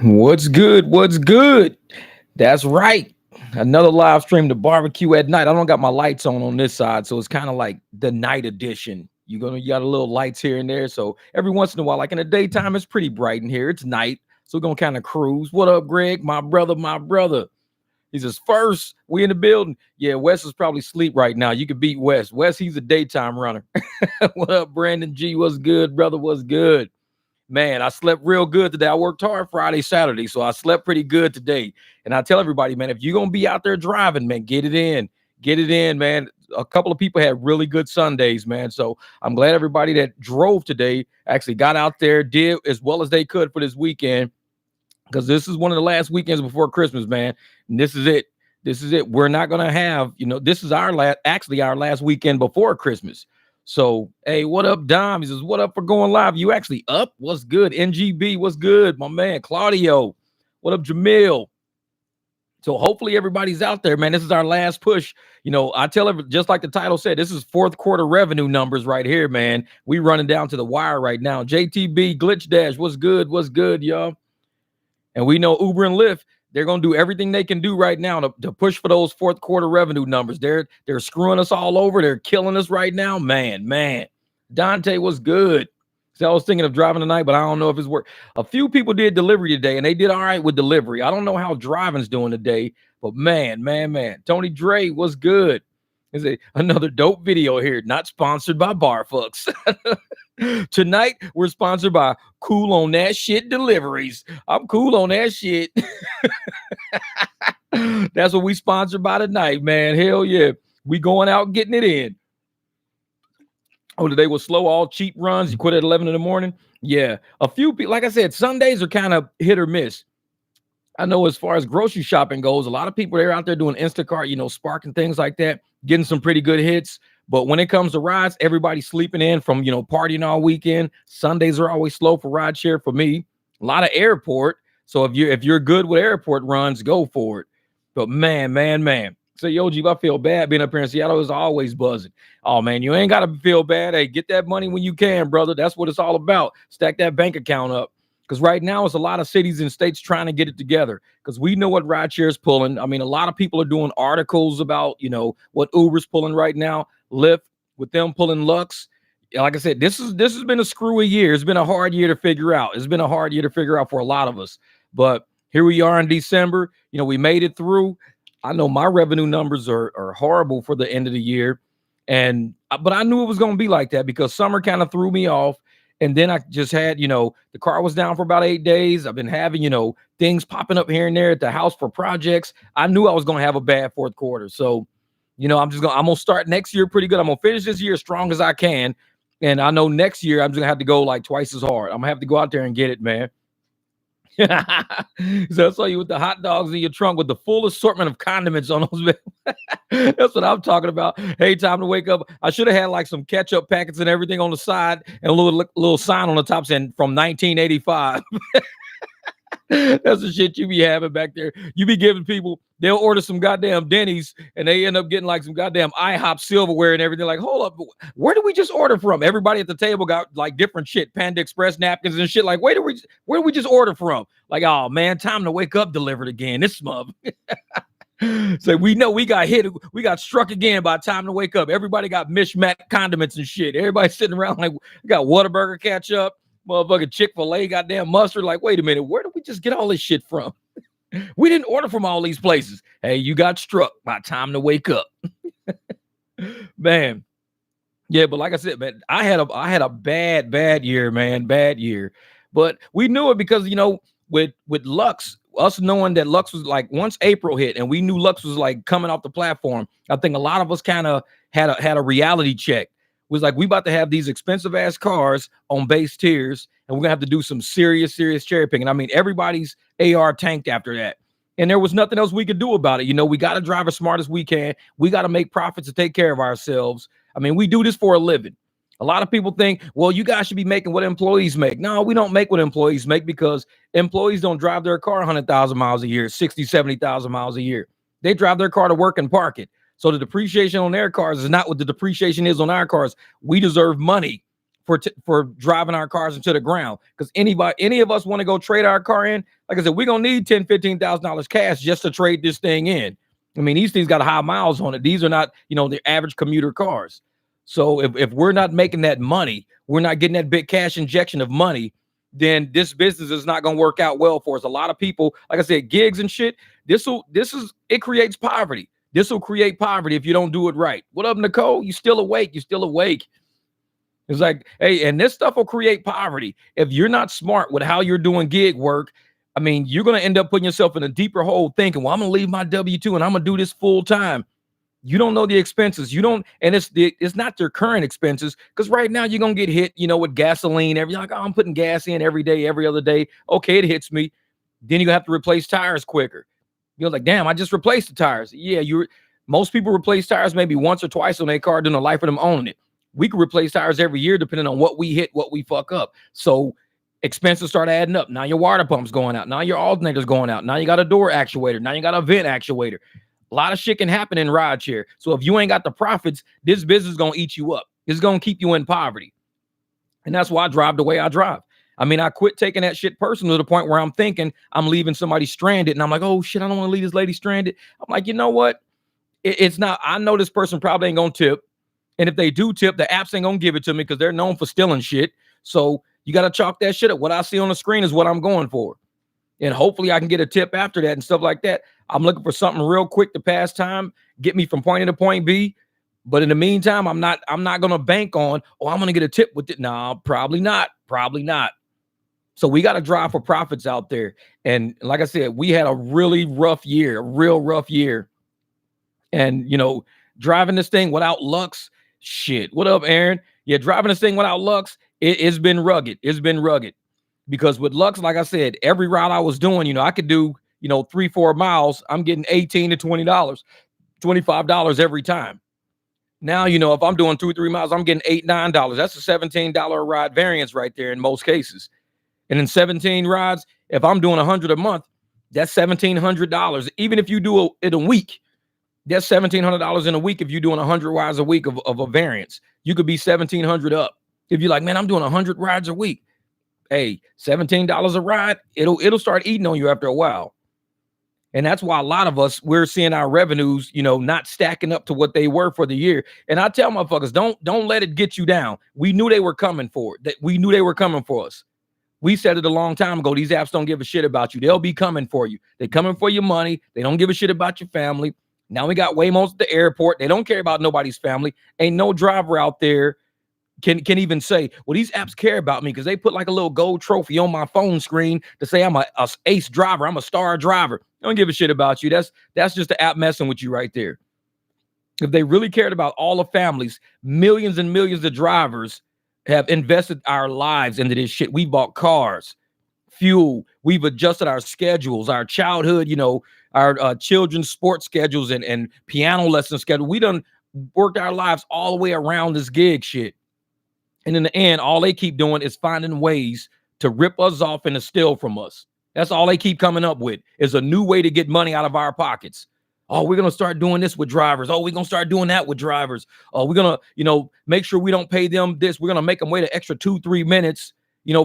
What's good? What's good? That's right. Another live stream to barbecue at night. I don't got my lights on this side, so it's kind of like the night edition. You got a little lights here and there. So every once in a while, like in the daytime, it's pretty bright in here. It's night, so we're gonna kind of cruise. What up, Greg? My brother, my brother. He says, first, we in the building. Yeah, Wes is probably asleep right now. You could beat Wes. Wes, he's a daytime runner. What up, Brandon G? What's good, brother? What's good? Man, I slept real good today. I worked hard Friday, Saturday, so I slept pretty good today. And I tell everybody, man, if you're going to be out there driving, man, get it in. Get it in, man. A couple of people had really good Sundays, man. So I'm glad everybody that drove today actually got out there, did as well as they could for this weekend, because this is one of the last weekends before Christmas, man. And this is it. This is it. We're not going to have, this is our last weekend before Christmas. So, hey, what up, Dom? He says, what up for going live? You actually up? What's good? NGB, what's good? My man, Claudio. What up, Jamil? So hopefully everybody's out there, man. This is our last push. I tell everyone, just like the title said, this is fourth quarter revenue numbers right here, man. We running down to the wire right now. JTB, Glitch Dash, what's good? What's good, y'all? And we know Uber and Lyft, they're going to do everything they can do right now to push for those fourth quarter revenue numbers. They're screwing us all over. They're killing us right now. Man. Dante was good. So I was thinking of driving tonight, but I don't know if it's work. A few people did delivery today, and they did all right with delivery. I don't know how driving's doing today, but man. Tony Dre was good. Is it another dope video here? Not sponsored by Barfucks. Tonight, we're sponsored by Cool on That Shit Deliveries. I'm cool on that shit. That's what we sponsored by tonight, man. Hell yeah. We going out getting it in. Oh, today was slow, all cheap runs. You quit at 11 in the morning. Yeah. A few people, like I said, Sundays are kind of hit or miss. I know as far as grocery shopping goes, a lot of people, they're out there doing Instacart, Spark and things like that, getting some pretty good hits. But when it comes to rides, everybody's sleeping in from, partying all weekend. Sundays are always slow for rideshare for me. A lot of airport. So if you're good with airport runs, go for it. But man. So, yo, Jeep, I feel bad being up here in Seattle. Is always buzzing. Oh, man, you ain't got to feel bad. Hey, get that money when you can, brother. That's what it's all about. Stack that bank account up. Because right now, it's a lot of cities and states trying to get it together. Because we know what rideshare is pulling. I mean, a lot of people are doing articles about, what Uber's pulling right now. Lyft, with them pulling Lux. Like I said, this has been a screwy year. It's been a hard year to figure out. It's been a hard year to figure out for a lot of us. But here we are in December. We made it through. I know my revenue numbers are horrible for the end of the year. But I knew it was going to be like that because summer kind of threw me off. And then I just had, the car was down for about 8 days. I've been having, things popping up here and there at the house for projects. I knew I was going to have a bad fourth quarter. So, I'm going to start next year pretty good. I'm going to finish this year as strong as I can. And I know next year I'm just going to have to go like twice as hard. I'm going to have to go out there and get it, man. So I saw you with the hot dogs in your trunk with the full assortment of condiments on those. That's what I'm talking about. Hey, time to wake up. I should have had like some ketchup packets and everything on the side and a little sign on the top saying from 1985. That's the shit you be having back there. You be giving people, they'll order some goddamn Denny's and they end up getting like some goddamn IHOP silverware and everything. Like, hold up, where did we just order from? Everybody at the table got like different shit, Panda Express napkins and shit. Like, where did we just order from? Like, oh man, time to wake up delivered again. This smub. So we know we got hit. We got struck again by time to wake up. Everybody got mishmash condiments and shit. Everybody sitting around like, we got Whataburger ketchup. Motherfucking Chick-fil-A, goddamn mustard. Like, wait a minute, where did we just get all this shit from? We didn't order from all these places. Hey, you got struck by time to wake up. Man. Yeah, but like I said, man, I had a bad year, man. Bad year. But we knew it because, with Lux, us knowing that Lux was like, once April hit and we knew Lux was like coming off the platform, I think a lot of us kind of had a reality check. Was like, we about to have these expensive ass cars on base tiers and we're gonna have to do some serious cherry picking. I mean, everybody's AR tanked after that. And there was nothing else we could do about it. We got to drive as smart as we can. We got to make profits to take care of ourselves. I mean, we do this for a living. A lot of people think, well, you guys should be making what employees make. No, we don't make what employees make because employees don't drive their car 100,000 miles a year, 60, 70,000 miles a year. They drive their car to work and park it. So the depreciation on their cars is not what the depreciation is on our cars. We deserve money for driving our cars into the ground. Because any of us want to go trade our car in, like I said, we're gonna need $10,000-$15,000 cash just to trade this thing in. I mean, these things got high miles on it. These are not, the average commuter cars. So if we're not making that money, we're not getting that big cash injection of money, then this business is not going to work out well for us. A lot of people, like I said, gigs and shit, it creates poverty. This will create poverty if you don't do it right. What up, Nicole? You still awake? You still awake? It's like, hey, and this stuff will create poverty. If you're not smart with how you're doing gig work, I mean, you're going to end up putting yourself in a deeper hole thinking, well, I'm going to leave my W-2 and I'm going to do this full time. You don't know the expenses. You don't, and it's not your current expenses, because right now you're going to get hit, with gasoline. You're like, oh, I'm putting gas in every day, every other day. Okay, it hits me. Then you have to replace tires quicker. You're like, damn, I just replaced the tires. Yeah, most people replace tires maybe once or twice on their car during the life of them owning it. We could replace tires every year depending on what we hit, what we fuck up. So expenses start adding up. Now your water pump's going out. Now your alternator's going out. Now you got a door actuator. Now you got a vent actuator. A lot of shit can happen in rideshare. So if you ain't got the profits, this business is going to eat you up. It's going to keep you in poverty. And that's why I drive the way I drive. I mean, I quit taking that shit personal to the point where I'm thinking I'm leaving somebody stranded. And I'm like, oh shit, I don't want to leave this lady stranded. I'm like, you know what? It's not, I know this person probably ain't going to tip. And if they do tip, the apps ain't going to give it to me because they're known for stealing shit. So you got to chalk that shit up. What I see on the screen is what I'm going for. And hopefully I can get a tip after that and stuff like that. I'm looking for something real quick to pass time, get me from point A to point B. But in the meantime, I'm not going to bank on, I'm going to get a tip with it. No, probably not. Probably not. So we got to drive for profits out there. And like I said, we had a really rough year, a real rough year. And, driving this thing without Lux, shit. What up, Aaron? Yeah, driving this thing without Lux, it's been rugged. It's been rugged. Because with Lux, like I said, every route I was doing, I could do, 3-4 miles. I'm getting $18 to $20, $25 every time. Now, if I'm doing 2-3 miles, I'm getting $8-9. That's a $17 a ride variance right there in most cases. And in 17 rides, if I'm doing 100 a month, that's $1,700. Even if you do it a week, that's $1,700 in a week. If you're doing 100 rides a week of a variance, you could be $1,700 up. If you're like, man, I'm doing 100 rides a week. Hey, $17 a ride, it'll start eating on you after a while. And that's why a lot of us, we're seeing our revenues, not stacking up to what they were for the year. And I tell motherfuckers, don't let it get you down. We knew they were coming for it. We knew they were coming for us. We said it a long time ago. These apps don't give a shit about you. They'll be coming for you. They're coming for your money. They don't give a shit about your family. Now we got Waymos at the airport. They don't care about nobody's family. Ain't no driver out there can even say, well, these apps care about me because they put like a little gold trophy on my phone screen to say I'm a ace driver. I'm a star driver. They don't give a shit about you. That's just the app messing with you right there. If they really cared about all the families, millions and millions of drivers have invested our lives into this shit. We bought cars, fuel. We've adjusted our schedules, our childhood, our children's sports schedules and piano lesson schedule. We done worked our lives all the way around this gig shit. And in the end, all they keep doing is finding ways to rip us off and to steal from us. That's all they keep coming up with, is a new way to get money out of our pockets. Oh, we're going to start doing this with drivers. Oh, we're going to start doing that with drivers. Oh, we're going to, make sure we don't pay them this. We're going to make them wait an extra 2-3 minutes,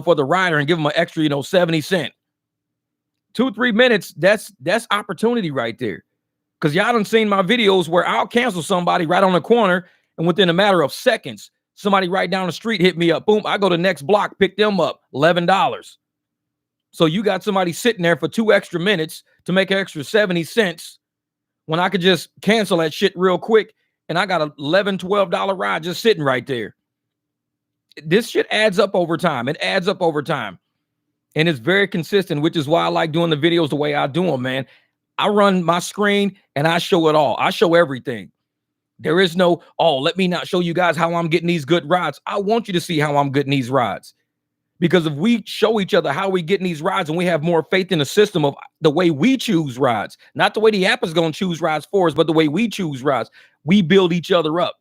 for the rider and give them an extra, 70 cents. 2-3 minutes, that's opportunity right there. Because y'all done seen my videos where I'll cancel somebody right on the corner, and within a matter of seconds, somebody right down the street hit me up. Boom, I go to the next block, pick them up, $11. So you got somebody sitting there for 2 extra minutes to make an extra 70 cents when I could just cancel that shit real quick, and I got a $11, $12 ride just sitting right there. This shit adds up over time. It adds up over time. And it's very consistent, which is why I like doing the videos the way I do them, man. I run my screen and I show it all. I show everything. There is no, let me not show you guys how I'm getting these good rides. I want you to see how I'm getting these rides. Because if we show each other how we getting these rides and we have more faith in the system of the way we choose rides, not the way the app is going to choose rides for us, but the way we choose rides, we build each other up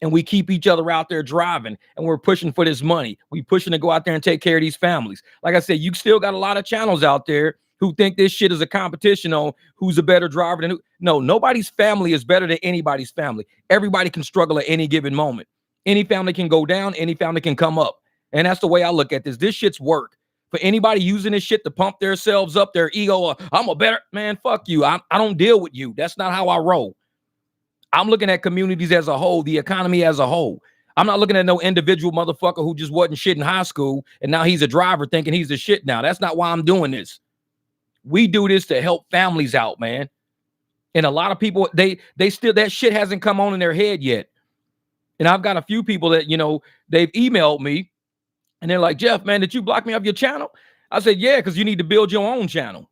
and we keep each other out there driving, and we're pushing for this money. We pushing to go out there and take care of these families. Like I said, you still got a lot of channels out there who think this shit is a competition on who's a better driver than who. No, nobody's family is better than anybody's family. Everybody can struggle at any given moment. Any family can go down, any family can come up. And that's the way I look at this. This shit's work. For anybody using this shit to pump themselves up, their ego, I'm a better man. Fuck you. I don't deal with you. That's not how I roll. I'm looking at communities as a whole, the economy as a whole. I'm not looking at no individual motherfucker who just wasn't shit in high school and now he's a driver thinking he's the shit now. That's not why I'm doing this. We do this to help families out, man. And a lot of people, they still, that shit hasn't come on in their head yet. And I've got a few people that, they've emailed me and they're like, Jeff, man, did you block me off your channel? I said, yeah, because you need to build your own channel.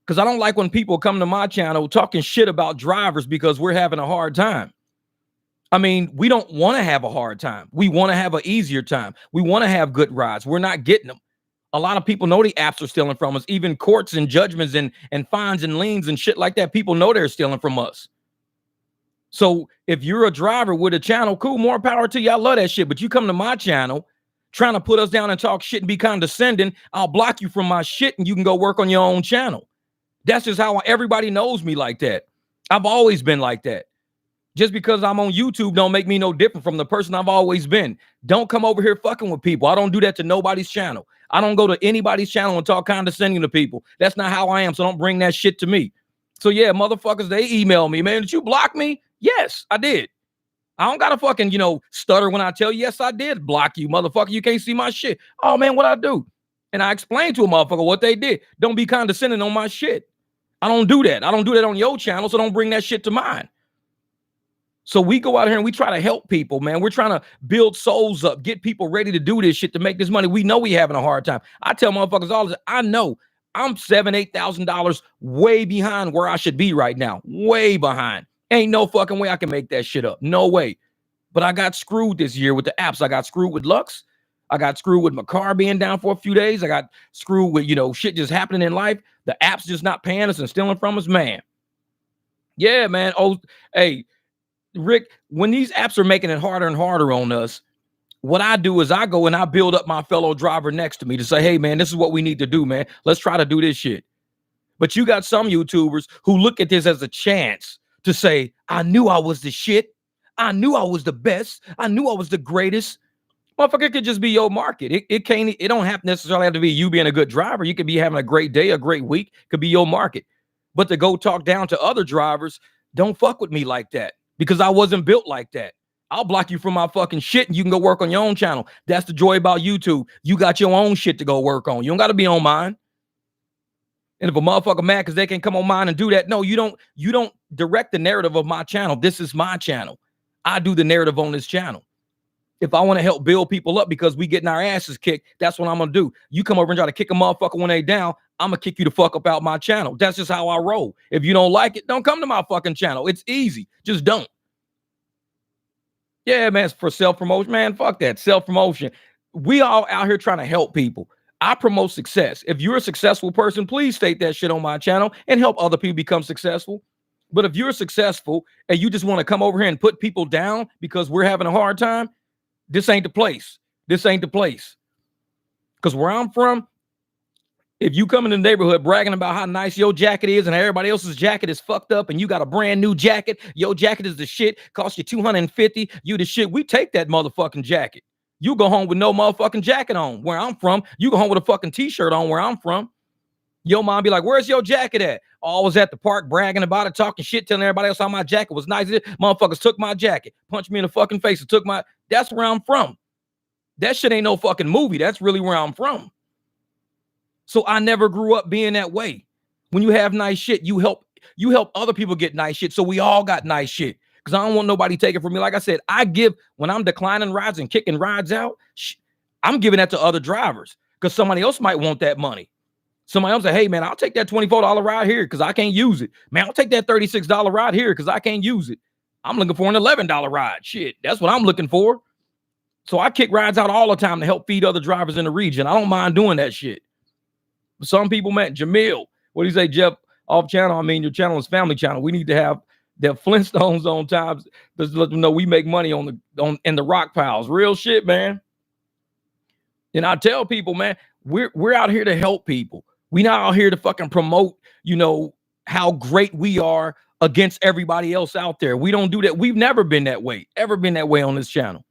Because I don't like when people come to my channel talking shit about drivers because we're having a hard time. I mean, we don't want to have a hard time. We want to have an easier time. We want to have good rides. We're not getting them. A lot of people know the apps are stealing from us. Even courts and judgments and fines and liens and shit like that. People know they're stealing from us. So if you're a driver with a channel, cool, more power to you. I love that shit. But you come to my channel trying to put us down and talk shit and be condescending, I'll block you from my shit and you can go work on your own channel. That's just how everybody knows me like that. I've always been like that. Just because I'm on YouTube don't make me no different from the person I've always been. Don't come over here fucking with people. I don't do that to nobody's channel. I don't go to anybody's channel and talk condescending to people. That's not how I am, so don't bring that shit to me. So yeah, motherfuckers, they email me, man, did you block me? Yes, I did. I don't gotta fucking, stutter when I tell you, yes, I did block you, motherfucker. You can't see my shit. Oh, man, what I do? And I explained to a motherfucker what they did. Don't be condescending on my shit. I don't do that. I don't do that on your channel, so don't bring that shit to mine. So we go out here and we try to help people, man. We're trying to build souls up, get people ready to do this shit to make this money. We know we having a hard time. I tell motherfuckers all this. I know I'm $7,000, $8,000 way behind where I should be right now. Way behind. Ain't no fucking way I can make that shit up. No way. But I got screwed this year with the apps. I got screwed with Lux. I got screwed with my car being down for a few days. I got screwed with, shit just happening in life. The apps just not paying us and stealing from us, man. Yeah, man. Oh, hey, Rick, when these apps are making it harder and harder on us, what I do is I go and I build up my fellow driver next to me to say, hey, man, this is what we need to do, man. Let's try to do this shit. But you got some YouTubers who look at this as a chance to say, I knew I was the shit. I knew I was the best. I knew I was the greatest. Motherfucker, it could just be your market. It don't have necessarily have to be you being a good driver. You could be having a great day, a great week, could be your market. But to go talk down to other drivers, don't fuck with me like that because I wasn't built like that. I'll block you from my fucking shit and you can go work on your own channel. That's the joy about YouTube. You got your own shit to go work on. You don't got to be on mine. And if a motherfucker mad because they can come on mine and do that, no, you don't direct the narrative of my channel. This is my channel. I do the narrative on this channel. If I want to help build people up because we getting our asses kicked, that's what I'm going to do. You come over and try to kick a motherfucker when they down, I'm going to kick you the fuck up out my channel. That's just how I roll. If you don't like it, don't come to my fucking channel. It's easy. Just don't. Yeah, man, it's for self-promotion. Man, fuck that. Self-promotion. We all out here trying to help people. I promote success. If you're a successful person, please state that shit on my channel and help other people become successful. But if you're successful and you just want to come over here and put people down because we're having a hard time, this ain't the place. This ain't the place. Because where I'm from, if you come in the neighborhood bragging about how nice your jacket is and everybody else's jacket is fucked up and you got a brand new jacket, your jacket is the shit, cost you $250, you the shit, we take that motherfucking jacket. You go home with no motherfucking jacket on. Where I'm from, you go home with a fucking t-shirt on where I'm from. Your mom be like, where's your jacket at? I was at the park bragging about it, talking shit, telling everybody else how my jacket was nice. Motherfuckers took my jacket, punched me in the fucking face and took my, that's where I'm from. That shit ain't no fucking movie. That's really where I'm from. So I never grew up being that way. When you have nice shit, you help other people get nice shit. So we all got nice shit. Because I don't want nobody taking from me. Like I said, I give, when I'm declining rides and kicking rides out, I'm giving that to other drivers. Because somebody else might want that money. Somebody else say, hey, man, I'll take that $24 ride here because I can't use it. Man, I'll take that $36 ride here because I can't use it. I'm looking for an $11 ride. Shit, that's what I'm looking for. So I kick rides out all the time to help feed other drivers in the region. I don't mind doing that shit. Some people, man, Jamil, what do you say, Jeff, off channel? I mean, your channel is family channel. We need to have the Flintstones on times to let them know we make money in the rock piles. Real shit, man. And I tell people, man, we're out here to help people. We not out here to fucking promote, how great we are against everybody else out there. We don't do that. We've never been that way, ever been that way on this channel.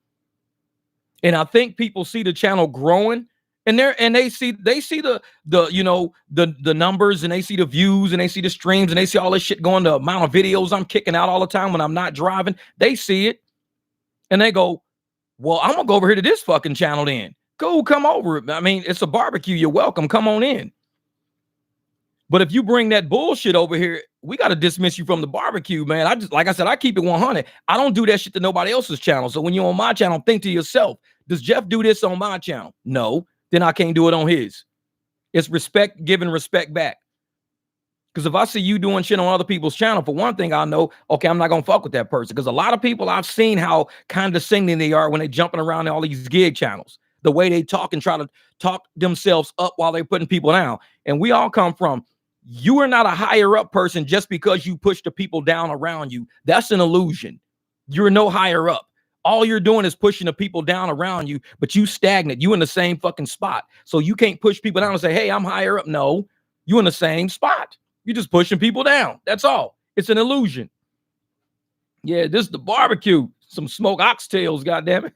And I think people see the channel growing, and they see the the numbers, and they see the views, and they see the streams, and they see all this shit going, the amount of videos I'm kicking out all the time when I'm not driving. They see it and they go, well, I'm gonna go over here to this fucking channel then. Cool, come over. I mean, it's a barbecue. You're welcome. Come on in. But if you bring that bullshit over here, we got to dismiss you from the barbecue, man. I just, like I said, I keep it 100. I don't do that shit to nobody else's channel. So when you're on my channel, think to yourself, does Jeff do this on my channel? No, then I can't do it on his. It's respect, giving respect back. Because if I see you doing shit on other people's channel, for one thing, I know, okay, I'm not going to fuck with that person. Because a lot of people, I've seen how condescending they are when they're jumping around in all these gig channels. The way they talk and try to talk themselves up while they're putting people down. And we all come from, you are not a higher up person just because you push the people down around you. That's an illusion. You're no higher up. All you're doing is pushing the people down around you, but you stagnant. You in the same fucking spot. So you can't push people down and say, hey, I'm higher up. No, you in the same spot. You're just pushing people down. That's all. It's an illusion. Yeah, this is the barbecue. Some smoked oxtails, goddammit.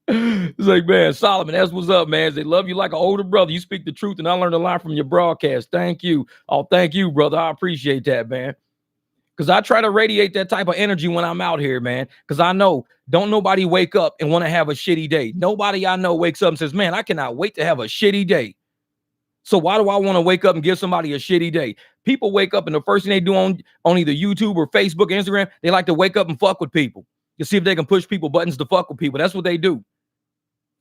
It's like, man, Solomon, that's what's up, man. They love you like an older brother. You speak the truth, and I learned a lot from your broadcast. Thank you. Oh, thank you, brother. I appreciate that, man. Because I try to radiate that type of energy when I'm out here, man. Because I know, don't nobody wake up and want to have a shitty day. Nobody I know wakes up and says, man, I cannot wait to have a shitty day. So why do I want to wake up and give somebody a shitty day? People wake up and the first thing they do on either YouTube or Facebook or Instagram, they like to wake up and fuck with people to see if they can push people buttons to fuck with people. That's what they do.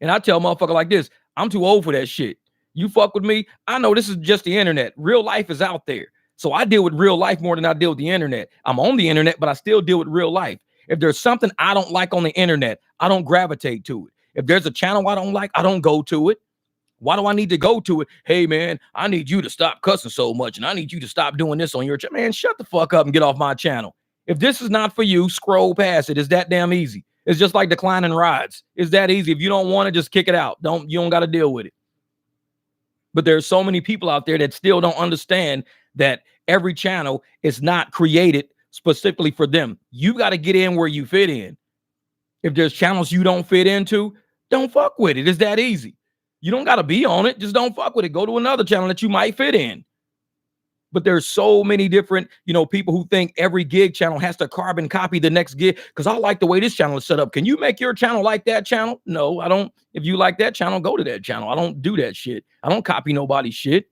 And I tell motherfucker like this, I'm too old for that shit. You fuck with me, I know this is just the internet. Real life is out there. So I deal with real life more than I deal with the internet. I'm on the internet, but I still deal with real life. If there's something I don't like on the internet, I don't gravitate to it. If there's a channel I don't like, I don't go to it. Why do I need to go to it? Hey, man, I need you to stop cussing so much, and I need you to stop doing this on your channel. Man, shut the fuck up and get off my channel. If this is not for you, scroll past it. It's that damn easy. It's just like declining rides. It's that easy. If you don't want it, just kick it out. You don't got to deal with it. But there's so many people out there that still don't understand that every channel is not created specifically for them. You got to get in where you fit in. If there's channels you don't fit into, don't fuck with it. It's that easy. You don't got to be on it. Just don't fuck with it. Go to another channel that you might fit in. But there's so many different, people who think every gig channel has to carbon copy the next gig. Because I like the way this channel is set up. Can you make your channel like that channel? No, I don't. If you like that channel, go to that channel. I don't do that shit. I don't copy nobody's shit.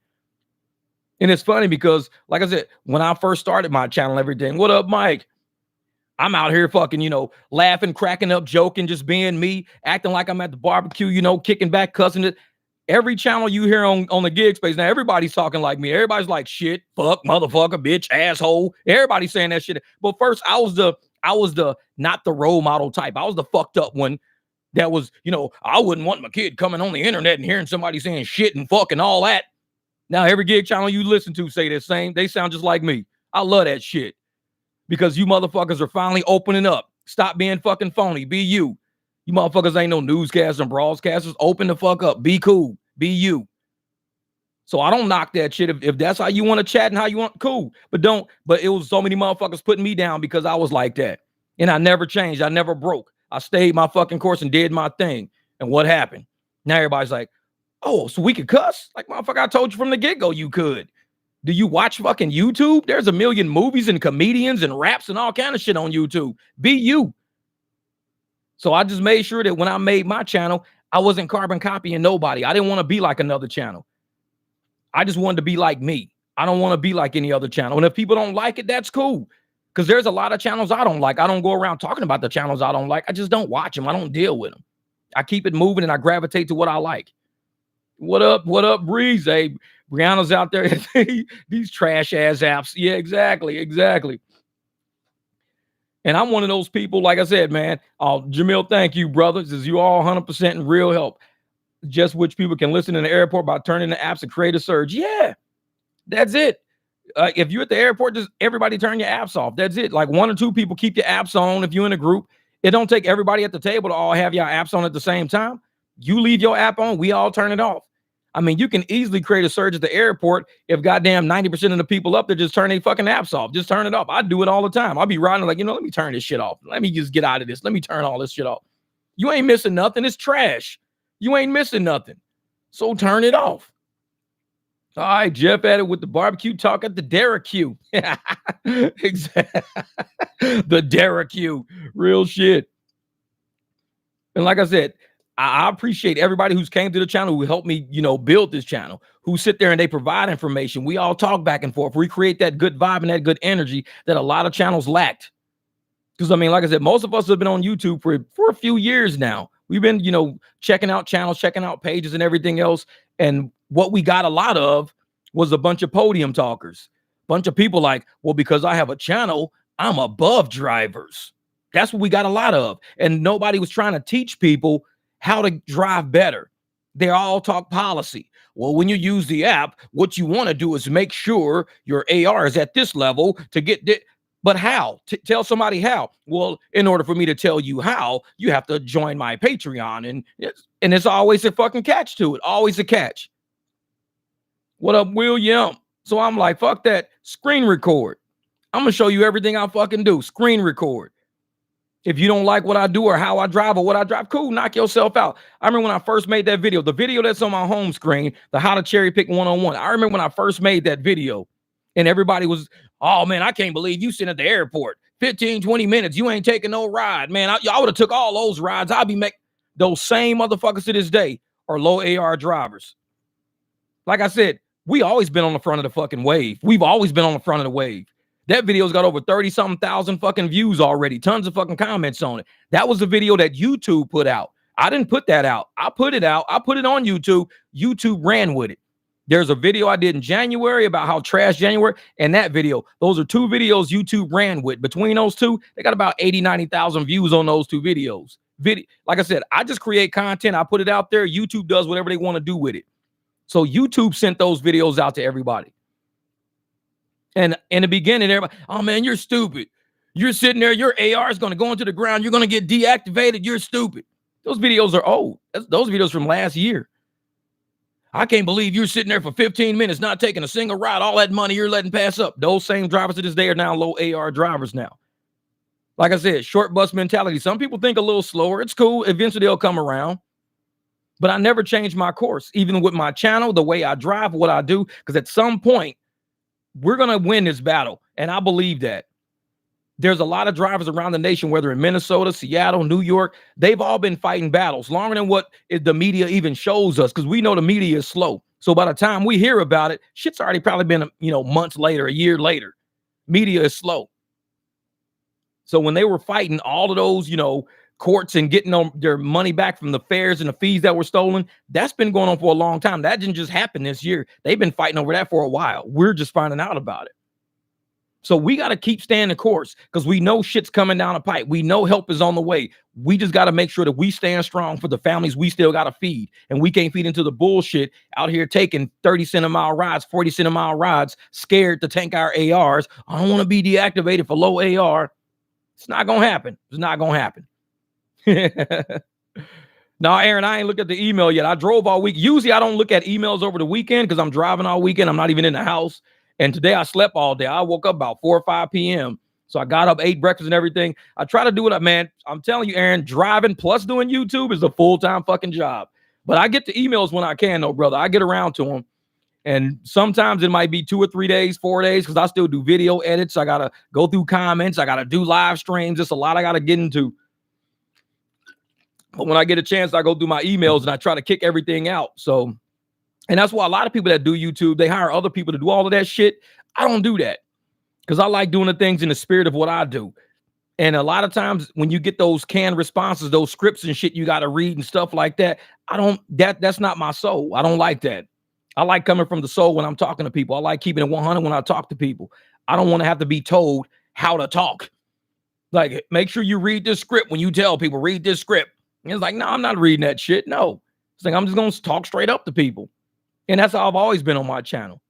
And it's funny because, like I said, when I first started my channel, everything, what up, Mike? I'm out here fucking, laughing, cracking up, joking, just being me, acting like I'm at the barbecue, kicking back, cussing it. Every channel you hear on the gig space, now everybody's talking like me. Everybody's like shit, fuck, motherfucker, bitch, asshole. Everybody's saying that shit. But first, I was the not the role model type. I was the fucked up one that was, I wouldn't want my kid coming on the internet and hearing somebody saying shit and fucking all that. Now every gig channel you listen to say the same. They sound just like me. I love that shit. Because you motherfuckers are finally opening up. Stop being fucking phony. Be you. You motherfuckers ain't no newscasters and broadcasters. Open the fuck up. Be cool. Be you. So I don't knock that shit. If that's how you want to chat and how you want, cool. But it was so many motherfuckers putting me down because I was like that. And I never changed. I never broke. I stayed my fucking course and did my thing. And what happened? Now everybody's like, oh, so we could cuss? Like, motherfucker, I told you from the get-go you could. Do you watch fucking YouTube? There's a million movies and comedians and raps and all kind of shit on YouTube. Be you. So I just made sure that when I made my channel, I wasn't carbon copying nobody. I didn't want to be like another channel. I just wanted to be like me. I don't want to be like any other channel. And if people don't like it, that's cool. Because there's a lot of channels I don't like. I don't go around talking about the channels I don't like. I just don't watch them. I don't deal with them. I keep it moving and I gravitate to what I like. What up, Breeze? Hey, Brianna's out there. These trash ass apps. Yeah, exactly. And I'm one of those people, like I said, man. Jamil, thank you, brothers. Is you all 100% in real help. Just which people can listen in the airport by turning the apps and create a surge. Yeah, that's it. If you're at the airport, just everybody turn your apps off. That's it. Like 1 or 2 people keep your apps on. If you're in a group, it don't take everybody at the table to all have your apps on at the same time. You leave your app on, we all turn it off. I mean, you can easily create a surge at the airport if goddamn 90% of the people up there just turn their fucking apps off. Just turn it off. I do it all the time. I'll be riding like, let me turn this shit off. Let me just get out of this. Let me turn all this shit off. You ain't missing nothing. It's trash. You ain't missing nothing. So turn it off. All right, Jeff at it with the barbecue talk at the Derek Q. Exactly. The Derek Q. Real shit. And like I said, I appreciate everybody who's came to the channel, who helped me, build this channel, who sit there and they provide information. We all talk back and forth. We create that good vibe and that good energy that a lot of channels lacked. Because, like I said, most of us have been on YouTube for a few years now. We've been, checking out channels, checking out pages and everything else. And what we got a lot of was a bunch of podium talkers. Bunch of people like, well, because I have a channel, I'm above drivers. That's what we got a lot of. And nobody was trying to teach people how to drive better. They all talk policy. Well, when you use the app, what you want to do is make sure your AR is at this level to get this. But how? Tell somebody how. Well, in order for me to tell you how, you have to join my Patreon. And it's always a fucking catch to it. Always a catch. What up, William? So I'm like, fuck that. Screen record. I'm going to show you everything I fucking do. Screen record. If you don't like what I do or how I drive or what I drive, cool, knock yourself out. I remember when I first made that video, the video that's on my home screen, the how to cherry pick one-on-one. I remember when I first made that video and everybody was, oh man, I can't believe you sitting at the airport 15, 20 minutes. You ain't taking no ride, man. I would have took all those rides. I'll be making those same motherfuckers to this day are low AR drivers. Like I said, we always been on the front of the fucking wave. We've always been on the front of the wave. That video's got over 30-something thousand fucking views already. Tons of fucking comments on it. That was a video that YouTube put out. I didn't put that out. I put it out. I put it on YouTube. YouTube ran with it. There's a video I did in January about how trash January, and that video. Those are two videos YouTube ran with. Between those two, they got about 80, 90,000 views on those two videos. Like I said, I just create content. I put it out there. YouTube does whatever they want to do with it. So YouTube sent those videos out to everybody. And in the beginning, everybody, oh man, you're stupid. You're sitting there, your AR is going to go into the ground. You're going to get deactivated. You're stupid. Those videos are old. Those videos from last year. I can't believe you're sitting there for 15 minutes, not taking a single ride. All that money you're letting pass up. Those same drivers to this day are now low AR drivers now. Like I said, short bus mentality. Some people think a little slower. It's cool. Eventually they'll come around. But I never changed my course, even with my channel, the way I drive, what I do, because at some point, we're going to win this battle. And I believe that. There's a lot of drivers around the nation, whether in Minnesota, Seattle, New York, they've all been fighting battles longer than what the media even shows us, because we know the media is slow. So by the time we hear about it, shit's already probably been, months later, a year later. Media is slow. So when they were fighting all of those, courts and getting their money back from the fares and the fees that were stolen, that's been going on for a long time. That didn't just happen this year. They've been fighting over that for a while. We're just finding out about it. So we got to keep staying the course, because we know shit's coming down the pipe. We know help is on the way. We just got to make sure that we stand strong for the families we still got to feed. And we can't feed into the bullshit out here taking 30-cent a mile rides, 40-cent a mile rides, scared to tank our ARs. I don't want to be deactivated for low AR. It's not going to happen. It's not going to happen. No, Aaron, I ain't looked at the email yet. I drove all week. Usually I don't look at emails over the weekend because I'm driving all weekend. I'm not even in the house. And today I slept all day. I woke up about 4 or 5 p.m. So I got up, ate breakfast and everything. I try to do it up, man. I'm telling you, Aaron, driving plus doing YouTube is a full-time fucking job. But I get the emails when I can, though, brother. I get around to them. And sometimes it might be 2 or 3 days, 4 days, because I still do video edits. I got to go through comments. I got to do live streams. It's a lot I got to get into. But when I get a chance, I go through my emails and I try to kick everything out. So, and that's why a lot of people that do YouTube, they hire other people to do all of that shit. I don't do that because I like doing the things in the spirit of what I do. And a lot of times when you get those canned responses, those scripts and shit you got to read and stuff like that, that's not my soul. I don't like that. I like coming from the soul when I'm talking to people. I like keeping it 100 when I talk to people. I don't want to have to be told how to talk. Like, make sure you read this script when you tell people, read this script. And it's like, no, I'm not reading that shit. No. It's like, I'm just going to talk straight up to people. And that's how I've always been on my channel.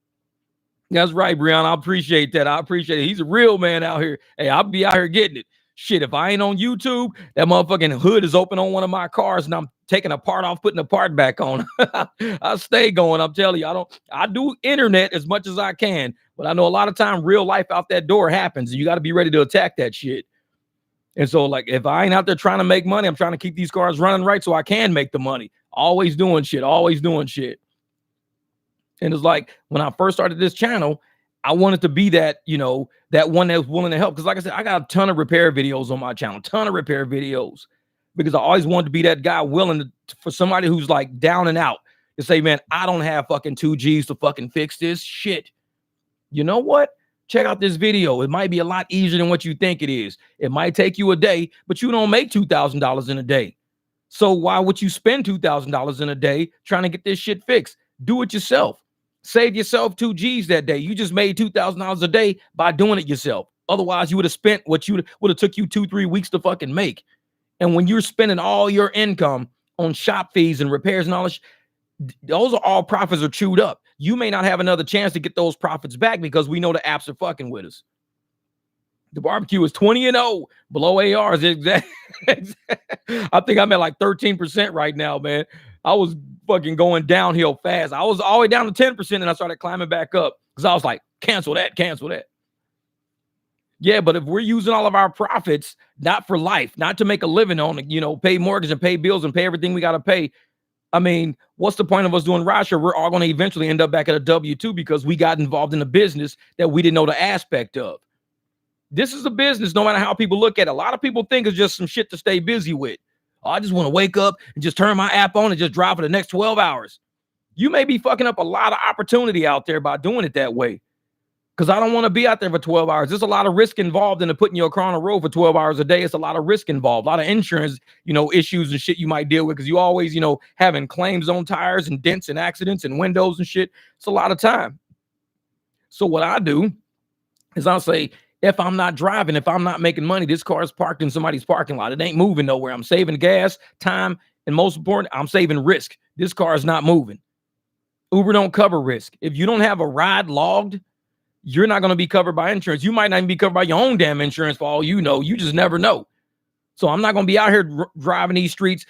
That's right, Brianna. I appreciate that. I appreciate it. He's a real man out here. Hey, I'll be out here getting it. Shit, if I ain't on YouTube, that motherfucking hood is open on one of my cars and I'm taking a part off, putting a part back on. I stay going. I'm telling you, I do internet as much as I can, but I know a lot of time real life out that door happens and you got to be ready to attack that shit. And so, like, if I ain't out there trying to make money, I'm trying to keep these cars running right so I can make the money. Always doing shit, always doing shit. And it's like when I first started this channel, I wanted to be that, that one that was willing to help. Because like I said, I got a ton of repair videos on my channel, ton of repair videos, because I always wanted to be that guy willing for somebody who's like down and out to say, man, I don't have fucking 2Gs to fucking fix this shit. You know what? Check out this video. It might be a lot easier than what you think it is. It might take you a day, but you don't make $2,000 in a day. So why would you spend $2,000 in a day trying to get this shit fixed? Do it yourself. Save yourself 2Gs that day. You just made $2,000 a day by doing it yourself. Otherwise, you would have spent what you would have took you 2-3 weeks to fucking make. And when you're spending all your income on shop fees and repairs and all this, those are all profits are chewed up. You may not have another chance to get those profits back because we know the apps are fucking with us. The barbecue is 20-0 below ARs. Exactly. I think I'm at like 13% right now, man. I was fucking going downhill fast. I was all the way down to 10% and I started climbing back up because I was like, cancel that, cancel that. Yeah, but if we're using all of our profits, not for life, not to make a living on it, pay mortgage and pay bills and pay everything we got to pay. I mean, what's the point of us doing rideshare? We're all going to eventually end up back at a W-2 because we got involved in a business that we didn't know the aspect of. This is a business, no matter how people look at it. A lot of people think it's just some shit to stay busy with. Oh, I just want to wake up and just turn my app on and just drive for the next 12 hours. You may be fucking up a lot of opportunity out there by doing it that way. Because I don't want to be out there for 12 hours. There's a lot of risk involved in putting your car on the road for 12 hours a day. It's a lot of risk involved, a lot of insurance, issues and shit you might deal with because you always, having claims on tires and dents and accidents and windows and shit. It's a lot of time. So what I do is I'll say, if I'm not driving, if I'm not making money, this car is parked in somebody's parking lot. It ain't moving nowhere. I'm saving gas, time, and most important, I'm saving risk. This car is not moving. Uber don't cover risk. If you don't have a ride logged, you're not going to be covered by insurance. You might not even be covered by your own damn insurance for all you know. You just never know. So I'm not going to be out here driving these streets,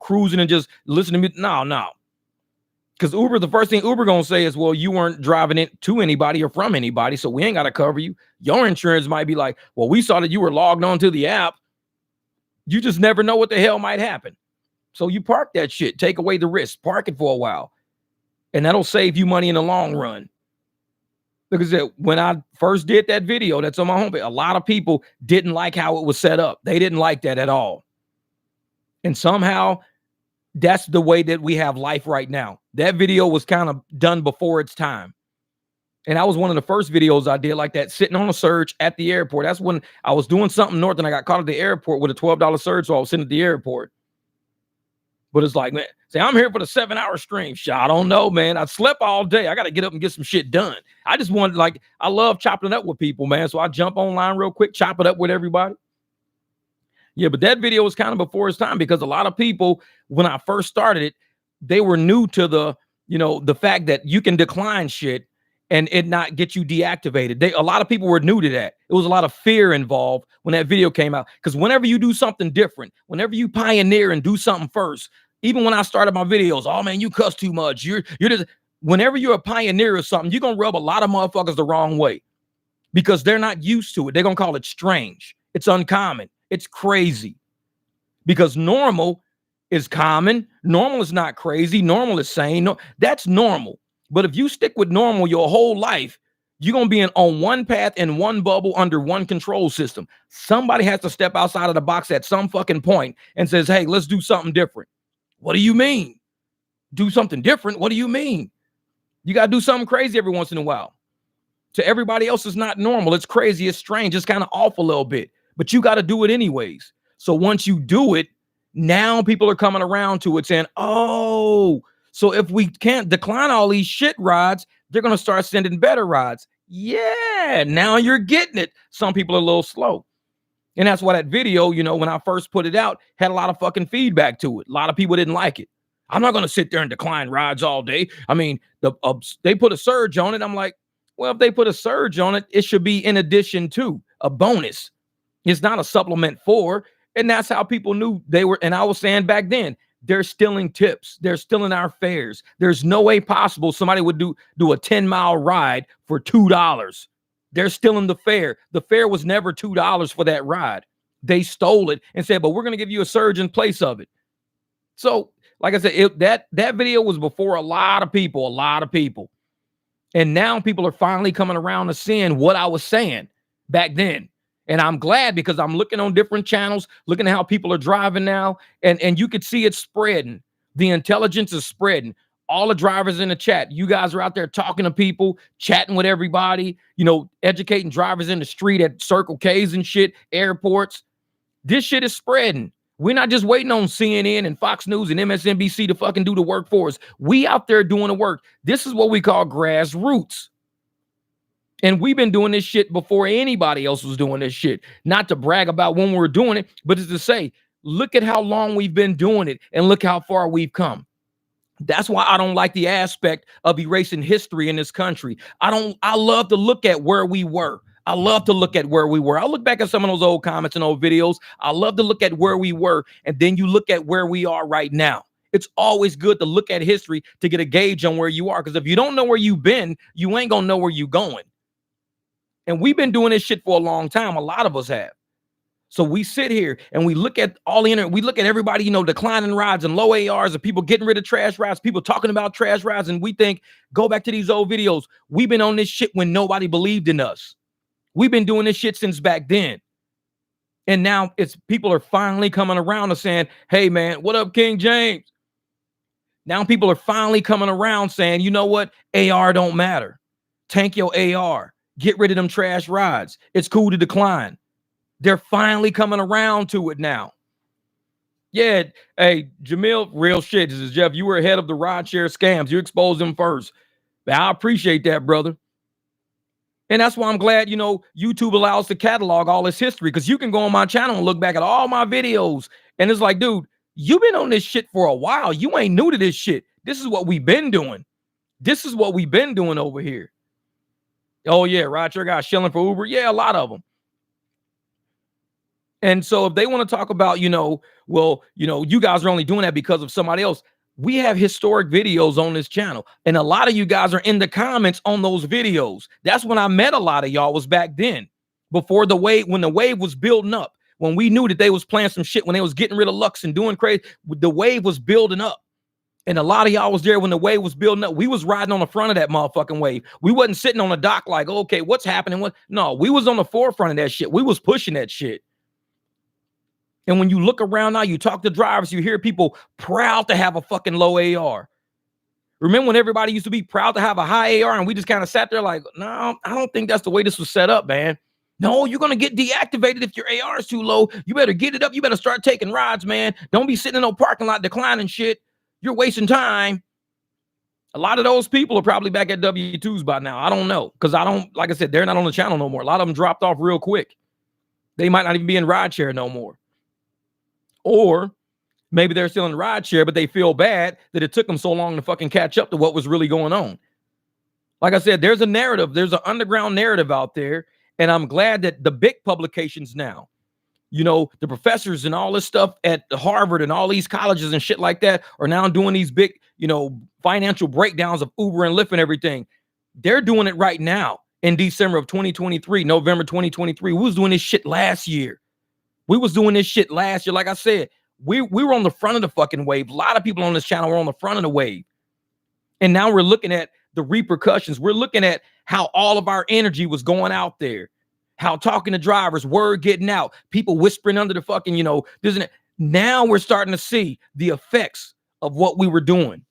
cruising and just listening to me. No. Because Uber, the first thing Uber going to say is, well, you weren't driving it to anybody or from anybody, so we ain't got to cover you. Your insurance might be like, well, we saw that you were logged on to the app. You just never know what the hell might happen. So you park that shit. Take away the risk. Park it for a while. And that'll save you money in the long run. Because when I first did that video that's on my homepage, a lot of people didn't like how it was set up. They didn't like that at all. And somehow that's the way that we have life right now. That video was kind of done before its time. And that was one of the first videos I did like that, sitting on a surge at the airport. That's when I was doing something north and I got caught at the airport with a $12 surge. So I was sitting at the airport. But it's like, man, say I'm here for the 7-hour stream. Shit, I don't know, man. I slept all day. I got to get up and get some shit done. I just wanted, I love chopping it up with people, man. So I jump online real quick, chop it up with everybody. Yeah, but that video was kind of before its time because a lot of people, when I first started it, they were new to the fact that you can decline shit and it not get you deactivated. A lot of people were new to that. It was a lot of fear involved when that video came out. Because whenever you do something different, whenever you pioneer and do something first, even when I started my videos, oh man, you cuss too much. You're just, whenever you're a pioneer or something, you're gonna rub a lot of motherfuckers the wrong way because they're not used to it. They're gonna call it strange. It's uncommon. It's crazy. Because normal is common. Normal is not crazy. Normal is sane. No, that's normal. But if you stick with normal your whole life, you're gonna be on one path in one bubble under one control system. Somebody has to step outside of the box at some fucking point and says, hey, let's do something different. What do you mean? Do something different? What do you mean? You got to do something crazy every once in a while. To everybody else, it's not normal. It's crazy. It's strange. It's kind of off a little bit. But you got to do it anyways. So once you do it, now people are coming around to it saying, oh, so if we can't decline all these shit rides, they're going to start sending better rides. Yeah, now you're getting it. Some people are a little slow. And that's why that video, when I first put it out, had a lot of fucking feedback to it. A lot of people didn't like it. I'm not going to sit there and decline rides all day. I mean, they put a surge on it. I'm like, well, if they put a surge on it, it should be in addition to a bonus. It's not a supplement for. And that's how people knew they were. And I was saying back then, they're stealing tips. They're stealing our fares. There's no way possible somebody would do a 10-mile ride for $2. They're stealing the fare. The fare was never $2 for that ride. They stole it and said, but we're going to give you a surge in place of it. So, like I said, that video was before a lot of people. And now people are finally coming around to seeing what I was saying back then. And I'm glad, because I'm looking on different channels, looking at how people are driving now. And you could see it spreading. The intelligence is spreading. All the drivers in the chat, you guys are out there talking to people, chatting with everybody, educating drivers in the street at Circle K's and shit, airports. This shit is spreading. We're not just waiting on CNN and Fox News and MSNBC to fucking do the work for us. We out there doing the work. This is what we call grassroots. And we've been doing this shit before anybody else was doing this shit. Not to brag about when we were doing it, but it's to say, look at how long we've been doing it and look how far we've come. That's why I don't like the aspect of erasing history in this country. I love to look at where we were. I love to look at where we were. I look back at some of those old comments and old videos. I love to look at where we were. And then you look at where we are right now. It's always good to look at history to get a gauge on where you are. Because if you don't know where you've been, you ain't going to know where you're going. And we've been doing this shit for a long time. A lot of us have. So we sit here and we look at all the internet. We look at everybody, declining rides and low ARs and people getting rid of trash rides, people talking about trash rides. And we think, go back to these old videos. We've been on this shit when nobody believed in us. We've been doing this shit since back then. And now people are finally coming around and saying, hey, man, what up, King James? Now people are finally coming around saying, you know what? AR don't matter. Tank your AR. Get rid of them trash rides. It's cool to decline. They're finally coming around to it now. Yeah. Hey, Jamil, real shit. This is Jeff. You were ahead of the rideshare scams. You exposed them first. But I appreciate that, brother. And that's why I'm glad, YouTube allows to catalog all this history, because you can go on my channel and look back at all my videos. And it's like, dude, you've been on this shit for a while. You ain't new to this shit. This is what we've been doing. This is what we've been doing over here. Oh, yeah, rideshare guys shilling for Uber. Yeah, a lot of them. And so if they want to talk about, you guys are only doing that because of somebody else. We have historic videos on this channel. And a lot of you guys are in the comments on those videos. That's when I met a lot of y'all, was back then. Before the wave, when the wave was building up. When we knew that they was playing some shit, when they was getting rid of Lux and doing crazy, the wave was building up. And a lot of y'all was there when the wave was building up. We was riding on the front of that motherfucking wave. We wasn't sitting on the dock like, okay, what's happening? No, we was on the forefront of that shit. We was pushing that shit. And when you look around now, you talk to drivers, you hear people proud to have a fucking low AR. Remember when everybody used to be proud to have a high AR and we just kind of sat there like, no, I don't think that's the way this was set up, man. No, you're going to get deactivated if your AR is too low. You better get it up. You better start taking rides, man. Don't be sitting in no parking lot declining shit. You're wasting time. A lot of those people are probably back at W-2s by now. I don't know. Because like I said, they're not on the channel no more. A lot of them dropped off real quick. They might not even be in rideshare no more. Or maybe they're still in rideshare, but they feel bad that it took them so long to fucking catch up to what was really going on. Like I said, there's a narrative. There's an underground narrative out there. And I'm glad that the big publications now, the professors and all this stuff at Harvard and all these colleges and shit like that are now doing these big, financial breakdowns of Uber and Lyft and everything. They're doing it right now in December of 2023, November 2023. We was doing this shit last year. Like I said, we were on the front of the fucking wave. A lot of people on this channel were on the front of the wave. And now we're looking at the repercussions. We're looking at how all of our energy was going out there. How talking to drivers, word getting out, people whispering under the fucking, isn't it? Now we're starting to see the effects of what we were doing.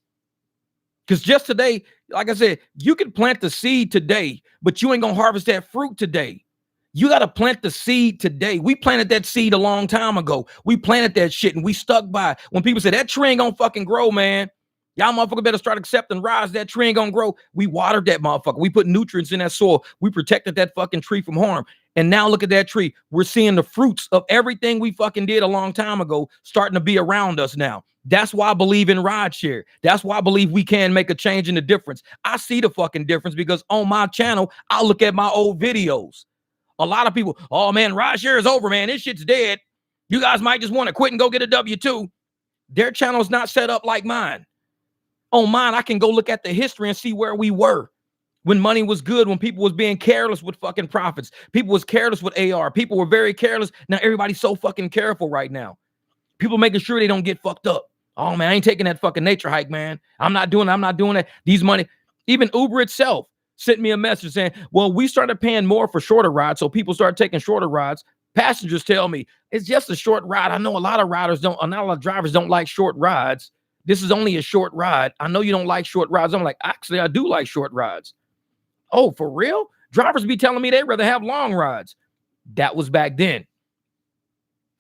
Because just today, like I said, you can plant the seed today, but you ain't going to harvest that fruit today. You got to plant the seed today. We planted that seed a long time ago. We planted that shit and we stuck by it. When people say that tree ain't gonna fucking grow, man, y'all motherfucker better start accepting rides. That tree ain't gonna grow. We watered that motherfucker. We put nutrients in that soil. We protected that fucking tree from harm. And now look at that tree. We're seeing the fruits of everything we fucking did a long time ago starting to be around us now. That's why I believe in rideshare. That's why I believe we can make a change in the difference. I see the fucking difference because on my channel, I look at my old videos. A lot of people, oh man, rideshare is over, man. This shit's dead. You guys might just want to quit and go get a W-2. Their channel's not set up like mine. On mine, I can go look at the history and see where we were. when money was good, when people was being careless with fucking profits, people was careless with AR, people were very careless. Now everybody's so fucking careful right now. People making sure they don't get fucked up. Oh man, I ain't taking that fucking nature hike, man. I'm not doing that. These money, even Uber itself sent me a message saying, well, we started paying more for shorter rides, so people started taking shorter rides. Passengers tell me it's just a short ride. I know a lot of drivers don't like short rides. This is only a short ride. I know you don't like short rides. I'm like, actually, I do like short rides. Oh, for real? Drivers be telling me they'd rather have long rides. That was back then.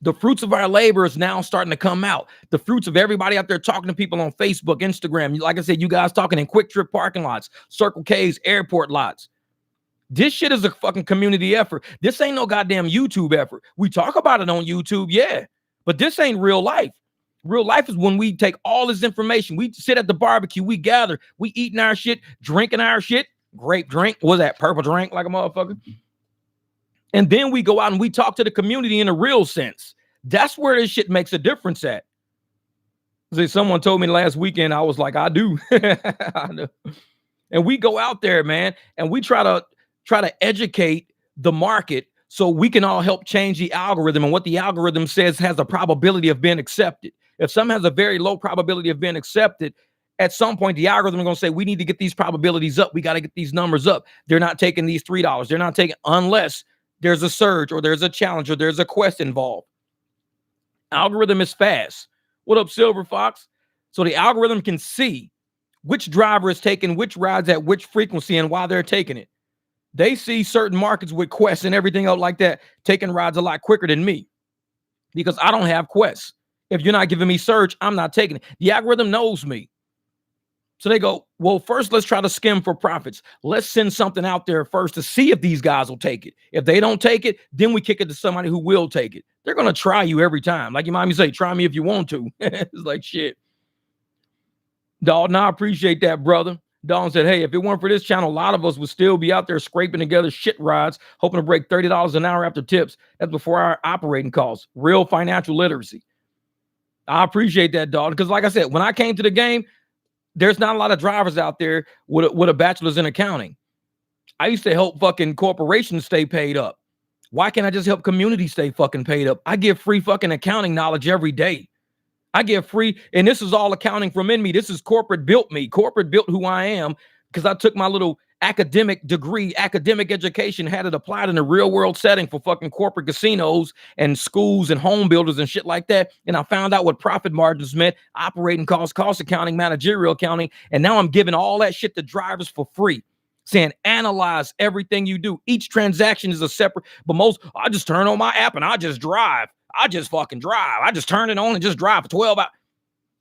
The fruits of our labor is now starting to come out. The fruits of everybody out there talking to people on Facebook, Instagram. Like I said, you guys talking in Quick Trip parking lots, Circle K's, airport lots. This shit is a fucking community effort. This ain't no goddamn YouTube effort. We talk about it on YouTube, yeah, but this ain't real life. Real life is when we take all this information. We sit at the barbecue, we gather, we eating our shit, drinking our shit, grape drink, what's that, purple drink like a motherfucker? And then we go out and we talk to the community in a real sense. That's where this shit makes a difference at. See, someone told me last weekend, I was like, I do. I know. And we go out there, man, and we try to educate the market so we can all help change the algorithm and what the algorithm says has a probability of being accepted. If something has a very low probability of being accepted, at some point, the algorithm is going to say, we need to get these probabilities up. We got to get these numbers up. They're not taking these $3. They're not taking unless there's a surge or there's a challenge or there's a quest involved. Algorithm is fast. What up, Silver Fox? So the algorithm can see which driver is taking which rides at which frequency and why they're taking it. They see certain markets with quests and everything else like that taking rides a lot quicker than me because I don't have quests. If you're not giving me surge, I'm not taking it. The algorithm knows me. So they go, well, first, let's try to skim for profits. Let's send something out there first to see if these guys will take it. If they don't take it, then we kick it to somebody who will take it. They're going to try you every time. Like your mommy say, try me if you want to. It's like shit. Dalton, I appreciate that, brother. Dalton said, hey, if it weren't for this channel, a lot of us would still be out there scraping together shit rides, hoping to break $30 an hour after tips. That's before our operating costs. Real financial literacy. I appreciate that, Dalton, because like I said, when I came to the game, there's not a lot of drivers out there with a bachelor's in accounting. I used to help fucking corporations stay paid up. Why can't I just help community stay fucking paid up? I give free fucking accounting knowledge every day. I give free, and this is all accounting from in me. This is corporate built me. Corporate built who I am because I took my little academic degree, academic education, had it applied in a real world setting for fucking corporate casinos and schools and home builders and shit like that. And I found out what profit margins meant, operating costs, cost accounting, managerial accounting. And now I'm giving all that shit to drivers for free, saying analyze everything you do. Each transaction is a separate, but I just turn on my app and I just drive. I just fucking drive. I just turn it on and just drive for 12 hours.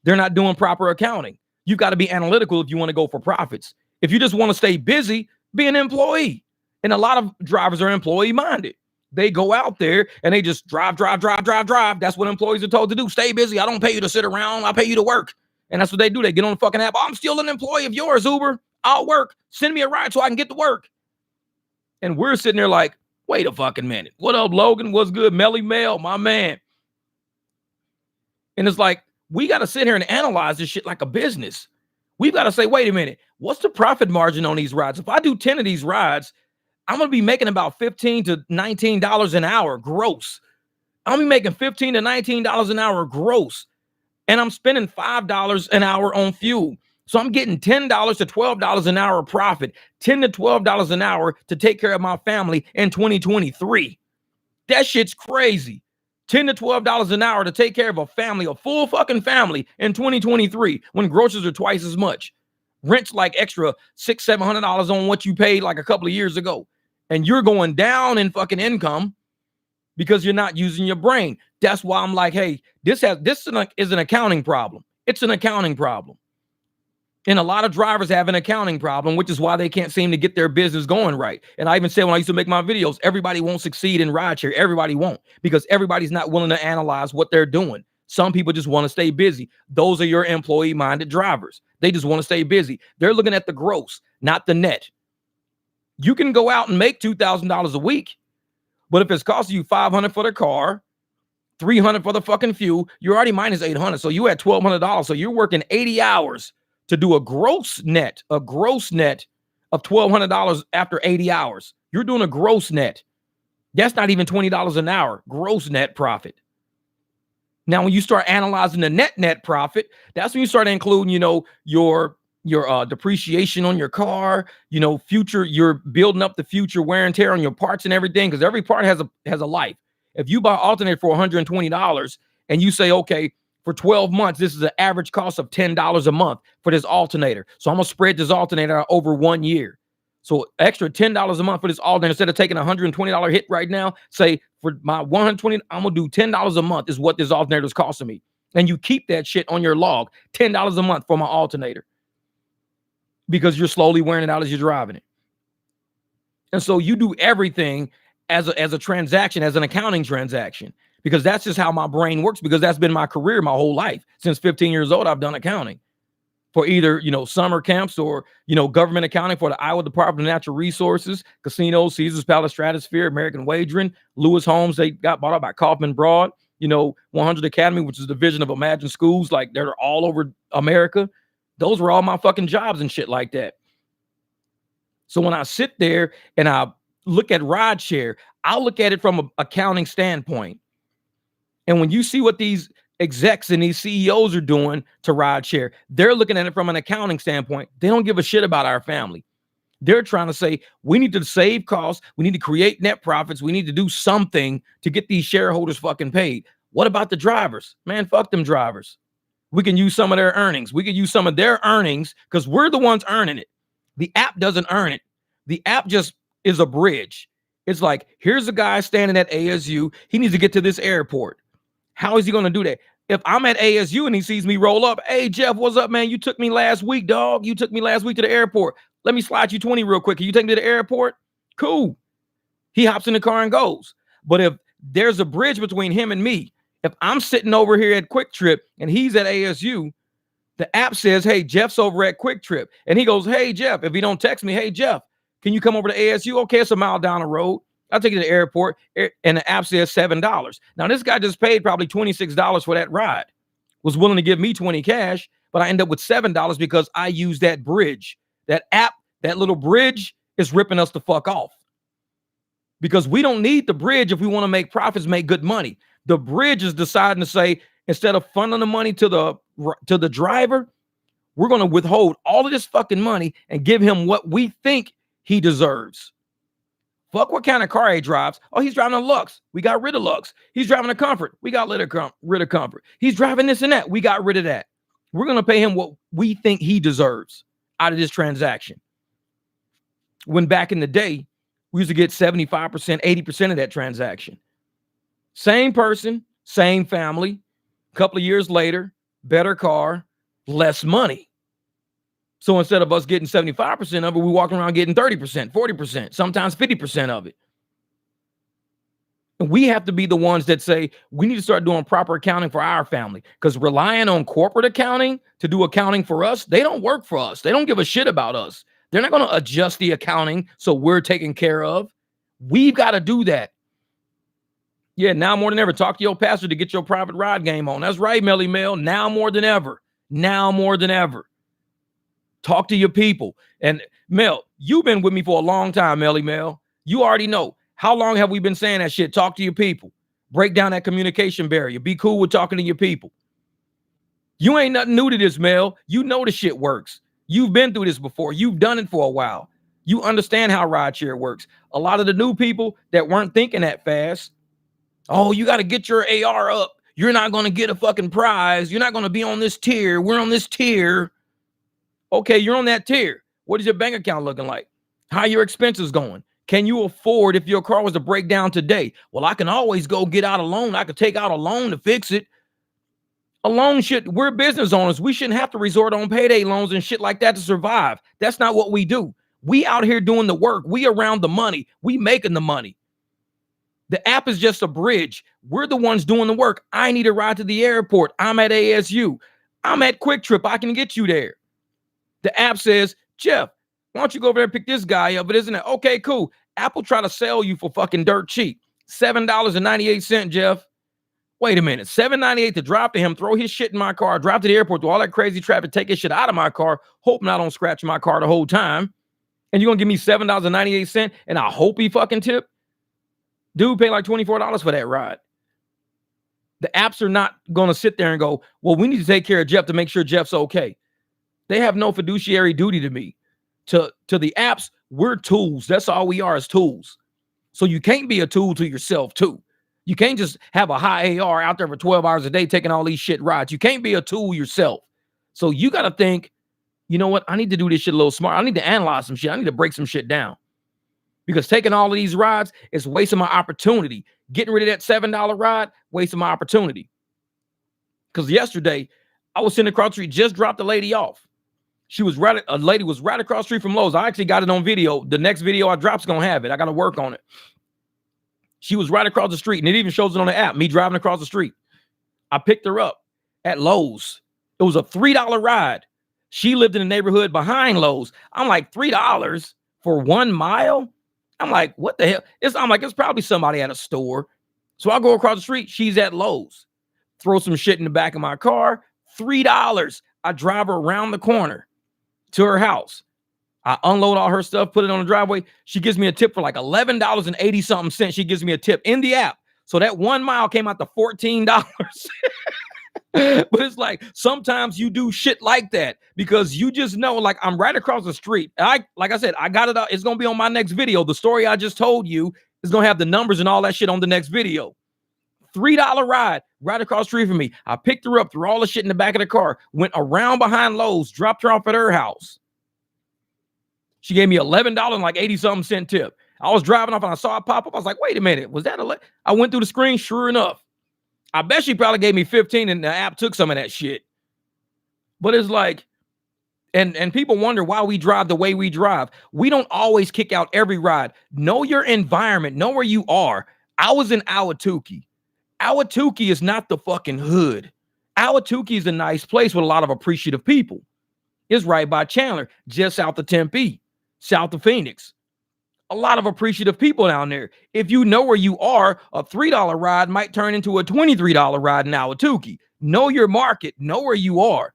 They're not doing proper accounting. You got to be analytical if you want to go for profits. If you just want to stay busy, be an employee. And a lot of drivers are employee minded. They go out there and they just drive. That's what employees are told to do. Stay busy. I don't pay you to sit around. I pay you to work. And that's what they do. They get on the fucking app. Oh, I'm still an employee of yours, Uber. I'll work. Send me a ride so I can get to work. And we're sitting there like, wait a fucking minute. What up, Logan? What's good? Melly Mel, my man. And it's like, we got to sit here and analyze this shit like a business. We've got to say, wait a minute, what's the profit margin on these rides? If I do 10 of these rides, I'm going to be making about $15 to $19 an hour gross. I'm going to be making $15 to $19 an hour gross. And I'm spending $5 an hour on fuel. So I'm getting $10 to $12 an hour profit, $10 to $12 an hour to take care of my family in 2023. That shit's crazy. $10 to $12 an hour to take care of a family, a full fucking family in 2023 when groceries are twice as much. Rent's like extra $600-700 on what you paid like a couple of years ago. And you're going down in fucking income because you're not using your brain. That's why I'm like, hey, this is an accounting problem. It's an accounting problem. And a lot of drivers have an accounting problem, which is why they can't seem to get their business going right. And I even said when I used to make my videos, everybody won't succeed in rideshare. Everybody won't, because everybody's not willing to analyze what they're doing. Some people just want to stay busy. Those are your employee-minded drivers. They just want to stay busy. They're looking at the gross, not the net. You can go out and make $2,000 a week, but if it's costing you $500 for the car, $300 for the fucking fuel, you're already minus $800. So you had $1,200. So you're working 80 hours to do a gross net of $1,200 after 80 hours. You're doing a gross net. That's not even $20 an hour, gross net profit. Now, when you start analyzing the net profit, that's when you start including, your depreciation on your car, future, you're building up the future wear and tear on your parts and everything, because every part has a life. If you buy alternator for $120 and you say, okay, for 12 months, this is an average cost of $10 a month for this alternator. So I'm going to spread this alternator out over 1 year. So extra $10 a month for this alternator, instead of taking a $120 hit right now, say for my 120, I'm going to do $10 a month is what this alternator is costing me. And you keep that shit on your log, $10 a month for my alternator, because you're slowly wearing it out as you're driving it. And so you do everything as a transaction, as an accounting transaction, because that's just how my brain works, because that's been my career my whole life. Since 15 years old, I've done accounting for either, summer camps or, government accounting for the Iowa Department of Natural Resources, casinos, Caesars Palace, Stratosphere, American Wagering, Lewis Homes. They got bought out by Kaufman Broad, 100 Academy, which is a division of Imagine Schools. Like, they're all over America. Those were all my fucking jobs and shit like that. So when I sit there and I look at rideshare, I'll look at it from an accounting standpoint. And when you see what these execs and these CEOs are doing to rideshare, they're looking at it from an accounting standpoint. They don't give a shit about our family. They're trying to say, we need to save costs. We need to create net profits. We need to do something to get these shareholders fucking paid. What about the drivers? Man, fuck them drivers. We can use some of their earnings. We can use some of their earnings, because we're the ones earning it. The app doesn't earn it. The app just is a bridge. It's like, here's a guy standing at ASU. He needs to get to this airport. How is he going to do that? If I'm at ASU and he sees me roll up, hey, Jeff, what's up, man? You took me last week, dog. You took me last week to the airport. Let me slide you 20 real quick. Can you take me to the airport? Cool. He hops in the car and goes. But if there's a bridge between him and me, if I'm sitting over here at Quick Trip and he's at ASU, the app says, hey, Jeff's over at Quick Trip. And he goes, hey, Jeff. If he don't text me, hey, Jeff, can you come over to ASU? Okay, it's a mile down the road. I'll take you to the airport, and the app says $7. Now, this guy just paid probably $26 for that ride, was willing to give me 20 cash, but I end up with $7 because I use that bridge. That app, that little bridge is ripping us the fuck off, because we don't need the bridge if we want to make profits, make good money. The bridge is deciding to say, instead of funding the money to the driver, we're going to withhold all of this fucking money and give him what we think he deserves. Fuck what kind of car he drives. Oh, he's driving a Lux. We got rid of Lux. He's driving a Comfort. We got rid of Comfort. He's driving this and that. We got rid of that. We're going to pay him what we think he deserves out of this transaction. When back in the day, we used to get 75%, 80% of that transaction. Same person, same family. A couple of years later, better car, less money. So instead of us getting 75% of it, we walk around getting 30%, 40%, sometimes 50% of it. And we have to be the ones that say, we need to start doing proper accounting for our family, because relying on corporate accounting to do accounting for us, they don't work for us. They don't give a shit about us. They're not going to adjust the accounting so we're taken care of. We've got to do that. Yeah, now more than ever, talk to your pastor to get your private ride game on. That's right, Melly Mel. Now more than ever. Now more than ever. Talk to your people. And Mel, you've been with me for a long time, Melly Mel. You already know. How long have we been saying that shit? Talk to your people. Break down that communication barrier. Be cool with talking to your people. You ain't nothing new to this, Mel. You know the shit works. You've been through this before. You've done it for a while. You understand how rideshare works. A lot of the new people that weren't thinking that fast, oh, you got to get your AR up. You're not going to get a fucking prize. You're not going to be on this tier. We're on this tier. Okay, you're on that tier. What is your bank account looking like? How are your expenses going? Can you afford if your car was to break down today? Well, I can always go get out a loan. I could take out a loan to fix it. A loan we're business owners. We shouldn't have to resort on payday loans and shit like that to survive. That's not what we do. We out here doing the work. We around the money. We making the money. The app is just a bridge. We're the ones doing the work. I need a ride to the airport. I'm at ASU. I'm at Quick Trip. I can get you there. The app says, Jeff, why don't you go over there and pick this guy up? But isn't it? Okay, cool. Apple try to sell you for fucking dirt cheap. $7.98, Jeff. Wait a minute. $7.98 to drive to him, throw his shit in my car, drive to the airport, do all that crazy traffic, take his shit out of my car, hoping I don't scratch my car the whole time. And you're gonna give me $7.98, and I hope he fucking tip? Dude paid like $24 for that ride. The apps are not gonna sit there and go, well, we need to take care of Jeff to make sure Jeff's okay. They have no fiduciary duty to me. To the apps, we're tools. That's all we are, is tools. So you can't be a tool to yourself too. You can't just have a high AR out there for 12 hours a day taking all these shit rides. You can't be a tool yourself. So you got to think, you know what? I need to do this shit a little smart. I need to analyze some shit. I need to break some shit down. Because taking all of these rides is wasting my opportunity. Getting rid of that $7 ride, wasting my opportunity. Because yesterday, I was sitting across the street, just dropped a lady off. A lady was right across the street from Lowe's. I actually got it on video. The next video I drop's gonna have it. I gotta work on it. She was right across the street, and it even shows it on the app, me driving across the street. I picked her up at Lowe's. It was a $3 ride. She lived in the neighborhood behind Lowe's. I'm like, $3 for 1 mile? I'm like, what the hell? I'm like, it's probably somebody at a store. So I go across the street. She's at Lowe's. Throw some shit in the back of my car. $3. I drive her around the corner to her house. I unload all her stuff, put it on the driveway. She gives me a tip for like $11.80-something. She gives me a tip in the app. So that 1 mile came out to $14. But it's like, sometimes you do shit like that because you just know, like, I'm right across the street. Like I said, I got it out. It's going to be on my next video. The story I just told you is going to have the numbers and all that shit on the next video. $3 ride right across the street from me. I picked her up, threw all the shit in the back of the car, went around behind Lowe's, dropped her off at her house. She gave me $11 and like 80-something tip. I was driving off and I saw it pop up. I was like, wait a minute, was that I went through the screen, sure enough. I bet she probably gave me 15 and the app took some of that shit. But it's like, and people wonder why we drive the way we drive. We don't always kick out every ride. Know your environment. Know where you are. I was in Ahwatukee. Ahwatukee is not the fucking hood. Ahwatukee is a nice place with a lot of appreciative people. It's right by Chandler, just south of Tempe, south of Phoenix. A lot of appreciative people down there. If you know where you are, a $3 ride might turn into a $23 ride in Ahwatukee. Know your market. Know where you are.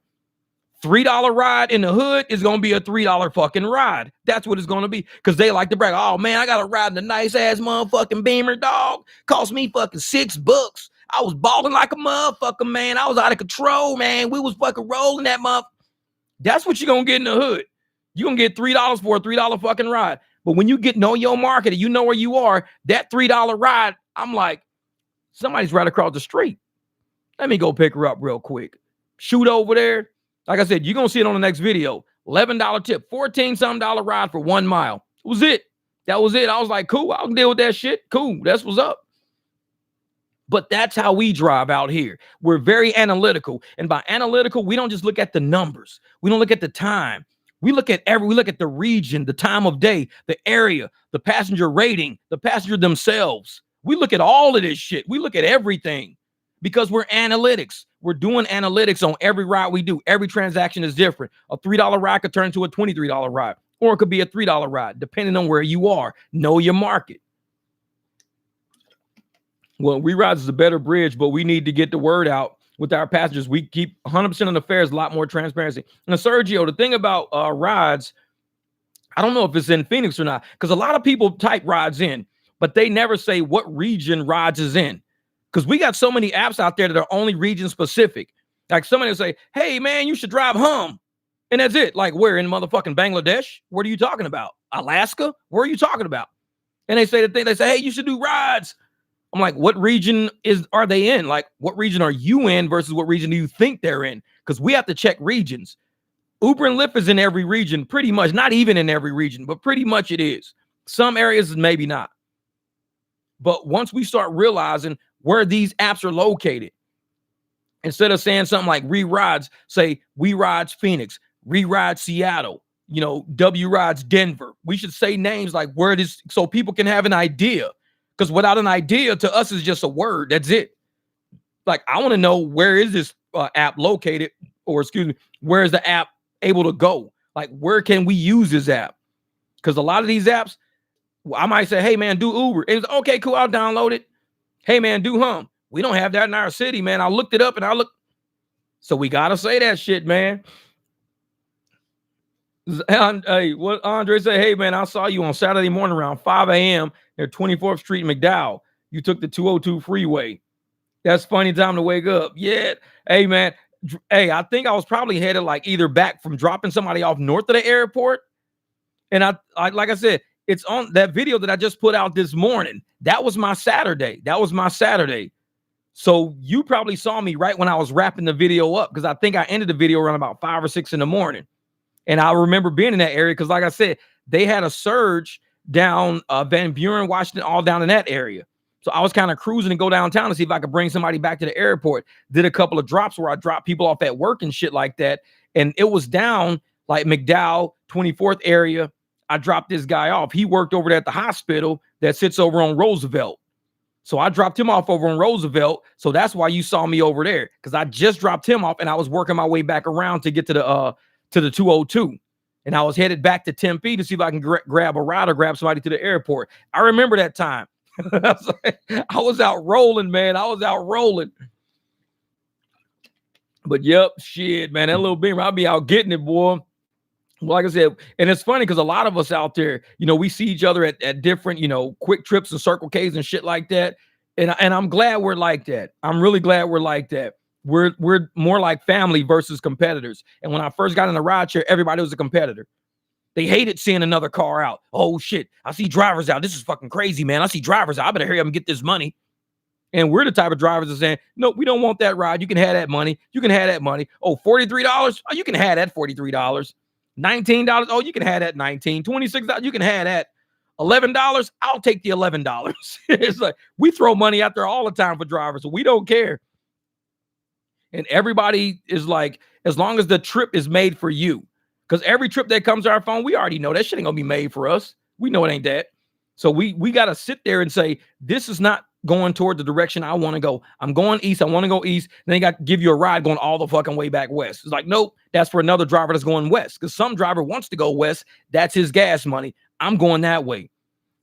$3 ride in the hood is going to be a $3 fucking ride. That's what it's going to be. Because they like to brag, oh man, I got to ride in a nice ass motherfucking Beamer, dog. Cost me fucking $6. I was balling like a motherfucker, man. I was out of control, man. We was fucking rolling that motherfucker. That's what you're going to get in the hood. You're going to get $3 for a $3 fucking ride. But when you know your market and you know where you are, that $3 ride, I'm like, somebody's right across the street. Let me go pick her up real quick. Shoot over there. Like I said, you're going to see it on the next video. $11 tip, $14-something ride for 1 mile. That was it. That was it. I was like, cool, I'll deal with that shit. Cool, that's what's up. But that's how we drive out here. We're very analytical. And by analytical, we don't just look at the numbers. We don't look at the time. We look at the region, the time of day, the area, the passenger rating, the passenger themselves. We look at all of this shit. We look at everything because we're analytics. We're doing analytics on every ride we do. Every transaction is different. A $3 ride could turn into a $23 ride, or it could be a $3 ride, depending on where you are. Know your market. Well, WeRides is a better bridge, but we need to get the word out with our passengers. We keep 100% of the fares, a lot more transparency. And Sergio, the thing about rides, I don't know if it's in Phoenix or not, because a lot of people type rides in, but they never say what region rides is in. Because we got so many apps out there that are only region specific. Like somebody will say, hey, man, you should drive Hum. And that's it. Like, where? In motherfucking Bangladesh? What are you talking about? Alaska? Where are you talking about? And they say the thing, they say, hey, you should do rides. I'm like, what region are they in? Like, what region are you in versus what region do you think they're in? Because we have to check regions. Uber and Lyft is in every region, pretty much. Not even in every region, but pretty much it is. Some areas, maybe not. But once we start realizing where these apps are located, instead of saying something like WeRides, say WeRides Phoenix, WeRides Seattle, WRides Denver. We should say names like where it is so people can have an idea. Because without an idea, to us, is just a word. That's it. Like, I want to know, where is this app located? Or excuse me, where is the app able to go? Like, where can we use this app? Because a lot of these apps, I might say, hey, man, do Uber. It's okay, cool, I'll download it. Hey, man, do Hum. We don't have that in our city, man. I looked it up and So we got to say that shit, man. Hey, what Andre say? Hey, man, I saw you on Saturday morning around 5 a.m. near 24th Street, McDowell. You took the 202 freeway. That's funny time to wake up. Yeah. Hey, man. Hey, I think I was probably headed like either back from dropping somebody off north of the airport. And I like I said, it's on that video that I just put out this morning. That was my Saturday. So you probably saw me right when I was wrapping the video up because I think I ended the video around about 5 or 6 in the morning. And I remember being in that area because, like I said, they had a surge down Van Buren, Washington, all down in that area. So I was kind of cruising to go downtown to see if I could bring somebody back to the airport. Did a couple of drops where I dropped people off at work and shit like that. And it was down like McDowell, 24th area. I dropped this guy off. He worked over there at the hospital that sits over on Roosevelt. So I dropped him off over on Roosevelt. So that's why you saw me over there because I just dropped him off and I was working my way back around to get to the 202. And I was headed back to Tempe to see if I can grab a ride or grab somebody to the airport. I remember that time. I was out rolling, man. But yep, shit, man. That little beamer, I'll be out getting it, boy. Like I said, and it's funny because a lot of us out there, we see each other at different, quick trips and Circle K's and shit like that. And I'm glad we're like that. I'm really glad we're like that. We're more like family versus competitors. And when I first got in the rideshare, everybody was a competitor. They hated seeing another car out. Oh shit, I see drivers out. This is fucking crazy, man. I see drivers out. I better hurry up and get this money. And we're the type of drivers that are saying, no, we don't want that ride. You can have that money. Oh, $43? Oh, you can have that $43. $19. Oh, you can have that 19. $26. You can have that. $11. I'll take the $11. It's like we throw money out there all the time for drivers. So we don't care. And everybody is like, as long as the trip is made for you, because every trip that comes to our phone, we already know that shit ain't gonna be made for us. We know it ain't that. So we got to sit there and say, this is not going toward the direction I want to go. I'm going east. I want to go east. Then they got to give you a ride going all the fucking way back west. It's like, nope, that's for another driver that's going west. Because some driver wants to go west. That's his gas money. I'm going that way.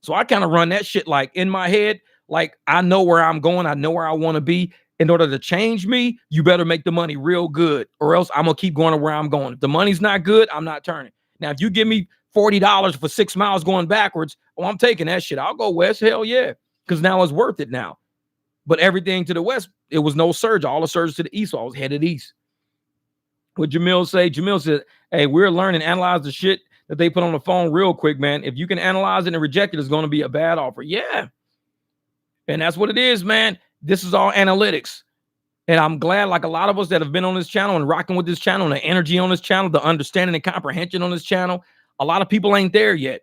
So I kind of run that shit like in my head. Like I know where I'm going. I know where I want to be. In order to change me, you better make the money real good or else I'm going to keep going to where I'm going. If the money's not good, I'm not turning. Now, if you give me $40 for 6 miles going backwards, oh, I'm taking that shit. I'll go west. Hell yeah. Because now it's worth it now. But everything to the west, it was no surge. All the surge to the east, so I was headed east. What Jamil say? Jamil said, hey, we're learning, analyze the shit that they put on the phone real quick, man. If you can analyze it and reject it, it's going to be a bad offer. Yeah. And that's what it is, man. This is all analytics. And I'm glad, like a lot of us that have been on this channel and rocking with this channel and the energy on this channel, the understanding and comprehension on this channel, a lot of people ain't there yet.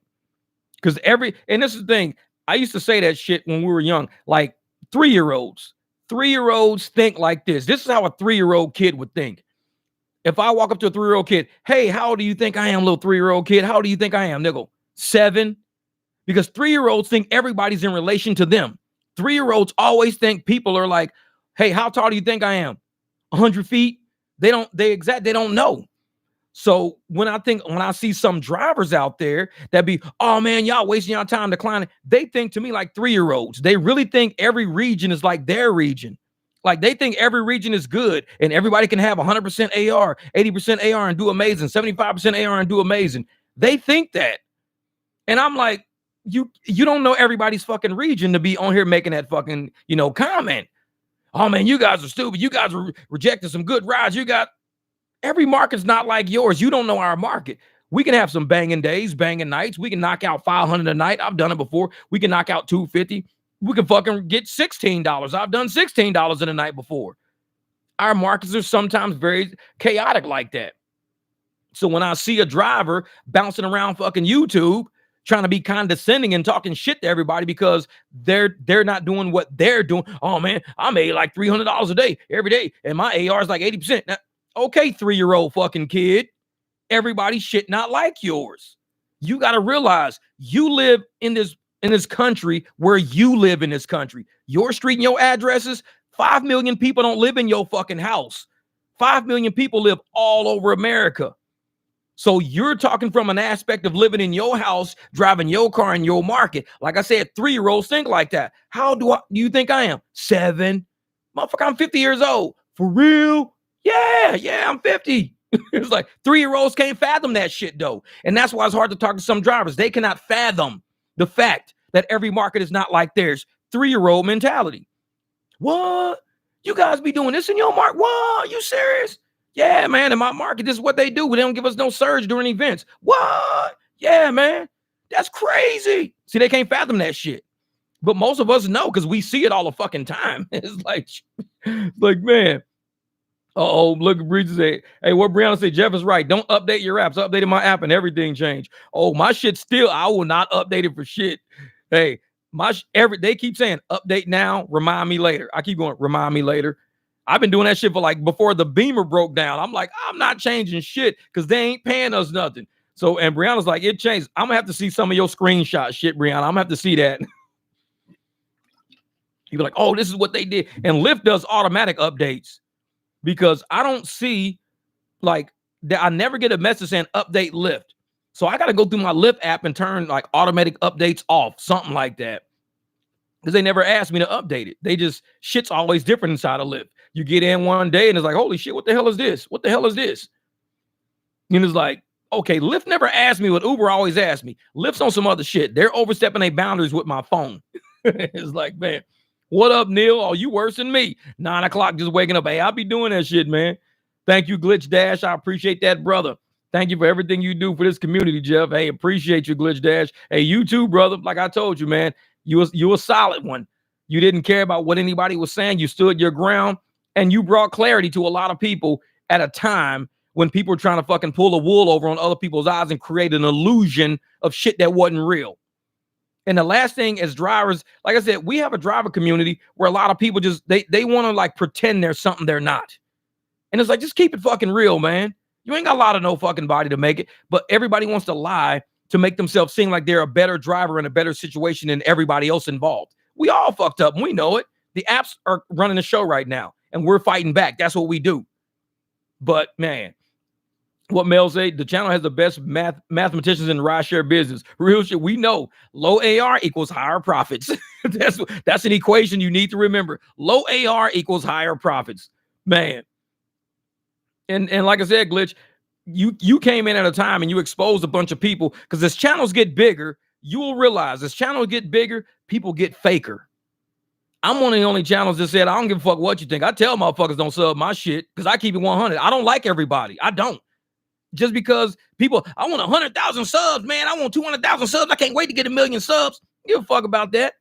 Because and this is the thing, I used to say that shit when we were young, like 3-year-olds. 3-year-olds think like this. This is how a 3-year-old kid would think. If I walk up to a 3-year-old kid, hey, how old do you think I am, little 3-year-old kid? How old do you think I am? They'll go, 7. Because 3-year-olds think everybody's in relation to them. 3-year-olds always think people are like, hey, how tall do you think I am? 100 feet? They don't know. So when I see some drivers out there that be, oh man, y'all wasting y'all time declining, they think to me like 3-year-olds. They really think every region is like their region. Like they think every region is good and everybody can have 100% AR, 80% AR and do amazing, 75% AR and do amazing. They think that. And I'm like, you don't know everybody's fucking region to be on here making that fucking, comment. Oh man, you guys are stupid. You guys are rejecting some good rides. Every market's not like yours. You don't know our market. We can have some banging days, banging nights. We can knock out 500 a night. I've done it before. We can knock out 250. We can fucking get $16. I've done $16 in a night before. Our markets are sometimes very chaotic like that. So when I see a driver bouncing around fucking YouTube, trying to be condescending and talking shit to everybody because they're not doing what they're doing. Oh man, I made like $300 a day every day, and my AR is like 80%. Now, okay, 3-year-old fucking kid, everybody's shit not like yours. You got to realize you live in this country where you live in this country. Your street and your addresses, 5 million people don't live in your fucking house. 5 million people live all over America. So you're talking from an aspect of living in your house, driving your car in your market. Like I said, 3-year-olds think like that. How do you think I am? 7. Motherfucker, I'm 50 years old. For real? Yeah, I'm 50. It's like 3-year-olds can't fathom that shit though. And that's why it's hard to talk to some drivers. They cannot fathom the fact that every market is not like theirs. 3-year-old mentality. What? You guys be doing this in your market? What? You serious? Yeah, man. In my market, this is what they do. They don't give us no surge during events. What? Yeah, man. That's crazy. See, they can't fathom that shit. But most of us know because we see it all the fucking time. It's like, man. Uh-oh, look at Breeze say, hey, what Brianna say, Jeff is right. Don't update your apps. I updated my app and everything changed. Oh, my shit still, I will not update it for shit. Hey, they keep saying update now, remind me later. I keep going, remind me later. I've been doing that shit for like before the Beamer broke down. I'm like, I'm not changing shit because they ain't paying us nothing. So, and Brianna's like, it changed. I'm gonna have to see some of your screenshot shit, Brianna. I'm gonna have to see that. You'd be like, oh, this is what they did. And Lyft does automatic updates. Because I don't see like that. I never get a message saying update Lyft. So I got to go through my Lyft app and turn like automatic updates off, something like that. Because they never asked me to update it. They just, shit's always different inside of Lyft. You get in one day and it's like, holy shit, what the hell is this? What the hell is this? And it's like, okay, Lyft never asked me what Uber always asked me. Lyft's on some other shit. They're overstepping their boundaries with my phone. It's like, man. What up, Neil? Oh, you worse than me. 9 o'clock just waking up. Hey, I'll be doing that shit, man. Thank you, Glitch Dash. I appreciate that, brother. Thank you for everything you do for this community, Jeff. Hey, appreciate you, Glitch Dash. Hey, you too, brother. Like I told you, man, you a solid one. You didn't care about what anybody was saying. You stood your ground, and you brought clarity to a lot of people at a time when people were trying to fucking pull the wool over on other people's eyes and create an illusion of shit that wasn't real. And the last thing as drivers, like I said, we have a driver community where a lot of people just, they want to like pretend there's something they're not. And it's like, just keep it fucking real, man. You ain't got a lot of no fucking body to make it, but everybody wants to lie to make themselves seem like they're a better driver in a better situation than everybody else involved. We all fucked up and we know it. The apps are running the show right now and we're fighting back. That's what we do. But man, what Mel say, the channel has the best mathematicians in the rideshare business. Real shit. We know low AR equals higher profits. That's an equation you need to remember. Low AR equals higher profits, man. And like I said, Glitch, you came in at a time and you exposed a bunch of people because as channels get bigger, you will realize as channels get bigger, people get faker. I'm one of the only channels that said, I don't give a fuck what you think. I tell motherfuckers don't sub my shit because I keep it 100. I don't like everybody. I don't. Just because people, I want 100,000 subs, man. I want 200,000 subs. I can't wait to get 1 million subs. Give a fuck about that.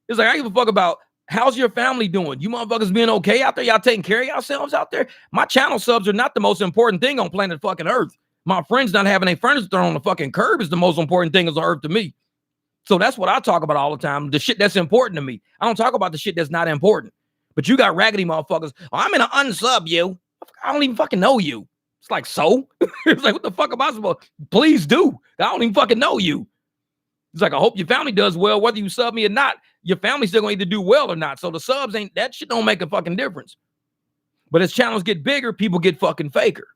It's like, I give a fuck about how's your family doing? You motherfuckers being okay out there? Y'all taking care of yourselves out there? My channel subs are not the most important thing on planet fucking Earth. My friends not having a furniture thrown on the fucking curb is the most important thing on Earth to me. So that's what I talk about all the time. The shit that's important to me. I don't talk about the shit that's not important. But you got raggedy motherfuckers. Oh, I'm gonna unsub you. I don't even fucking know you. It's like, so? It's like, what the fuck am I supposed to? Please do. I don't even fucking know you. It's like, I hope your family does well, whether you sub me or not. Your family's still going to either do well or not. So the subs ain't, that shit don't make a fucking difference. But as channels get bigger, people get fucking faker.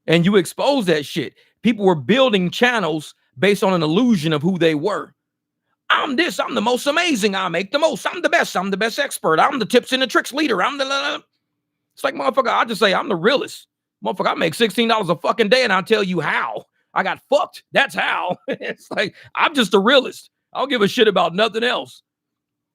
And you expose that shit. People were building channels based on an illusion of who they were. I'm this, I'm the most amazing. I make the most. I'm the best expert. I'm the tips and the tricks leader. It's like, motherfucker, I just say I'm the realest. Motherfucker, I make $16 a fucking day and I'll tell you how. I got fucked. That's how. It's like, I'm just the realest. I don't give a shit about nothing else.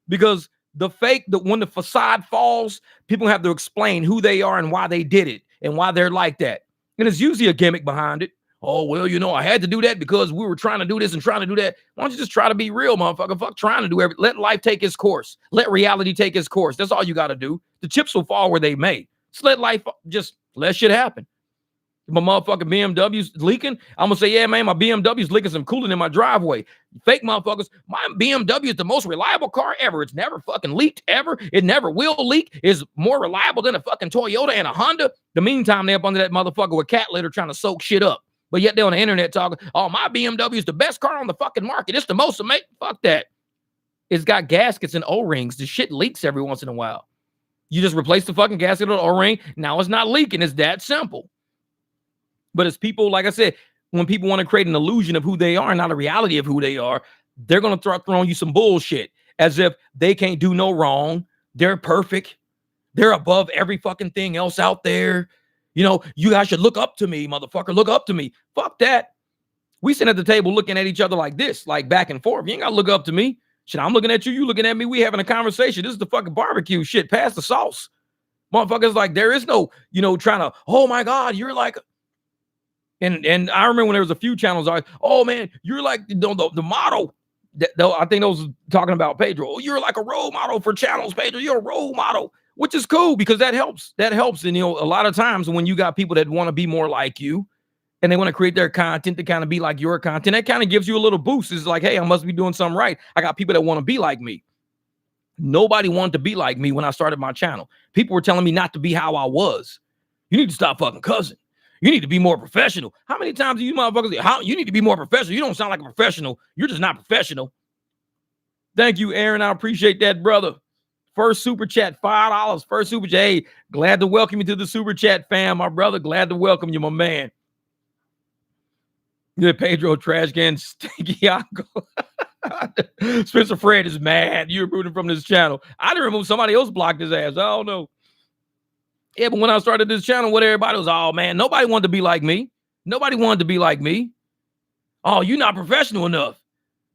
Because when the facade falls, people have to explain who they are and why they did it and why they're like that. And it's usually a gimmick behind it. Oh, well, I had to do that because we were trying to do this and trying to do that. Why don't you just try to be real, motherfucker? Fuck trying to do everything. Let life take its course. Let reality take its course. That's all you got to do. The chips will fall where they may. Just let life, just let shit happen. If my motherfucking BMW's leaking, I'm going to say, yeah, man, my BMW's leaking some coolant in my driveway. Fake motherfuckers. My BMW is the most reliable car ever. It's never fucking leaked ever. It never will leak. It's more reliable than a fucking Toyota and a Honda. The meantime, they're up under that motherfucker with cat litter trying to soak shit up. But yet they're on the internet talking, oh, my BMW is the best car on the fucking market. It's the most amazing. Fuck that. It's got gaskets and O-rings. The shit leaks every once in a while. You just replace the fucking gasket or O-ring. Now it's not leaking. It's that simple. But it's people, like I said, when people want to create an illusion of who they are, not a reality of who they are, they're going to start throwing you some bullshit as if they can't do no wrong. They're perfect. They're above every fucking thing else out there. You know, you guys should look up to me, motherfucker. Look up to me. Fuck that. We sit at the table looking at each other like this, like back and forth. You ain't got to look up to me. Shit, I'm looking at you. You looking at me. We having a conversation. This is the fucking barbecue shit. Pass the sauce. Motherfuckers like, there is no, trying to, oh my God, you're like, and I remember when there was a few channels, oh man, you're like the model. I think those talking about Pedro. Oh, you're like a role model for channels, Pedro. You're a role model, which is cool because that helps. That helps. And, a lot of times when you got people that want to be more like you and they want to create their content to kind of be like your content, that kind of gives you a little boost. It's like, hey, I must be doing something right. I got people that want to be like me. Nobody wanted to be like me when I started my channel. People were telling me not to be how I was. You need to stop fucking cussing. You need to be more professional. How many times do you motherfuckers say, you need to be more professional? You don't sound like a professional. You're just not professional. Thank you, Aaron. I appreciate that, brother. First super chat, $5. First super chat. Hey, glad to welcome you to the super chat fam, my brother. Glad to welcome you, my man. Yeah, Pedro trash can stinky uncle. Spencer Fred is mad. You're rooting from this channel. I didn't remove somebody else blocked his ass. I don't know. Yeah, but when I started this channel, what everybody was, oh man, nobody wanted to be like me. Nobody wanted to be like me. Oh, you're not professional enough.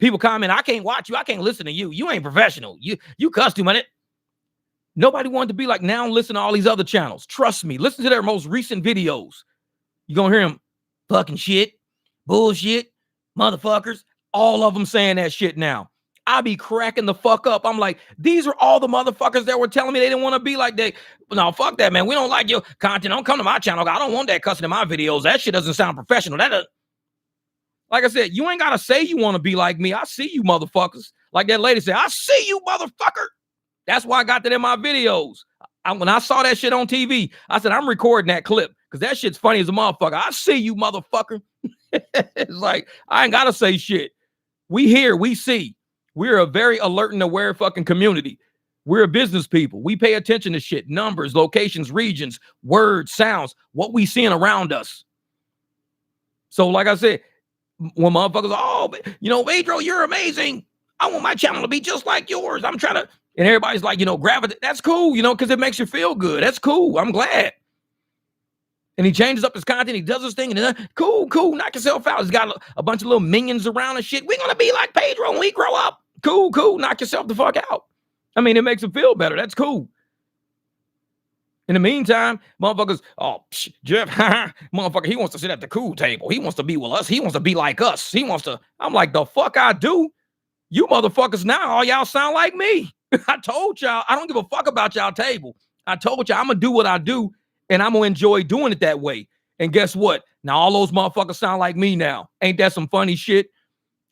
People comment, I can't watch you. I can't listen to you. You ain't professional. You cuss too much. Nobody wanted to be like, now listen to all these other channels. Trust me. Listen to their most recent videos. You're going to hear them fucking shit, bullshit, motherfuckers. All of them saying that shit now. I be cracking the fuck up. I'm like, these are all the motherfuckers that were telling me they didn't want to be like that. No, fuck that, man. We don't like your content. Don't come to my channel. I don't want that cussing in my videos. That shit doesn't sound professional. Like I said, you ain't got to say you want to be like me. I see you motherfuckers. Like that lady said, I see you motherfucker. That's why I got that in my videos. When I saw that shit on TV, I said, I'm recording that clip because that shit's funny as a motherfucker. I see you motherfucker. It's like, I ain't got to say shit. We hear, we see. We're a very alert and aware fucking community. We're business people. We pay attention to shit, numbers, locations, regions, words, sounds, what we seeing around us. So like I said, when motherfuckers, oh, Pedro, you're amazing. I want my channel to be just like yours. I'm trying to, and everybody's like, gravitate. That's cool, because it makes you feel good. That's cool. I'm glad. And he changes up his content. He does his thing. And then, cool. Knock yourself out. He's got a bunch of little minions around and shit. We're going to be like Pedro when we grow up. Cool. Knock yourself the fuck out. I mean, it makes him feel better. That's cool. In the meantime, motherfuckers, Jeff, motherfucker, he wants to sit at the cool table. He wants to be with us. He wants to be like us. I'm like, the fuck I do? You motherfuckers now, all y'all sound like me. I told y'all, I don't give a fuck about y'all table. I told y'all I'm going to do what I do. And I'm going to enjoy doing it that way. And guess what? Now all those motherfuckers sound like me now. Ain't that some funny shit?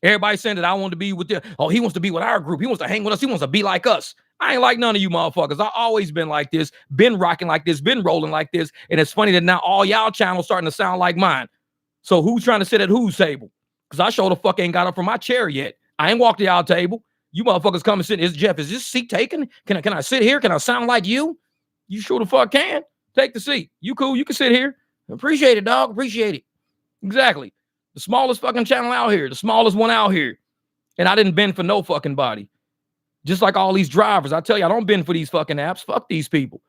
Everybody saying that I want to be with them. Oh, he wants to be with our group. He wants to hang with us. He wants to be like us. I ain't like none of you motherfuckers. I always been like this, been rocking like this, been rolling like this. And it's funny that now all y'all channels starting to sound like mine. So who's trying to sit at whose table? Because I sure the fuck ain't got up from my chair yet. I ain't walked to y'all table. You motherfuckers come and sit. Is this seat taken? Can I sit here? Can I sound like you? You sure the fuck can. Take the seat. You cool. You can sit here. Appreciate it, dog. Appreciate it. Exactly. The smallest fucking channel out here. The smallest one out here. And I didn't bend for no fucking body. Just like all these drivers. I tell you, I don't bend for these fucking apps. Fuck these people.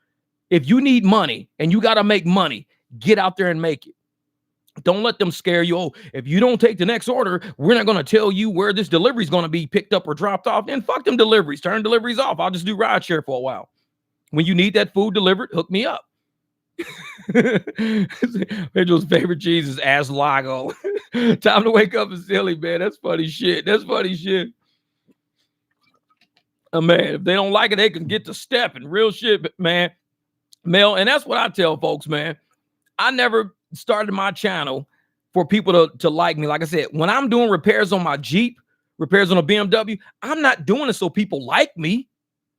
If you need money and you got to make money, get out there and make it. Don't let them scare you. Oh, if you don't take the next order, we're not going to tell you where this delivery is going to be picked up or dropped off. Then fuck them deliveries. Turn deliveries off. I'll just do rideshare for a while. When you need that food delivered, hook me up. Pedro's favorite cheese is Aslago. Time to wake up is silly, man. That's funny shit. Man, if they don't like it, they can get to step and real shit, man. Mel, and that's what I tell folks, man. I never started my channel for people to like me. Like I said, when I'm doing repairs on my Jeep, repairs on a BMW, I'm not doing it so people like me.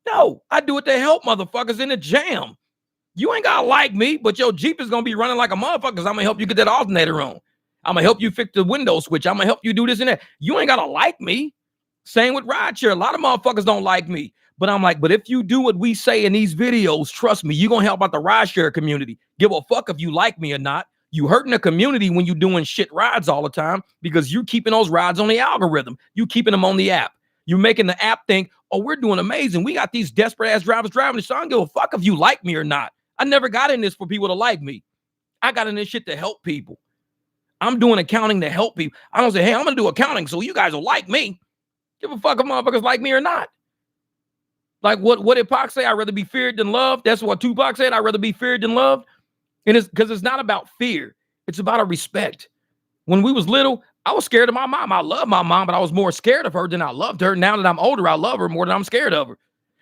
No, I do it to help motherfuckers in the jam. You ain't gotta like me, but your Jeep is gonna be running like a motherfucker because I'm gonna help you get that alternator on. I'm gonna help you fix the window switch. I'm gonna help you do this and that. You ain't gotta like me. Same with rideshare. A lot of motherfuckers don't like me. But I'm like, but if you do what we say in these videos, trust me, you're gonna help out the rideshare community. Give a fuck if you like me or not. You hurting the community when you doing shit rides all the time because you keeping those rides on the algorithm. You keeping them on the app. You're making the app think, oh, we're doing amazing. We got these desperate ass drivers driving this. So I don't give a fuck if you like me or not. I never got in this for people to like me. I got in this shit to help people. I'm doing accounting to help people. I don't say, hey, I'm going to do accounting so you guys will like me. Give a fuck if motherfuckers like me or not. Like what did Pac say? I'd rather be feared than loved. That's what Tupac said. I'd rather be feared than loved. And it's because it's not about fear. It's about a respect. When we was little, I was scared of my mom. I love my mom, but I was more scared of her than I loved her. Now that I'm older, I love her more than I'm scared of her.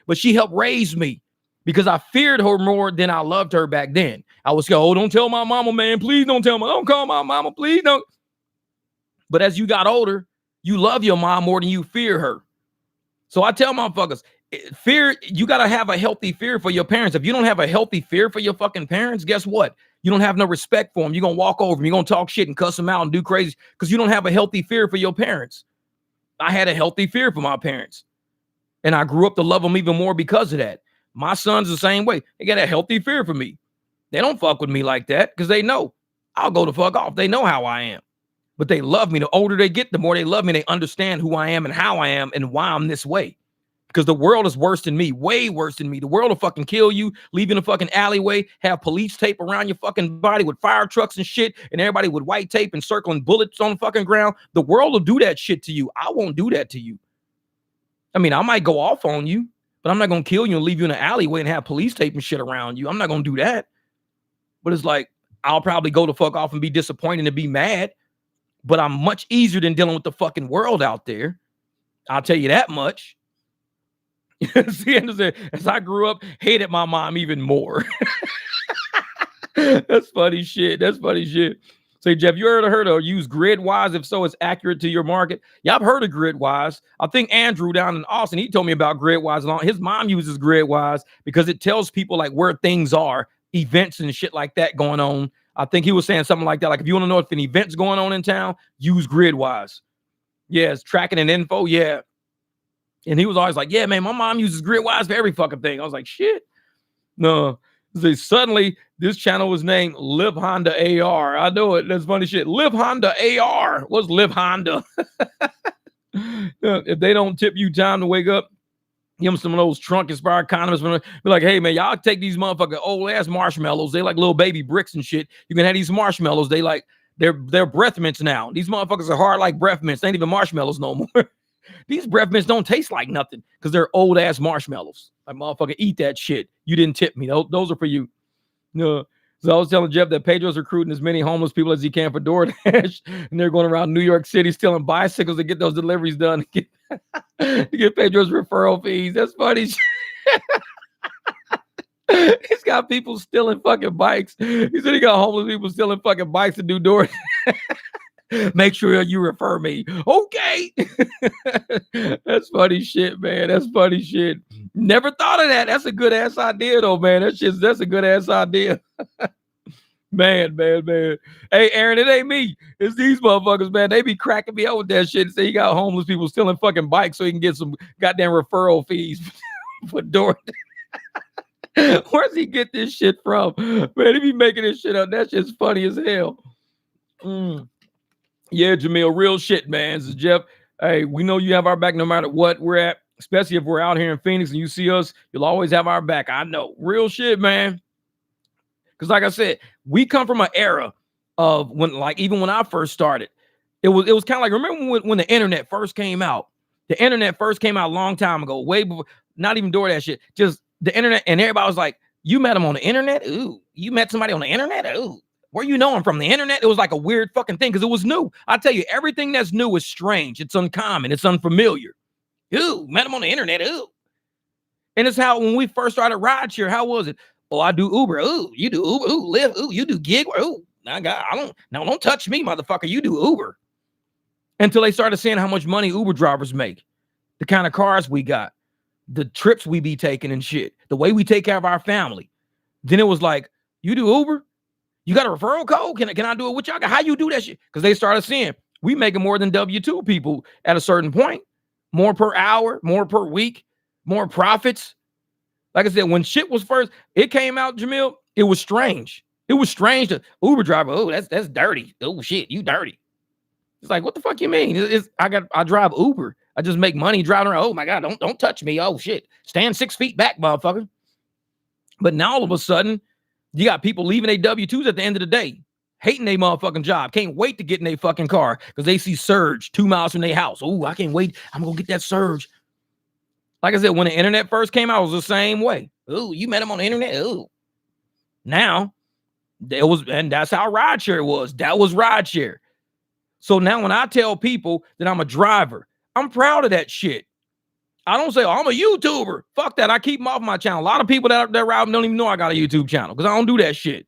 But she helped raise me because I feared her more than I loved her back then. I was scared, oh, don't tell my mama, man. Please don't tell me. Don't call my mama. Please don't. But as you got older, you love your mom more than you fear her. So I tell motherfuckers, fear, you got to have a healthy fear for your parents. If you don't have a healthy fear for your fucking parents, guess what? You don't have no respect for them. You're going to walk over them. You're going to talk shit and cuss them out and do crazy because you don't have a healthy fear for your parents. I had a healthy fear for my parents. And I grew up to love them even more because of that. My son's the same way. They got a healthy fear for me. They don't fuck with me like that because they know I'll go the fuck off. They know how I am. But they love me. The older they get, the more they love me. They understand who I am and how I am and why I'm this way. Because the world is worse than me, way worse than me. The world will fucking kill you, leave you in a fucking alleyway, have police tape around your fucking body with fire trucks and shit, and everybody with white tape and circling bullets on the fucking ground. The world will do that shit to you. I won't do that to you. I mean, I might go off on you, but I'm not going to kill you and leave you in an alleyway and have police tape and shit around you. I'm not going to do that. But it's like, I'll probably go the fuck off and be disappointed and be mad, but I'm much easier than dealing with the fucking world out there. I'll tell you that much. See, as I grew up, hated my mom even more. That's funny shit. That's funny shit. Say, Jeff, you heard or use GridWise? If so, it's accurate to your market. Yeah, I've heard of GridWise. I think Andrew down in Austin, he told me about GridWise. His mom uses GridWise because it tells people like where things are, events and shit like that going on. I think he was saying something like that. Like if you want to know if an event's going on in town, use GridWise. Yeah, it's tracking and info. Yeah. And he was always like, yeah, man, my mom uses GridWise for every fucking thing. I was like, shit. No. Suddenly, this channel was named Live Honda AR. I know it. That's funny shit. Live Honda AR. What's Live Honda? If they don't tip you time to wake up, give them some of those trunk-inspired condoms. Be like, hey, man, y'all take these motherfucking old-ass marshmallows. They like little baby bricks and shit. You can have these marshmallows. They like, they're breath mints now. These motherfuckers are hard like breath mints. They ain't even marshmallows no more. These breath mints don't taste like nothing because they're old ass marshmallows. Like motherfucker, eat that shit. You didn't tip me. Those are for you. No. So I was telling Jeff that Pedro's recruiting as many homeless people as he can for DoorDash, and they're going around New York City stealing bicycles to get those deliveries done. To get Pedro's referral fees. That's funny. He's got people stealing fucking bikes. He said he got homeless people stealing fucking bikes to do DoorDash. Make sure you refer me. Okay. That's funny shit, man. That's funny shit. Never thought of that. That's a good ass idea, though, man. That's a good ass idea. Man. Hey, Aaron, it ain't me. It's these motherfuckers, man. They be cracking me out with that shit and say he got homeless people stealing fucking bikes so he can get some goddamn referral fees for DoorDash. Where's he get this shit from? Man, he be making this shit up. That shit's funny as hell. Yeah, Jamil, real shit, man. This is Jeff. Hey, we know you have our back no matter what we're at, especially if we're out here in Phoenix and you see us, you'll always have our back. I know. Real shit, man. Because like I said, we come from an era of when, like, even when I first started, it was kind of like, remember when the internet first came out? The internet first came out a long time ago, way before, not even DoorDash shit, just the internet, and everybody was like, you met him on the internet? Ooh, you met somebody on the internet? Ooh. Where you know him from? The internet? It was like a weird fucking thing because it was new. I tell you, everything that's new is strange. It's uncommon. It's unfamiliar. Ooh, met him on the internet. Ooh. And it's how when we first started rideshare, how was it? Oh, I do Uber. Ooh, you do Uber. Ooh, Lyft. Ooh, you do gig. Ooh, don't touch me, motherfucker. You do Uber. Until they started seeing how much money Uber drivers make, the kind of cars we got, the trips we be taking and shit, the way we take care of our family. Then it was like, you do Uber? You got a referral code? Can I do it with y'all? How you do that shit? Because they started seeing we making more than W-2 people at a certain point. More per hour, more per week, more profits. Like I said, when shit was first, it came out, Jamil, it was strange. It was strange to Uber driver. Oh, that's dirty. Oh shit, you dirty. It's like, what the fuck you mean? I drive Uber. I just make money driving around. Oh my God, don't touch me. Oh shit. Stand 6 feet back, motherfucker. But now all of a sudden, You got people leaving their W-2s at the end of the day, hating their motherfucking job. Can't wait to get in their fucking car because they see surge 2 miles from their house. Ooh, I can't wait. I'm going to get that surge. Like I said, when the internet first came out, it was the same way. Ooh, you met him on the internet? Ooh. Now, it was, and that's how rideshare was. That was rideshare. So now when I tell people that I'm a driver, I'm proud of that shit. I don't say, oh, I'm a YouTuber. Fuck that. I keep them off my channel. A lot of people that ride don't even know I got a YouTube channel because I don't do that shit.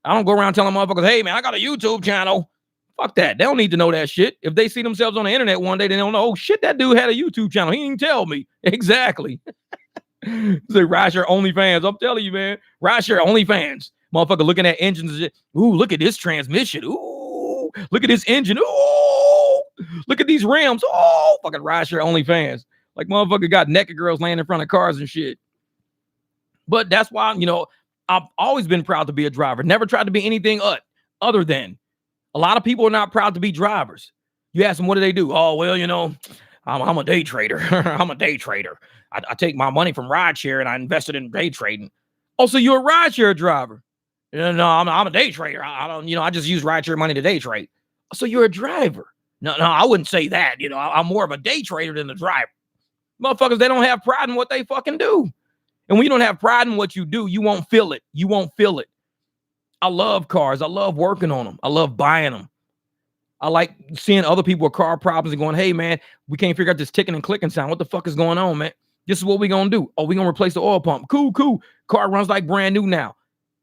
I don't go around telling motherfuckers, hey, man, I got a YouTube channel. Fuck that. They don't need to know that shit. If they see themselves on the internet one day, they don't know, oh, shit, that dude had a YouTube channel. He didn't tell me. Exactly. It's like rideshare OnlyFans. I'm telling you, man. Rideshare OnlyFans. Motherfucker looking at engines and shit. Ooh, look at this transmission. Ooh, look at this engine. Ooh, look at these rims. Oh, fucking rideshare OnlyFans. Like motherfucker got naked girls laying in front of cars and shit. But that's why, you know, I've always been proud to be a driver. Never tried to be anything other than. A lot of people are not proud to be drivers. You ask them, what do they do? Oh, well, you know, I'm a day trader. I'm a day trader. I take my money from rideshare and I invest it in day trading. Oh, so you're a rideshare driver? No, I'm a day trader. I don't, you know, I just use rideshare money to day trade. So you're a driver? No, I wouldn't say that. You know, I'm more of a day trader than a driver. Motherfuckers, they don't have pride in what they fucking do. And when you don't have pride in what you do, you won't feel it. You won't feel it. I love cars. I love working on them. I love buying them. I like seeing other people with car problems and going, hey, man, we can't figure out this ticking and clicking sound. What the fuck is going on, man? This is what we're going to do. Oh, we're going to replace the oil pump. Cool. Car runs like brand new now.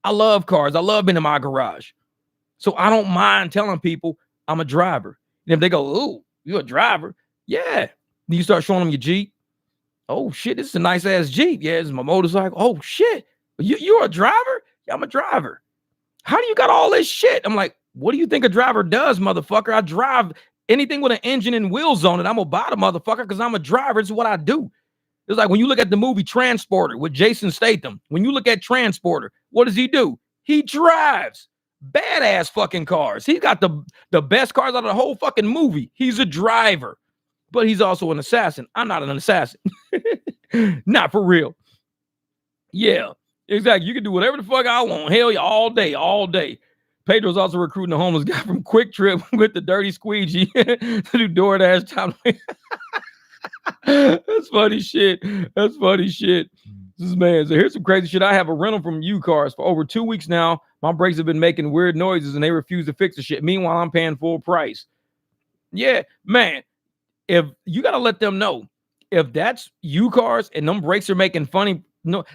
I love cars. I love being in my garage. So I don't mind telling people I'm a driver. And if they go, ooh, you're a driver? Yeah. Then you start showing them your Jeep. Oh, shit, this is a nice-ass Jeep. Yeah, it's my motorcycle. Oh, shit. You're a driver? Yeah, I'm a driver. How do you got all this shit? I'm like, what do you think a driver does, motherfucker? I drive anything with an engine and wheels on it. I'm going to buy the motherfucker because I'm a driver. It's what I do. It's like when you look at the movie Transporter with Jason Statham. When you look at Transporter, what does he do? He drives badass fucking cars. He's got the best cars out of the whole fucking movie. He's a driver, but he's also an assassin. I'm not an assassin. Not for real. Yeah, exactly. You can do whatever the fuck I want. Hell yeah, all day. Pedro's also recruiting a homeless guy from Quick Trip with the dirty squeegee to do DoorDash time. That's funny shit. This man, so here's some crazy shit. I have a rental from U-Cars for over 2 weeks now. My brakes have been making weird noises and they refuse to fix the shit. Meanwhile, I'm paying full price. Yeah, man. If you got to let them know if that's U-Cars and them brakes are making funny. No,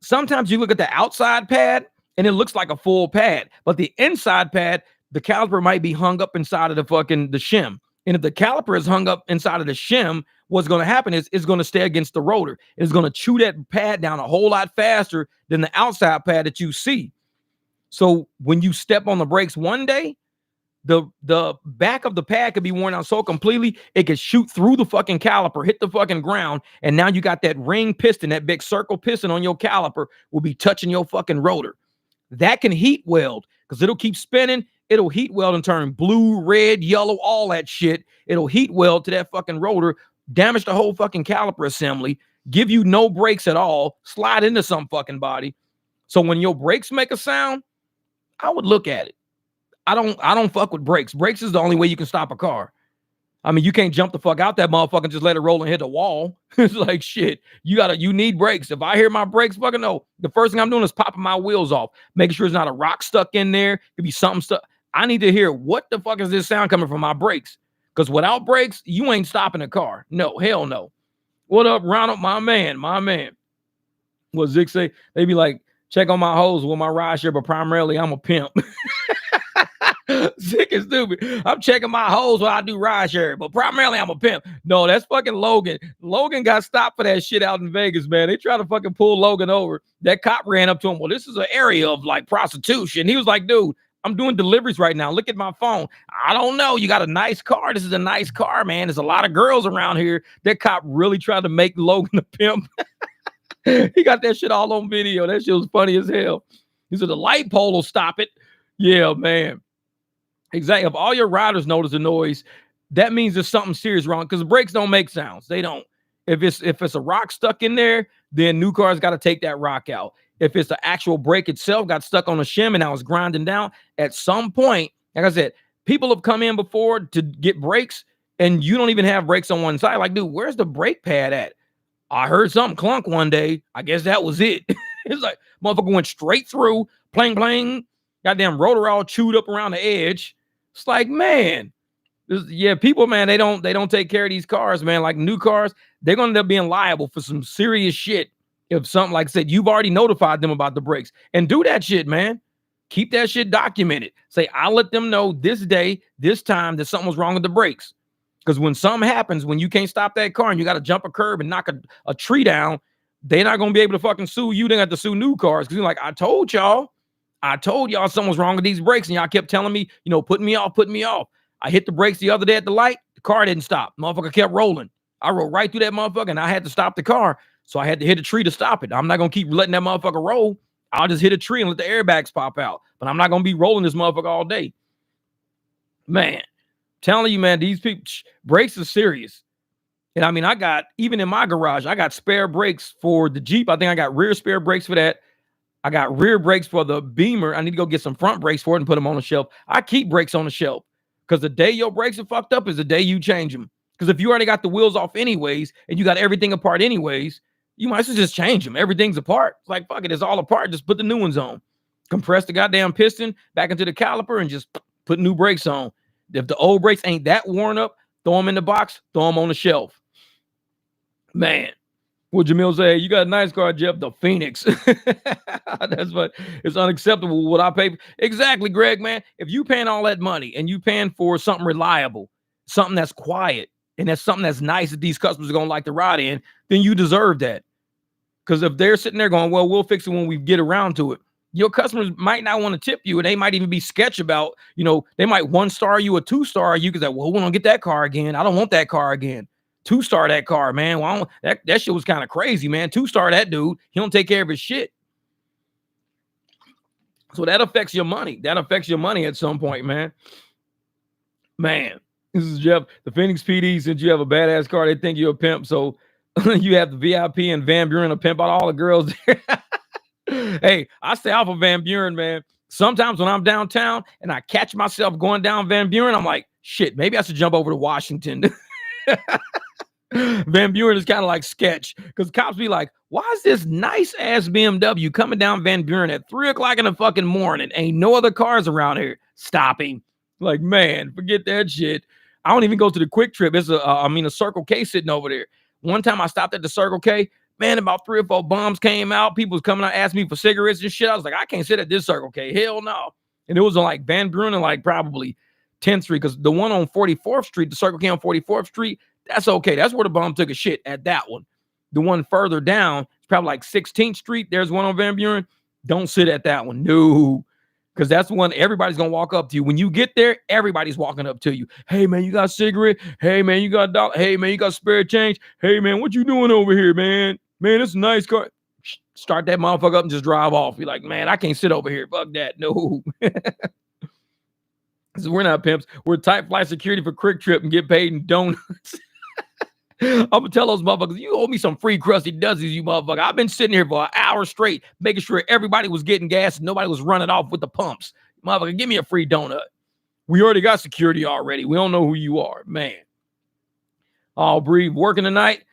sometimes you look at the outside pad and it looks like a full pad, but the inside pad, the caliper might be hung up inside of the shim. And if the caliper is hung up inside of the shim, what's going to happen is it's going to stay against the rotor. It's going to chew that pad down a whole lot faster than the outside pad that you see. So when you step on the brakes one day, the back of the pad could be worn out so completely, it could shoot through the fucking caliper, hit the fucking ground, and now you got that ring piston, that big circle piston on your caliper will be touching your fucking rotor. That can heat weld because it'll keep spinning. It'll heat weld and turn blue, red, yellow, all that shit. It'll heat weld to that fucking rotor, damage the whole fucking caliper assembly, give you no brakes at all, slide into some fucking body. So when your brakes make a sound, I would look at it. I don't fuck with brakes. Brakes is the only way you can stop a car. I mean, you can't jump the fuck out that motherfucker and just let it roll and hit the wall. It's like shit. You need brakes. If I hear my brakes fucking no, the first thing I'm doing is popping my wheels off, making sure there's not a rock stuck in there. It could be something stuck. I need to hear what the fuck is this sound coming from my brakes? Because without brakes, you ain't stopping a car. No, hell no. What up, Ronald? My man. What Zick say? They be like, check on my hoes with my rideshare, but primarily I'm a pimp. Sick and stupid. I'm checking my hoes while I do rideshare, but primarily I'm a pimp. No, that's fucking Logan. Logan got stopped for that shit out in Vegas, man. They tried to fucking pull Logan over. That cop ran up to him. Well, this is an area of like prostitution. He was like, dude, I'm doing deliveries right now. Look at my phone. I don't know. You got a nice car. This is a nice car, man. There's a lot of girls around here. That cop really tried to make Logan a pimp. He got that shit all on video. That shit was funny as hell. He said the light pole will stop it. Yeah, man. Exactly. If all your riders notice the noise, that means there's something serious wrong because the brakes don't make sounds. They don't. If it's a rock stuck in there, then new cars got to take that rock out. If it's the actual brake itself got stuck on a shim and I was grinding down, at some point, like I said, people have come in before to get brakes, and you don't even have brakes on one side. Like, dude, where's the brake pad at? I heard something clunk one day. I guess that was it. It's like motherfucker went straight through, plang plang, goddamn rotor all chewed up around the edge. It's like, man, yeah, people, man, they don't take care of these cars, man. Like new cars, they're gonna end up being liable for some serious shit. If something, like I said, you've already notified them about the brakes, and do that shit, man. Keep that shit documented. Say, I'll let them know this day, this time that something was wrong with the brakes. Because when something happens, when you can't stop that car and you got to jump a curb and knock a tree down, they're not gonna be able to fucking sue you. They got to sue new cars because you're like, I told y'all something was wrong with these brakes, and y'all kept telling me, putting me off. I hit the brakes the other day at the light. The car didn't stop. Motherfucker kept rolling. I rolled right through that motherfucker, and I had to stop the car. So I had to hit a tree to stop it. I'm not going to keep letting that motherfucker roll. I'll just hit a tree and let the airbags pop out. But I'm not going to be rolling this motherfucker all day. Man, telling you, man, these people, brakes are serious. And I mean, even in my garage, I got spare brakes for the Jeep. I think I got rear spare brakes for that. I got rear brakes for the Beamer. I need to go get some front brakes for it and put them on the shelf. I keep brakes on the shelf. Because the day your brakes are fucked up is the day you change them. Because if you already got the wheels off anyways, and you got everything apart anyways, you might as well just change them. Everything's apart. It's like, fuck it, it's all apart. Just put the new ones on. Compress the goddamn piston back into the caliper and just put new brakes on. If the old brakes ain't that worn up, throw them in the box, throw them on the shelf. Man. What Jamil say, you got a nice car, Jeff, the Phoenix. That's what it's unacceptable what I pay. Exactly, Greg, man. If you paying all that money and you paying for something reliable, something that's quiet, and that's something that's nice that these customers are going to like to ride in, then you deserve that. Because if they're sitting there going, well, we'll fix it when we get around to it, your customers might not want to tip you, and they might even be sketch about, they might 1-star you or 2-star you because, well, we don't get that car again. I don't want that car again. 2-star that car, man. Well, that shit was kind of crazy, man. 2-star that dude. He don't take care of his shit. So that affects your money. That affects your money at some point, man. Man, this is Jeff, the Phoenix PD. Since you have a badass car, they think you're a pimp. So you have the VIP and Van Buren to pimp out all the girls there. Hey, I stay off of Van Buren, man. Sometimes when I'm downtown and I catch myself going down Van Buren, I'm like, shit, maybe I should jump over to Washington. Van Buren is kind of like sketch because cops be like, why is this nice ass BMW coming down Van Buren at 3:00 in the fucking morning? Ain't no other cars around here. Stop him. Like, man, forget that shit. I don't even go to the Quick Trip. It's a Circle K sitting over there. One time I stopped at the Circle K, man, about 3 or 4 bums came out. People was coming out asking me for cigarettes and shit. I was like, I can't sit at this Circle K. Hell no. And it was on like Van Buren and like probably 10th Street, because the one on 44th Street, the Circle K on 44th Street, that's okay. That's where the bum took a shit, at that one. The one further down, it's probably like 16th Street. There's one on Van Buren. Don't sit at that one. No. Because that's the one everybody's going to walk up to you. When you get there, everybody's walking up to you. Hey, man, you got a cigarette? Hey, man, you got a dollar? Hey, man, you got spare change? Hey, man, what you doing over here, man? Man, it's a nice car. Start that motherfucker up and just drive off. You're like, man, I can't sit over here. Fuck that. No. So we're not pimps. We're type flight security for Quick Trip and get paid in donuts. I'm going to tell those motherfuckers, you owe me some free crusty dozies, you motherfucker. I've been sitting here for an hour straight, making sure everybody was getting gas and nobody was running off with the pumps. Motherfucker, give me a free donut. We already got security already. We don't know who you are, man. I'll breathe. Working tonight?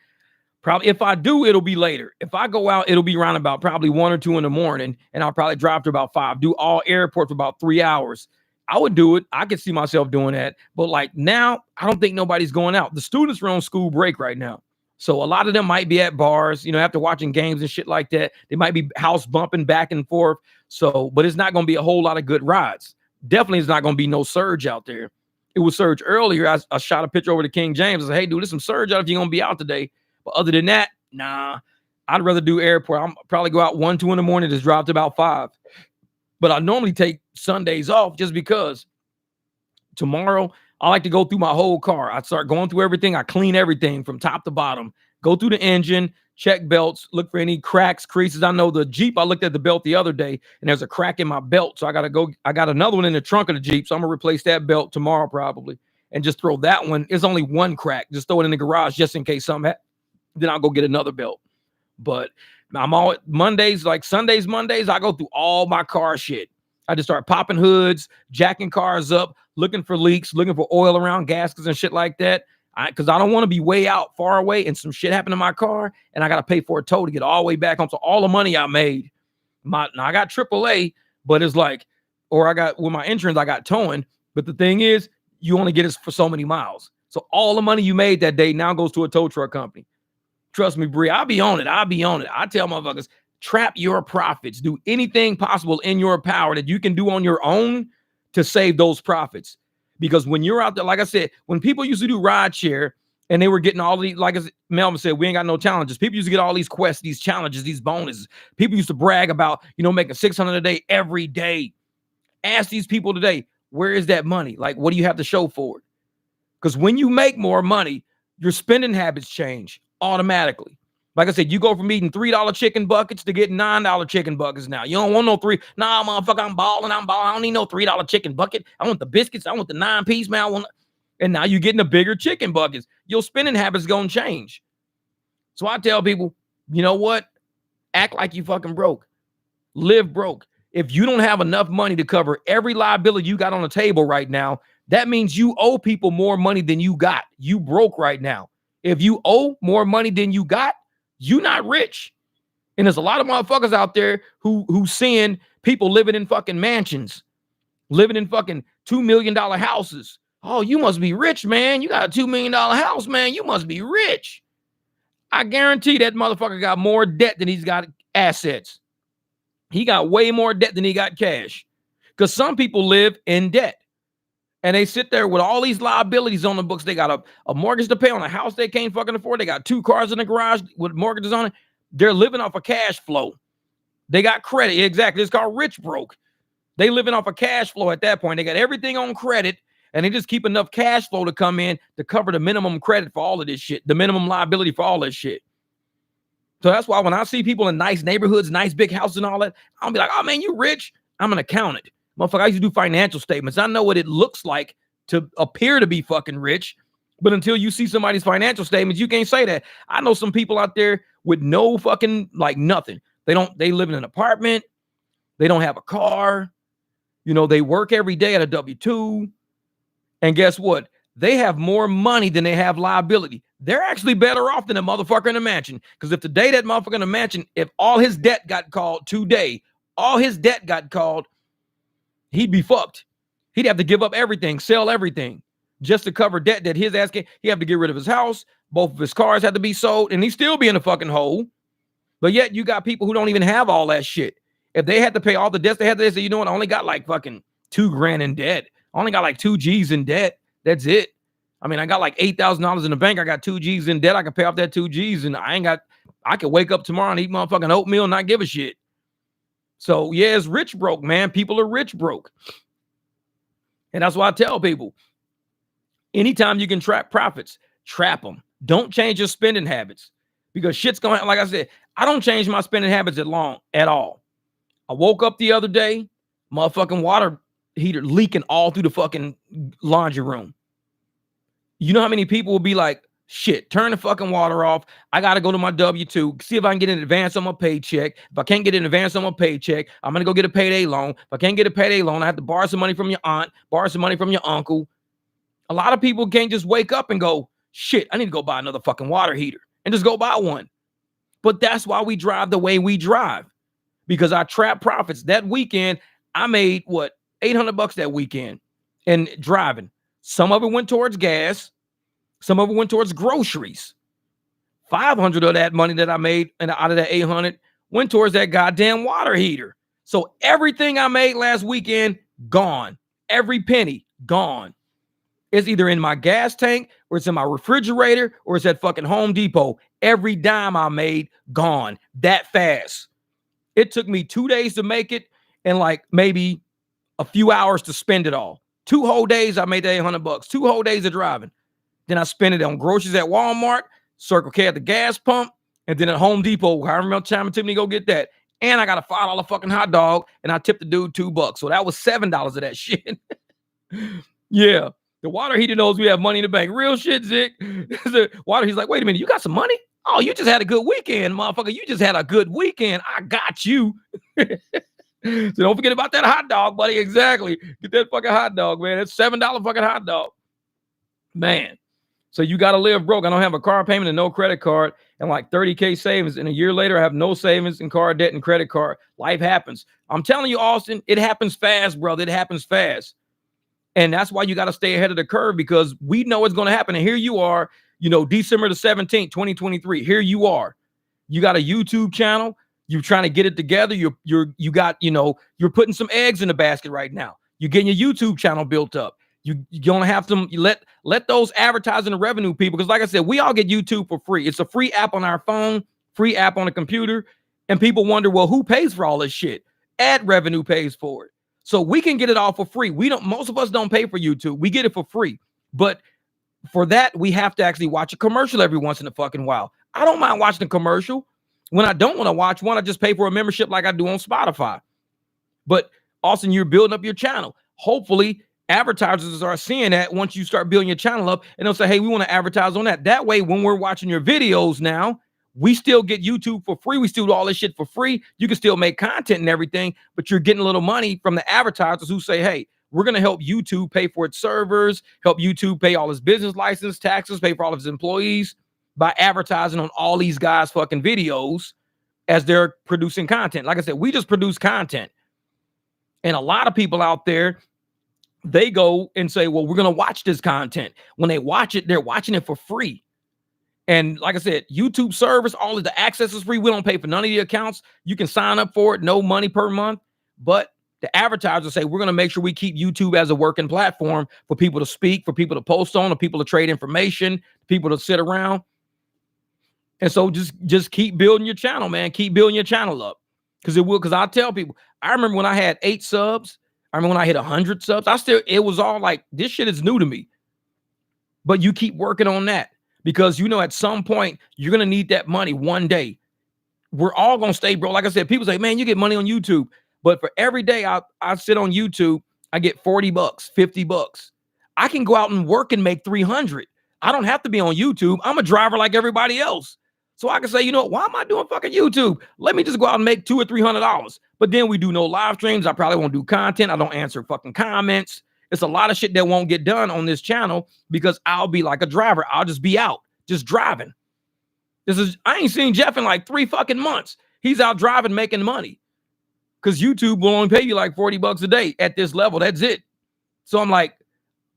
Probably. If I do, it'll be later. If I go out, it'll be around about probably 1 or 2 in the morning, and I'll probably drive to about 5. Do all airports for about 3 hours. I would do it. I could see myself doing that. But like now, I don't think nobody's going out. The students are on school break right now. So a lot of them might be at bars, after watching games and shit like that. They might be house bumping back and forth. So, but it's not going to be a whole lot of good rides. Definitely it's not going to be no surge out there. It was surge earlier. I shot a picture over to King James. I said, hey, dude, there's some surge out if you're going to be out today. But other than that, nah, I'd rather do airport. I'm probably go out 1, 2 in the morning, just drop to about 5. But I normally take Sundays off just because tomorrow I like to go through my whole car. I start going through everything. I clean everything from top to bottom, go through the engine, check belts, look for any cracks, creases. I know the Jeep, I looked at the belt the other day and there's a crack in my belt. So I got another one in the trunk of the Jeep. So I'm going to replace that belt tomorrow probably and just throw that one. It's only one crack. Just throw it in the garage just in case something Then I'll go get another belt. But I'm all Mondays, like Sundays, Mondays, I go through all my car shit. I just start popping hoods, jacking cars up, looking for leaks, looking for oil around gaskets and shit like that. Because I don't want to be way out far away and some shit happen to my car and I got to pay for a tow to get all the way back home. So all the money I made, now I got AAA, but it's like, or I got with my insurance, I got towing. But the thing is, you only get it for so many miles. So all the money you made that day now goes to a tow truck company. Trust me, Bree, I'll be on it. I tell motherfuckers, trap your profits. Do anything possible in your power that you can do on your own to save those profits. Because when you're out there, like I said, when people used to do rideshare and they were getting all these, like Melvin said, we ain't got no challenges. People used to get all these quests, these challenges, these bonuses. People used to brag about, making $600 a day every day. Ask these people today, where is that money? Like, what do you have to show for it? Because when you make more money, your spending habits change automatically. Like I said, you go from eating $3 chicken buckets to getting $9 chicken buckets now. You don't want no three. Nah, motherfucker, I'm balling. I don't need no $3 chicken bucket. I want the biscuits. I want the 9-piece, man. And now you're getting the bigger chicken buckets. Your spending habits going to change. So I tell people, you know what? Act like you fucking broke. Live broke. If you don't have enough money to cover every liability you got on the table right now, that means you owe people more money than you got. You broke right now. If you owe more money than you got, you're not rich. And there's a lot of motherfuckers out there who seeing people living in fucking mansions, living in fucking $2 million houses. Oh, you must be rich, man. You got a $2 million house, man. You must be rich. I guarantee that motherfucker got more debt than he's got assets. He got way more debt than he got cash. Because some people live in debt. And they sit there with all these liabilities on the books. They got a mortgage to pay on a house they can't fucking afford. They got 2 cars in the garage with mortgages on it. They're living off of cash flow. They got credit. Exactly. It's called rich broke. They living off of cash flow at that point. They got everything on credit, and they just keep enough cash flow to come in to cover the minimum credit for all of this shit, the minimum liability for all this shit. So that's why when I see people in nice neighborhoods, nice big houses and all that, I'll be like, oh, man, you rich? I'm an accountant. Motherfucker, I used to do financial statements. I know what it looks like to appear to be fucking rich, but until you see somebody's financial statements, you can't say that. I know some people out there with no fucking, like, nothing. They live in an apartment. They don't have a car. They work every day at a W-2. And guess what? They have more money than they have liability. They're actually better off than a motherfucker in a mansion. Because if today that motherfucker in a mansion, if all his debt got called today, he'd be fucked. He'd have to give up everything, sell everything, just to cover debt that his ass can't. He'd have to get rid of his house. Both of his cars had to be sold, and he'd still be in a fucking hole. But yet you got people who don't even have all that shit. If they had to pay all the debts they had, they say, you know what? I only got like fucking $2,000 in debt. I only got like 2 G's in debt. That's it. I mean, I got like $8,000 in the bank. I got 2 G's in debt. I can pay off that 2 G's, and I could wake up tomorrow and eat motherfucking oatmeal and not give a shit. So yeah, it's rich broke, man. People are rich broke. And that's why I tell people, anytime you can trap profits, trap them. Don't change your spending habits, because shit's going, like I said, I don't change my spending habits at all. I woke up the other day, motherfucking water heater leaking all through the fucking laundry room. You know how many people will be like, shit, turn the fucking water off. I got to go to my W-2, see if I can get an advance on my paycheck. If I can't get an advance on my paycheck, I'm going to go get a payday loan. If I can't get a payday loan, I have to borrow some money from your aunt, borrow some money from your uncle. A lot of people can't just wake up and go, shit, I need to go buy another fucking water heater and just go buy one. But that's why we drive the way we drive, because I trap profits. That weekend, I made $800 that weekend and driving. Some of it went towards gas. Some of it went towards groceries. 500 of that money that I made and out of that 800 went towards that goddamn water heater. So everything I made last weekend, gone. Every penny, gone. It's either in my gas tank, or it's in my refrigerator, or it's at fucking Home Depot. Every dime I made, gone. That fast. It took me 2 days to make it and like maybe a few hours to spend it all. 2 whole days I made the $800. 2 whole days of driving. Then I spent it on groceries at Walmart, Circle K at the gas pump, and then at Home Depot, however much time it took me to go get that. And I got a $5 fucking hot dog, and I tipped the dude $2. So that was $7 of that shit. Yeah. The water heater knows we have money in the bank. Real shit, Zick. The water, he's like, wait a minute, you got some money? Oh, you just had a good weekend, motherfucker. You just had a good weekend. I got you. So don't forget about that hot dog, buddy. Exactly. Get that fucking hot dog, man. It's $7 fucking hot dog. Man. So you got to live broke. I don't have a car payment and no credit card and like 30K savings. And a year later, I have no savings and car debt and credit card. Life happens. I'm telling you, Austin, it happens fast, brother. It happens fast. And that's why you got to stay ahead of the curve, because we know it's going to happen. And here you are, December the 17th, 2023. Here you are. You got a YouTube channel. You're trying to get it together. You're putting some eggs in the basket right now. You're getting your YouTube channel built up. You're gonna have to let those advertising and revenue people, because like I said, we all get YouTube for free. It's a free app on our phone, free app on the computer, and people wonder, well, who pays for all this shit? Ad revenue pays for it. So we can get it all for free. Most of us don't pay for YouTube. We get it for free. But for that, we have to actually watch a commercial every once in a fucking while. I don't mind watching a commercial. When I don't want to watch one, I just pay for a membership like I do on Spotify. But Austin, you're building up your channel. Hopefully, advertisers are seeing that once you start building your channel up, and they'll say, hey, we want to advertise on that. That way, when we're watching your videos now, we still get YouTube for free. We still do all this shit for free. You can still make content and everything, but you're getting a little money from the advertisers who say, hey, we're going to help YouTube pay for its servers, help YouTube pay all his business license, taxes, pay for all of his employees by advertising on all these guys' fucking videos as they're producing content. Like I said, we just produce content. And a lot of people out there, they go and say, well, we're going to watch this content. When they watch it, they're watching it for free. And like I said, YouTube service, all of the access is free. We don't pay for none of the accounts. You can sign up for it, no money per month. But the advertisers say, we're going to make sure we keep YouTube as a working platform for people to speak, for people to post on, for people to trade information, people to sit around. And so just keep building your channel, man. Keep building your channel up. Because it will. Because I tell people, I remember when I had 8 subs. I remember when I hit 100 subs. It was all like, this shit is new to me. But you keep working on that. Because at some point, you're going to need that money one day. We're all going to stay broke. Like I said, people say, man, you get money on YouTube. But for every day I sit on YouTube, I get $40, $50. I can go out and work and make 300. I don't have to be on YouTube. I'm a driver like everybody else. So I can say, why am I doing fucking YouTube? Let me just go out and make $200 or $300. But then we do no live streams. I probably won't do content. I don't answer fucking comments. It's a lot of shit that won't get done on this channel because I'll be like a driver. I'll just be out, just driving. I ain't seen Jeff in like 3 fucking months. He's out driving, making money. Because YouTube will only pay you like $40 a day at this level. That's it. So I'm like,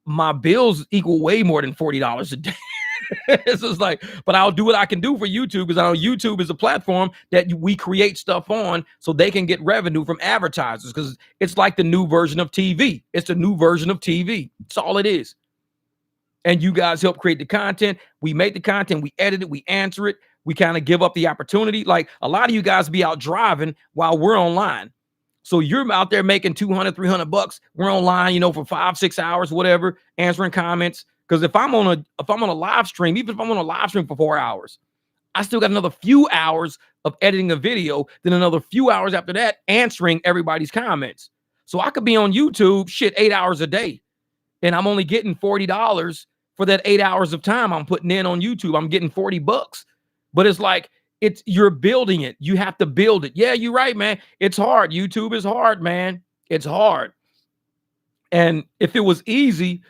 my bills equal way more than $40 a day. It's just like, but I'll do what I can do for YouTube, because I know YouTube is a platform that we create stuff on so they can get revenue from advertisers, because it's like the new version of TV. It's the new version of TV. That's all it is. And you guys help create the content. We make the content, we edit it, we answer it. We kind of give up the opportunity. Like a lot of you guys be out driving while we're online. So you're out there making $200, $300. We're online, for 5-6 hours, whatever, answering comments. Because if I'm on a live stream, even if I'm on a live stream for 4 hours, I still got another few hours of editing a video, then another few hours after that answering everybody's comments. So I could be on YouTube 8 hours a day, and I'm only getting $40 for that 8 hours of time I'm putting in on YouTube. I'm getting $40. But it's like, you're building it. You have to build it. Yeah, you're right, man. It's hard. YouTube is hard, man. It's hard. And if it was easy,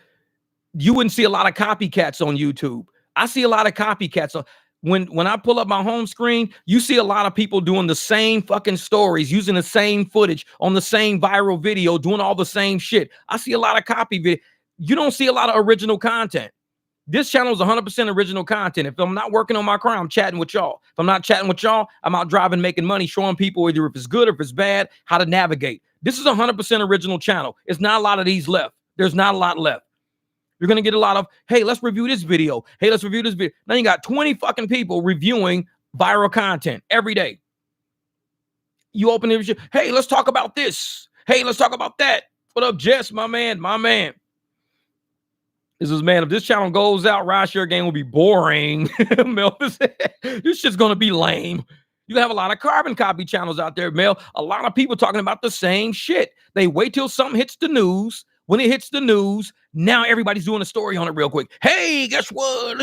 you wouldn't see a lot of copycats on YouTube. I see a lot of copycats. When I pull up my home screen, you see a lot of people doing the same fucking stories, using the same footage on the same viral video, doing all the same shit. I see a lot of copy video. You don't see a lot of original content. This channel is 100% original content. If I'm not working on my car, I'm chatting with y'all. If I'm not chatting with y'all, I'm out driving, making money, showing people either if it's good or if it's bad, how to navigate. This is a 100% original channel. It's not a lot of these left. There's not a lot left. You're going to get a lot of, hey, let's review this video. Hey, let's review this video. Now you got 20 fucking people reviewing viral content every day. You open it, hey, let's talk about this. Hey, let's talk about that. What up, Jess, my man, my man. This is, man, if this channel goes out, rideshare game will be boring. Mel, this shit's going to be lame. You have a lot of carbon copy channels out there, Mel. A lot of people talking about the same shit. They wait till something hits the news. When it hits the news, now everybody's doing a story on it real quick. Hey, guess what?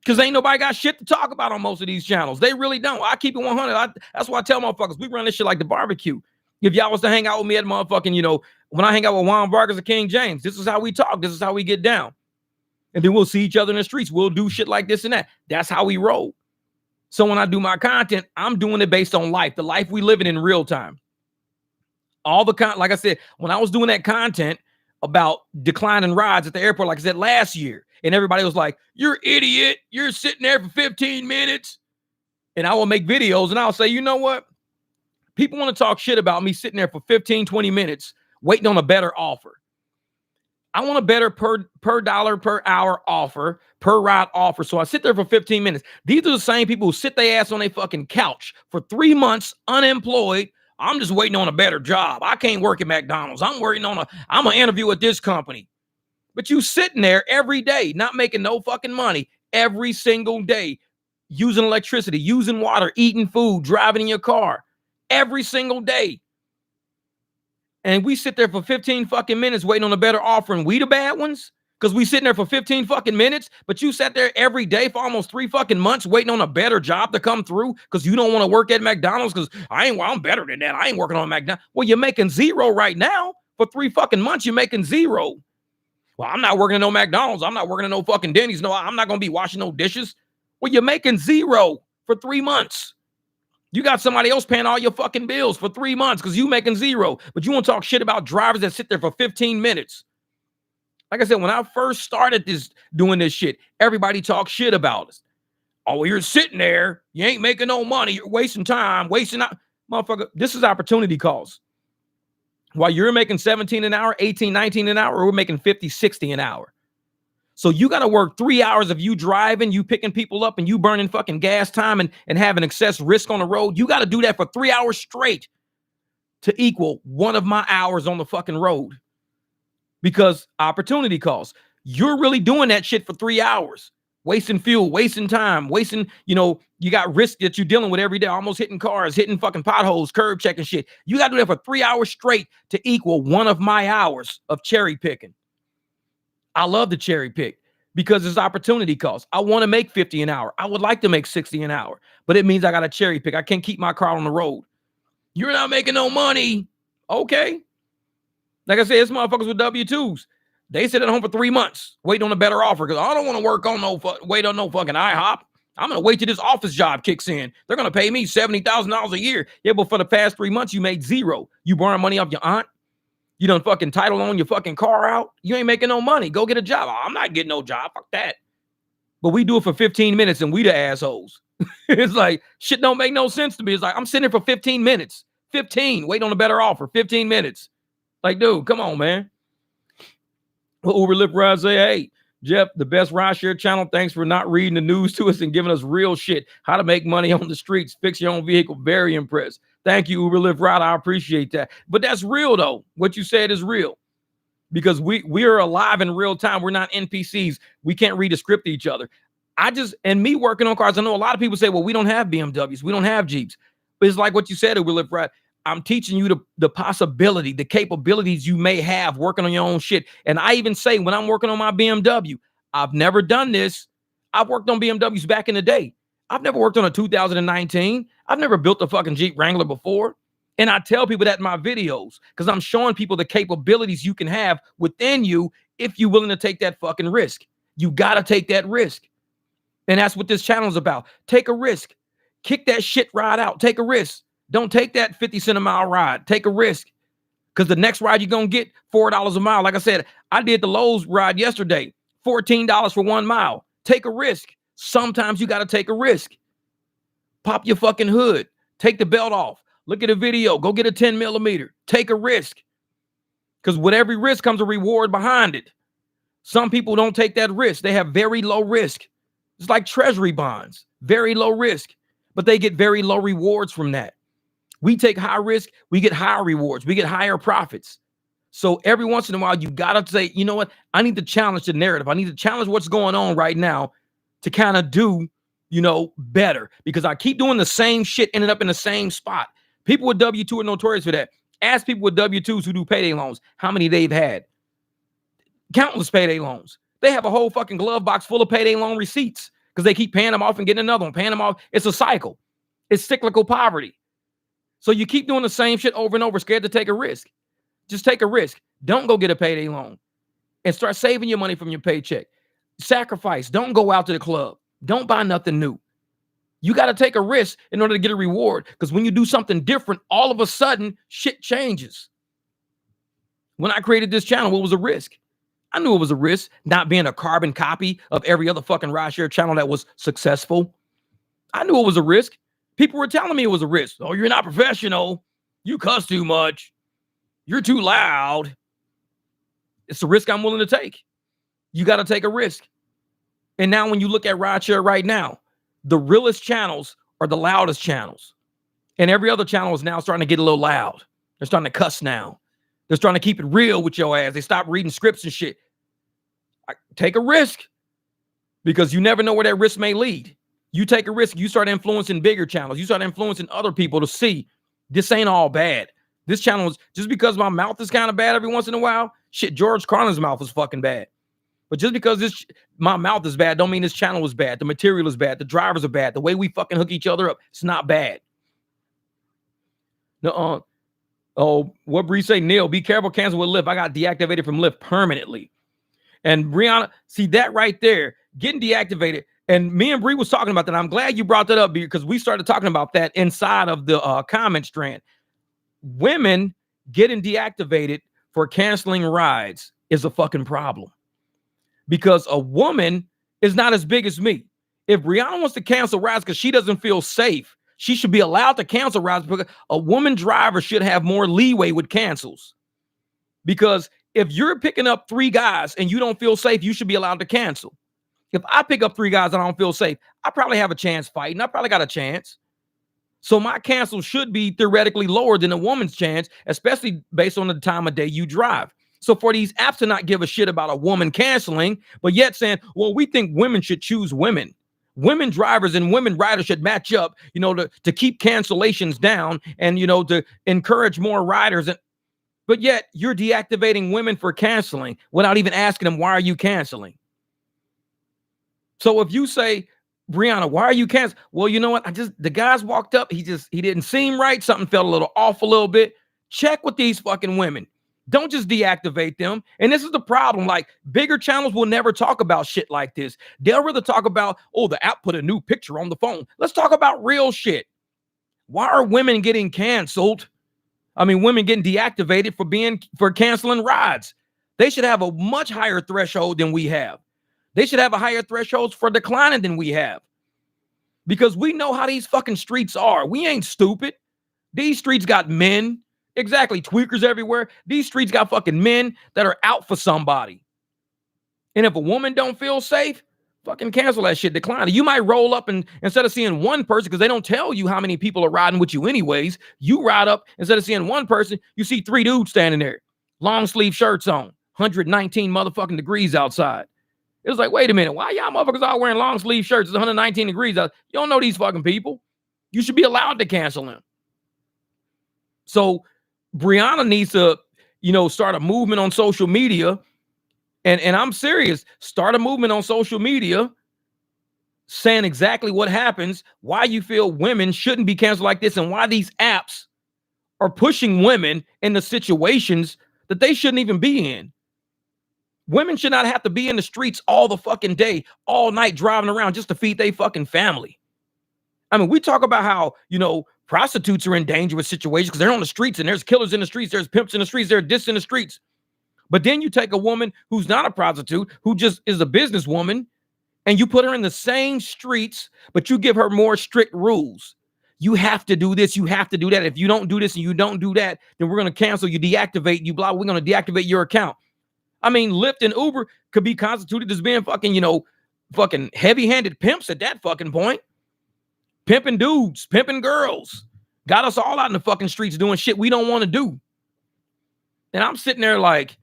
Because ain't nobody got shit to talk about on most of these channels. They really don't. I keep it 100. That's why I tell motherfuckers, we run this shit like the barbecue. If y'all was to hang out with me at motherfucking, when I hang out with Juan Vargas or King James, this is how we talk. This is how we get down. And then we'll see each other in the streets. We'll do shit like this and that. That's how we roll. So when I do my content, I'm doing it based on life, the life we living in real time. Like I said, when I was doing that content about declining rides at the airport, like I said last year, and everybody was like, "You're an idiot. You're sitting there for 15 minutes." And I will make videos and I'll say, you know what? People want to talk shit about me sitting there for 15, 20 minutes waiting on a better offer. I want a better per dollar per hour offer, per ride offer. So I sit there for 15 minutes. These are the same people who sit their ass on their fucking couch for 3 months unemployed. I'm just waiting on a better job. I can't work at McDonald's. I'm going to interview at this company. But you sitting there every day, not making no fucking money every single day, using electricity, using water, eating food, driving in your car every single day. And we sit there for 15 fucking minutes waiting on a better offer, and we the bad ones? Because we sitting there for 15 fucking minutes, but you sat there every day for almost 3 fucking months waiting on a better job to come through because you don't want to work at McDonald's because I'm better than that. I ain't working on McDonald's. Well, you're making zero right now. For 3 fucking months, you're making zero. Well, I'm not working at no McDonald's. I'm not working at no fucking Denny's. No, I'm not going to be washing no dishes. Well, you're making zero for 3 months. You got somebody else paying all your fucking bills for 3 months because you making zero. But you want to talk shit about drivers that sit there for 15 minutes. Like I said, when I first started doing this shit, everybody talked shit about us. Oh, well, you're sitting there. You ain't making no money. You're wasting time, motherfucker. This is opportunity cost. While you're making 17 an hour, 18, 19 an hour, we're making 50, 60 an hour. So you got to work 3 hours of you driving, you picking people up, and you burning fucking gas time and having excess risk on the road. You got to do that for 3 hours straight to equal one of my hours on the fucking road. Because opportunity cost. You're really doing that shit for 3 hours. Wasting fuel, wasting time, you got risk that you're dealing with every day, almost hitting cars, hitting fucking potholes, curb checking shit. You got to do that for 3 hours straight to equal one of my hours of cherry picking. I love the cherry pick because it's opportunity cost. I want to make 50 an hour. I would like to make 60 an hour, but it means I got to cherry pick. I can't keep my car on the road. You're not making no money. Okay. Like I said, it's motherfuckers with W-2s. They sit at home for 3 months waiting on a better offer because I don't want to wait on no fucking IHOP. I'm going to wait till this office job kicks in. They're going to pay me $70,000 a year. Yeah, but for the past 3 months, you made zero. You borrowing money off your aunt. You done fucking title on your fucking car out. You ain't making no money. Go get a job. I'm not getting no job. Fuck that. But we do it for 15 minutes and we the assholes. It's like, shit don't make no sense to me. It's like, I'm sitting here for 15 minutes. 15, waiting on a better offer. 15 minutes. Like, dude, come on, man. Well, Uber Lyft Ride say, hey, Jeff, the best rideshare channel. Thanks for not reading the news to us and giving us real shit. How to make money on the streets. Fix your own vehicle. Very impressed. Thank you, Uber Lyft Ride. I appreciate that. But that's real, though. What you said is real. Because we are alive in real time. We're not NPCs. We can't read a script to each other. And me working on cars, I know a lot of people say, well, we don't have BMWs. We don't have Jeeps. But it's like what you said, Uber Lyft Ride. I'm teaching you the possibility, the capabilities you may have working on your own shit. And I even say when I'm working on my BMW, I've never done this. I've worked on BMWs back in the day. I've never worked on a 2019. I've never built a fucking Jeep Wrangler before. And I tell people that in my videos because I'm showing people the capabilities you can have within you if you're willing to take that fucking risk. You got to take that risk. And that's what this channel is about. Take a risk. Kick that shit ride out. Take a risk. Don't take that 50 cent a mile ride. Take a risk. Because the next ride you're going to get $4 a mile. Like I said, I did the Lowe's ride yesterday. $14 for 1 mile. Take a risk. Sometimes you got to take a risk. Pop your fucking hood. Take the belt off. Look at a video. Go get a 10 millimeter. Take a risk. Because with every risk comes a reward behind it. Some people don't take that risk. They have very low risk. It's like treasury bonds. Very low risk. But they get very low rewards from that. We take high risk, we get higher rewards, we get higher profits. So every once in a while, you got to say, you know what? I need to challenge the narrative. I need to challenge what's going on right now to kind of do, better. Because I keep doing the same shit, ended up in the same spot. People with W-2 are notorious for that. Ask people with W-2s who do payday loans how many they've had. Countless payday loans. They have a whole fucking glove box full of payday loan receipts because they keep paying them off and getting another one, paying them off. It's a cycle. It's cyclical poverty. So you keep doing the same shit over and over, scared to take a risk. Just take a risk. Don't go get a payday loan and start saving your money from your paycheck. Sacrifice. Don't go out to the club. Don't buy nothing new. You got to take a risk in order to get a reward, because when you do something different, all of a sudden shit changes. When I created this channel, what was a risk? I knew it was a risk, not being a carbon copy of every other fucking rideshare channel that was successful. I knew it was a risk. People were telling me it was a risk. Oh, you're not professional. You cuss too much. You're too loud. It's a risk I'm willing to take. You got to take a risk. And now when you look at rideshare right now, the realest channels are the loudest channels. And every other channel is now starting to get a little loud. They're starting to cuss now. They're starting to keep it real with your ass. They stop reading scripts and shit. Take a risk, because you never know where that risk may lead. You take a risk, you start influencing bigger channels. You start influencing other people to see this ain't all bad. This channel is, just because my mouth is kind of bad every once in a while, shit, George Carlin's mouth is fucking bad. But just because my mouth is bad, don't mean this channel is bad. The material is bad. The drivers are bad. The way we fucking hook each other up, it's not bad. No, what Bree say? Neil, be careful, cancel with Lyft. I got deactivated from Lyft permanently. And Brianna, see that right there, getting deactivated. And me and Bree was talking about that. I'm glad you brought that up, because we started talking about that inside of the comment strand. Women getting deactivated for canceling rides is a fucking problem, because a woman is not as big as me. If Brianna wants to cancel rides because she doesn't feel safe, she should be allowed to cancel rides, because a woman driver should have more leeway with cancels. Because if you're picking up 3 guys and you don't feel safe, you should be allowed to cancel. If I pick up 3 guys and I don't feel safe, I probably have a chance fighting. I probably got a chance. So my cancel should be theoretically lower than a woman's chance, especially based on the time of day you drive. So for these apps to not give a shit about a woman canceling, but yet saying, well, we think women should choose women. Women drivers and women riders should match up, to keep cancellations down and, to encourage more riders. But yet you're deactivating women for canceling without even asking them, why are you canceling? So if you say, Brianna, why are you canceling? Well, you know what? The guys walked up. He didn't seem right. Something felt a little off a little bit. Check with these fucking women. Don't just deactivate them. And this is the problem. Like, bigger channels will never talk about shit like this. They'll rather talk about, oh, the app put a new picture on the phone. Let's talk about real shit. Why are women getting canceled? I mean, women getting deactivated for canceling rides. They should have a much higher threshold than we have. They should have a higher threshold for declining than we have. Because we know how these fucking streets are. We ain't stupid. These streets got men. Exactly. Tweakers everywhere. These streets got fucking men that are out for somebody. And if a woman don't feel safe, fucking cancel that shit, decline it. You might roll up and instead of seeing one person, because they don't tell you how many people are riding with you anyways, you ride up, instead of seeing one person, you see 3 dudes standing there, long sleeve shirts on, 119 motherfucking degrees outside. It was like, wait a minute, why y'all motherfuckers all wearing long sleeve shirts? It's 119 degrees out. You don't know these fucking people. You should be allowed to cancel them. So Brianna needs to, start a movement on social media. And I'm serious. Start a movement on social media saying exactly what happens, why you feel women shouldn't be canceled like this, and why these apps are pushing women into situations that they shouldn't even be in. Women should not have to be in the streets all the fucking day, all night, driving around just to feed their fucking family. I mean, we talk about how, prostitutes are in dangerous situations because they're on the streets and there's killers in the streets, there's pimps in the streets, there's this in the streets. But then you take a woman who's not a prostitute, who just is a businesswoman, and you put her in the same streets, but you give her more strict rules. You have to do this, you have to do that. If you don't do this and you don't do that, then we're going to cancel you, deactivate you, blah, we're going to deactivate your account. I mean, Lyft and Uber could be constituted as being fucking, fucking heavy-handed pimps at that fucking point. Pimping dudes, pimping girls. Got us all out in the fucking streets doing shit we don't want to do. And I'm sitting there like,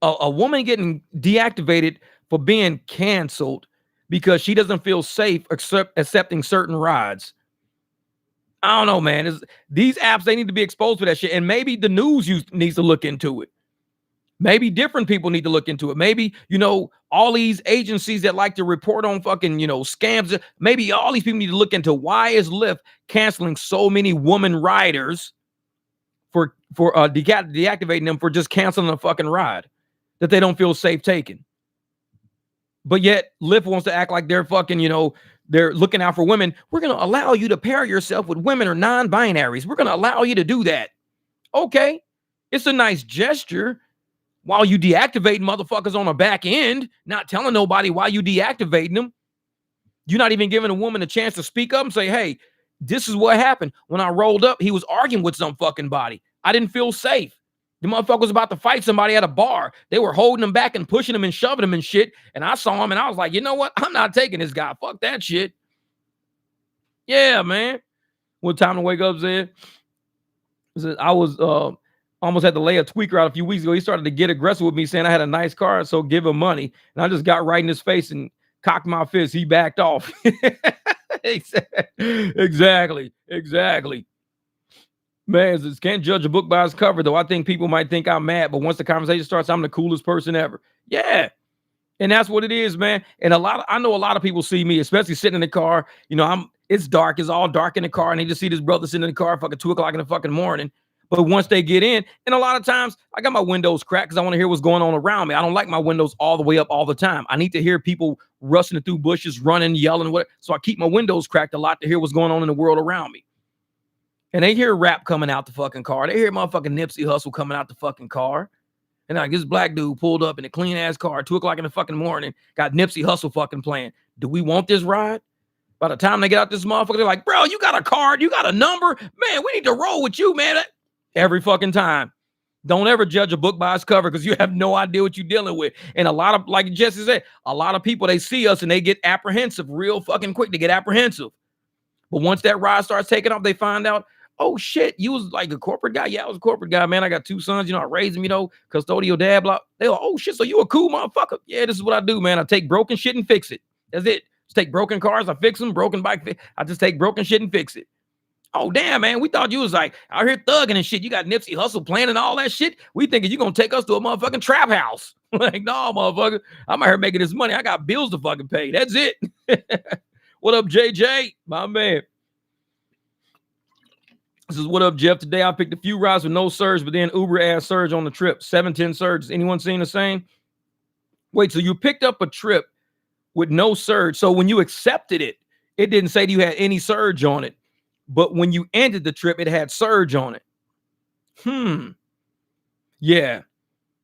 a woman getting deactivated for being canceled because she doesn't feel safe accepting certain rides. I don't know, man. These apps, they need to be exposed for that shit. And maybe the news needs to look into it. Maybe different people need to look into it. Maybe, all these agencies that like to report on fucking, scams. Maybe all these people need to look into why is Lyft canceling so many woman riders for deactivating them for just canceling a fucking ride that they don't feel safe taking. But yet Lyft wants to act like they're fucking, they're looking out for women. We're going to allow you to pair yourself with women or non-binaries. We're going to allow you to do that. Okay. It's a nice gesture while you deactivating motherfuckers on the back end, not telling nobody why you deactivating them. You're not even giving a woman a chance to speak up and say, hey, this is what happened. When I rolled up, he was arguing with some fucking body. I didn't feel safe. The motherfucker was about to fight somebody at a bar. They were holding him back and pushing him and shoving him and shit. And I saw him and I was like, you know what? I'm not taking this guy. Fuck that shit. Yeah, man. What time to wake up, Zed? I was almost had to lay a tweaker out a few weeks ago. He started to get aggressive with me saying I had a nice car, so give him money. And I just got right in his face and cocked my fist. He backed off. Exactly. Man, can't judge a book by its cover, though. I think people might think I'm mad, but once the conversation starts, I'm the coolest person ever. Yeah. And that's what it is, man. And I know a lot of people see me, especially sitting in the car. It's dark. It's all dark in the car. And they just see this brother sitting in the car fucking 2:00 in the fucking morning. But once they get in, and a lot of times I got my windows cracked because I want to hear what's going on around me. I don't like my windows all the way up all the time. I need to hear people rustling through bushes, running, yelling, whatever. So I keep my windows cracked a lot to hear what's going on in the world around me. And they hear rap coming out the fucking car. They hear motherfucking Nipsey Hussle coming out the fucking car. And like this black dude pulled up in a clean ass car, 2:00 in the fucking morning, got Nipsey Hussle fucking playing. Do we want this ride? By the time they get out this motherfucker, they're like, bro, you got a card, you got a number, man, we need to roll with you, man. Every fucking time. Don't ever judge a book by its cover because you have no idea what you're dealing with. And a lot of, like Jesse said, a lot of people, they see us and they get apprehensive real fucking quick. They get apprehensive. But once that ride starts taking off, they find out, oh shit, you was like a corporate guy? Yeah, I was a corporate guy, man. I got 2 sons, I raised them, custodial dad, blah. They go, oh shit, so you a cool motherfucker. Yeah, this is what I do, man. I take broken shit and fix it. That's it. Just take broken cars, I fix them, broken bike, I just take broken shit and fix it. Oh, damn, man. We thought you was like out here thugging and shit. You got Nipsey Hussle playing and all that shit. We thinking you going to take us to a motherfucking trap house. Like, no, motherfucker. I'm out here making this money. I got bills to fucking pay. That's it. What up, JJ? My man. This is what up, Jeff. Today I picked a few rides with no surge, but then Uber asked surge on the trip. 710 surges. Anyone seen the same? Wait, so you picked up a trip with no surge. So when you accepted it, it didn't say that you had any surge on it. But when you ended the trip, it had surge on it. Yeah.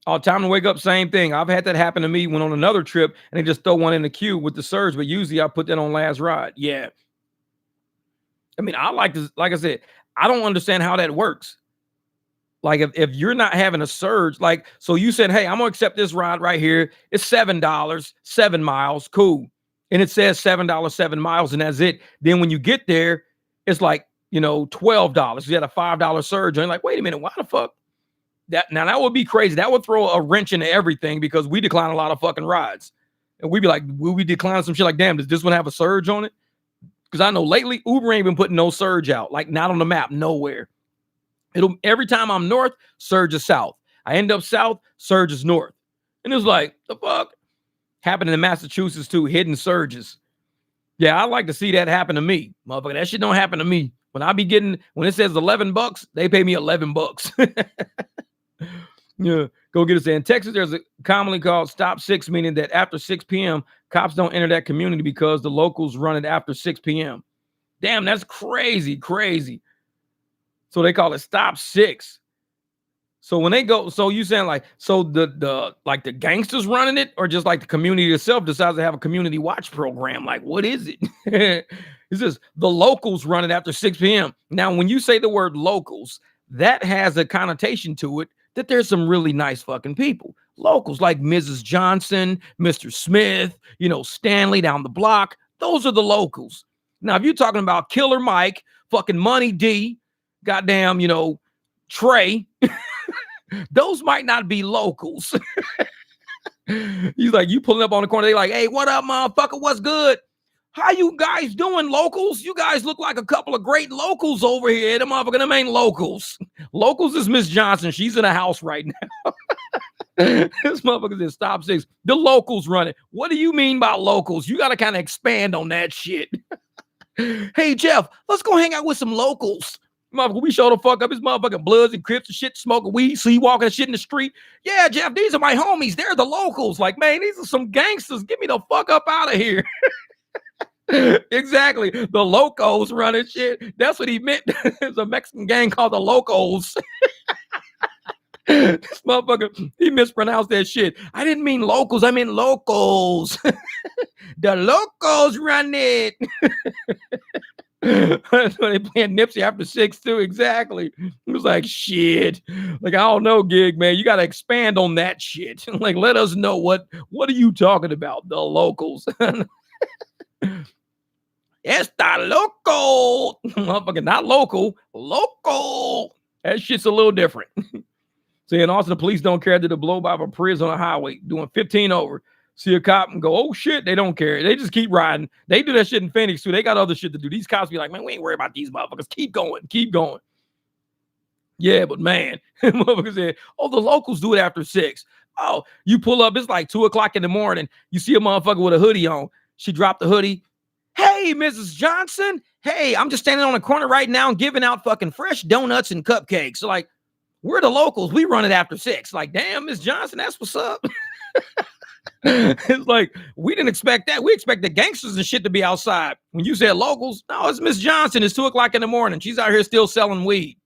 Oh, time to wake up, same thing. I've had that happen to me when on another trip and they just throw one in the queue with the surge, but usually I put that on last ride. Yeah. I mean, I like this, like I said, I don't understand how that works. Like if you're not having a surge, like, so you said, hey, I'm gonna accept this ride right here. It's $7, 7 miles, cool. And it says $7, 7 miles, and that's it. Then when you get there, it's like, $12. You had a $5 surge. And you're like, wait a minute, why the fuck? That would be crazy. That would throw a wrench into everything because we decline a lot of fucking rides. And we'd be like, will we decline some shit like, damn, does this one have a surge on it? Because I know lately Uber ain't been putting no surge out, like not on the map, nowhere. Every time I'm north, surge is south. I end up south, surge is north. And it's like, the fuck? Happened in Massachusetts too, hidden surges. Yeah, I like to see that happen to me. Motherfucker, that shit don't happen to me. When it says $11, they pay me $11. Yeah, go get us in Texas. There's a commonly called Stop 6, meaning that after 6 p.m., cops don't enter that community because the locals run it after 6 p.m. Damn, that's crazy. So they call it Stop 6. So when they go, so you saying like, so the gangsters running it, or just like the community itself decides to have a community watch program? Like, what is it? It says the locals run it after 6 p.m. Now, when you say the word locals, that has a connotation to it that there's some really nice fucking people. Locals like Mrs. Johnson, Mr. Smith, Stanley down the block. Those are the locals. Now, if you're talking about Killer Mike, fucking Money D, goddamn, Trey, those might not be locals. He's like, you pulling up on the corner, they like, hey, what up, motherfucker? What's good? How you guys doing, locals? You guys look like a couple of great locals over here. The motherfucker, them ain't locals. Locals is Miss Johnson. She's in a house right now. This motherfucker said stop 6. The locals run it. What do you mean by locals? You got to kind of expand on that shit. Hey, Jeff, let's go hang out with some locals. Motherfucker, we show the fuck up. His motherfucking Bloods and Crips and shit, smoking weed, see walking shit in the street. Yeah, Jeff, these are my homies. They're the locals. Like, man, these are some gangsters. Get me the fuck up out of here. Exactly. The locals running shit. That's what he meant. It's a Mexican gang called the Locals. This motherfucker, he mispronounced that shit. I didn't mean locals. I mean locals. The locals run it. That's when they playing Nipsey after 6 too. Exactly. It was like shit. Like, I don't know, Gig, man. You got to expand on that shit. Like, let us know what are you talking about? The locals. It's the local. Motherfucker, not local. Local. That shit's a little different. Saying also the police don't care that the blow by a Prius on a highway doing 15 over. See a cop and go, oh shit, they don't care. They just keep riding. They do that shit in Phoenix too. They got other shit to do. These cops be like, man, we ain't worried about these motherfuckers. Keep going, keep going. Yeah, but man, motherfuckers said, oh, the locals do it after 6. Oh, you pull up, it's like 2 o'clock in the morning. You see a motherfucker with a hoodie on. She dropped the hoodie. Hey, Mrs. Johnson. Hey, I'm just standing on the corner right now and giving out fucking fresh donuts and cupcakes. So like, we're the locals. We run it after 6. Like, damn, Miss Johnson, that's what's up. It's like, we didn't expect that. We expect the gangsters and shit to be outside. When you said locals, no, it's Miss Johnson. It's 2 o'clock in the morning. She's out here still selling weed.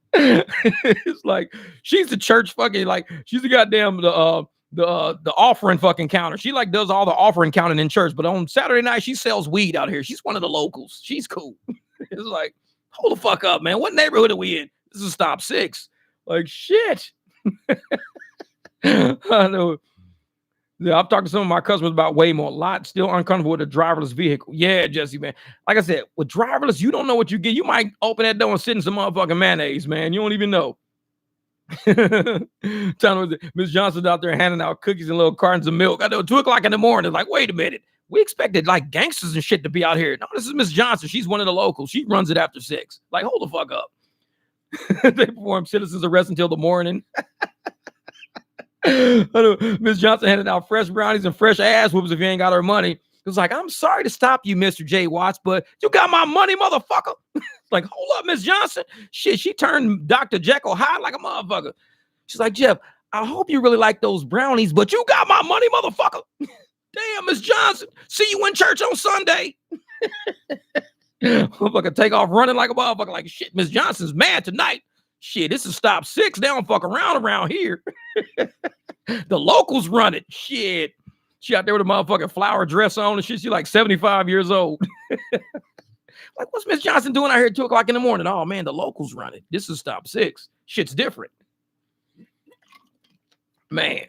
It's like, she's the church fucking, like, she's the goddamn, the offering fucking counter. She like does all the offering counting in church, but on Saturday night, she sells weed out here. She's one of the locals. She's cool. It's like, hold the fuck up, man. What neighborhood are we in? This is stop 6. Like, shit. I know. Yeah, I've talked to some of my customers about Waymo. A lot still uncomfortable with a driverless vehicle. Yeah, Jesse, man. Like I said, with driverless, you don't know what you get. You might open that door and sit in some motherfucking mayonnaise, man. You don't even know. Miss Johnson's out there handing out cookies and little cartons of milk. I know 2 o'clock in the morning. Like, wait a minute. We expected like gangsters and shit to be out here. No, this is Miss Johnson. She's one of the locals. She runs it after 6. Like, hold the fuck up. They perform citizens arrest until the morning. Miss Johnson handed out fresh brownies and fresh ass whoops if you ain't got her money. It was like, I'm sorry to stop you, Mr. J. Watts, but you got my money, motherfucker. Like, hold up, Miss Johnson. Shit, she turned Dr. Jekyll high like a motherfucker. She's like, Jeff, I hope you really like those brownies, but you got my money, motherfucker. Damn, Miss Johnson. See you in church on Sunday. Motherfucker take off running like a motherfucker. Like, shit, Miss Johnson's mad tonight. Shit, this is stop 6. They don't fuck around here. The locals run it. Shit. She out there with a motherfucking flower dress on and shit. She like 75 years old. Like, what's Miss Johnson doing out here at 2 o'clock in the morning? Oh, man, the locals run it. This is stop 6. Shit's different. Man.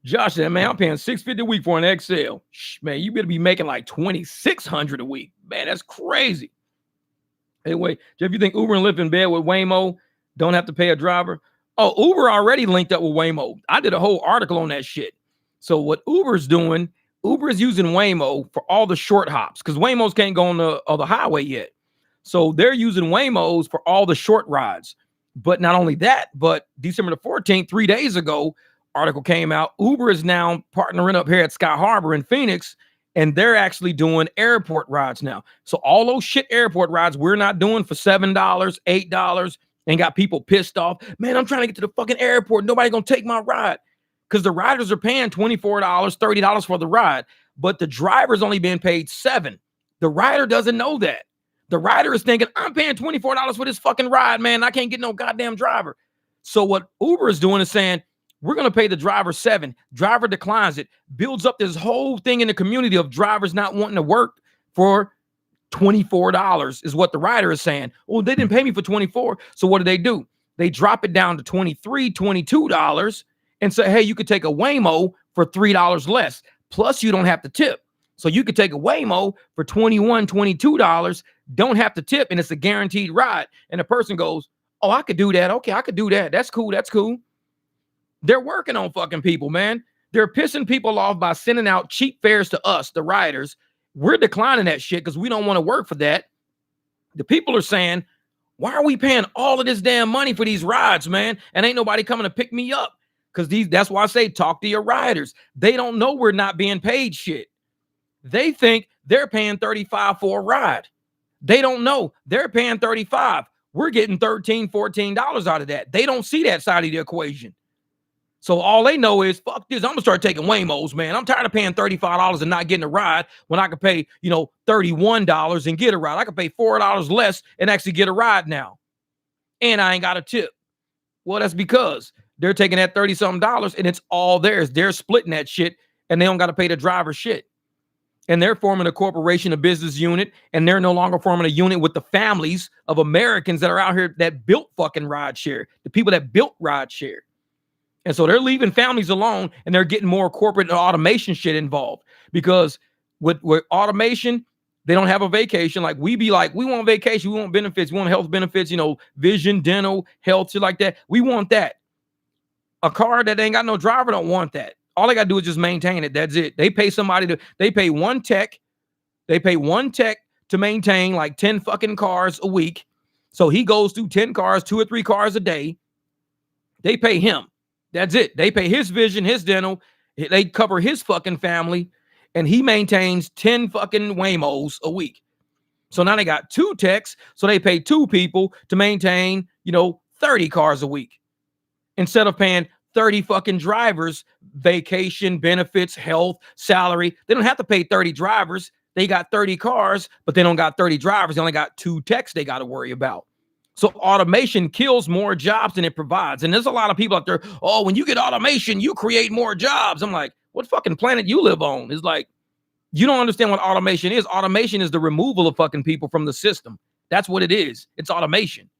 Josh said, man, I'm paying $650 a week for an XL. Man, you better be making like $2,600 a week. Man, that's crazy. Anyway, Jeff, you think Uber and Lyft in bed with Waymo don't have to pay a driver? Oh, Uber already linked up with Waymo. I did a whole article on that shit. So what Uber's doing, Uber is using Waymo for all the short hops because Waymos can't go on the highway yet. So they're using Waymos for all the short rides. But not only that, but December the 14th, 3 days ago, article came out. Uber is now partnering up here at Sky Harbor in Phoenix, and they're actually doing airport rides now. So all those shit airport rides we're not doing for $7, $8, and got people pissed off. Man, I'm trying to get to the fucking airport. Nobody gonna take my ride. Because the riders are paying $24, $30 for the ride, but the driver's only being paid $7. The rider doesn't know that. The rider is thinking, I'm paying $24 for this fucking ride, man. I can't get no goddamn driver. So what Uber is doing is saying, we're going to pay the driver $7. Driver declines it, builds up this whole thing in the community of drivers not wanting to work for $24 is what the rider is saying. Well, they didn't pay me for $24. So what do? They drop it down to $23, $22 and say, hey, you could take a Waymo for $3 less. Plus you don't have to tip. So you could take a Waymo for $21, $22, don't have to tip, and it's a guaranteed ride. And the person goes, oh, I could do that. Okay, I could do that. That's cool. That's cool. They're working on fucking people, man. They're pissing people off by sending out cheap fares to us, the riders. We're declining that shit because we don't want to work for that. The people are saying, why are we paying all of this damn money for these rides, man? And ain't nobody coming to pick me up. Because that's why I say talk to your riders. They don't know we're not being paid shit. They think they're paying 35 for a ride. They don't know they're paying 35. We're getting $13, $14 out of that. They don't see that side of the equation. So all they know is, fuck this, I'm gonna start taking Waymos, man. I'm tired of paying $35 and not getting a ride when I could pay, $31 and get a ride. I could pay $4 less and actually get a ride now. And I ain't got a tip. Well, that's because they're taking that 30-something dollars and it's all theirs. They're splitting that shit and they don't got to pay the driver shit. And they're forming a corporation, a business unit, and they're no longer forming a unit with the families of Americans that are out here that built fucking rideshare, the people that built rideshare. And so they're leaving families alone and they're getting more corporate and automation shit involved because with automation, they don't have a vacation. Like we be like, we want vacation, we want benefits, we want health benefits, vision, dental, health, shit like that. We want that. A car that ain't got no driver don't want that. All they got to do is just maintain it. That's it. They pay they pay one tech to maintain like 10 fucking cars a week. So he goes through 10 cars, 2 or 3 cars a day. They pay him. That's it. They pay his vision, his dental. They cover his fucking family. And he maintains 10 fucking Waymos a week. So now they got 2 techs. So they pay 2 people to maintain, 30 cars a week. Instead of paying 30 fucking drivers, vacation, benefits, health, salary. They don't have to pay 30 drivers. They got 30 cars, but they don't got 30 drivers. They only got 2 techs they got to worry about. So automation kills more jobs than it provides. And there's a lot of people out there, oh, when you get automation, you create more jobs. I'm like, what fucking planet you live on? It's like, you don't understand what automation is. Automation is the removal of fucking people from the system. That's what it is. It's automation.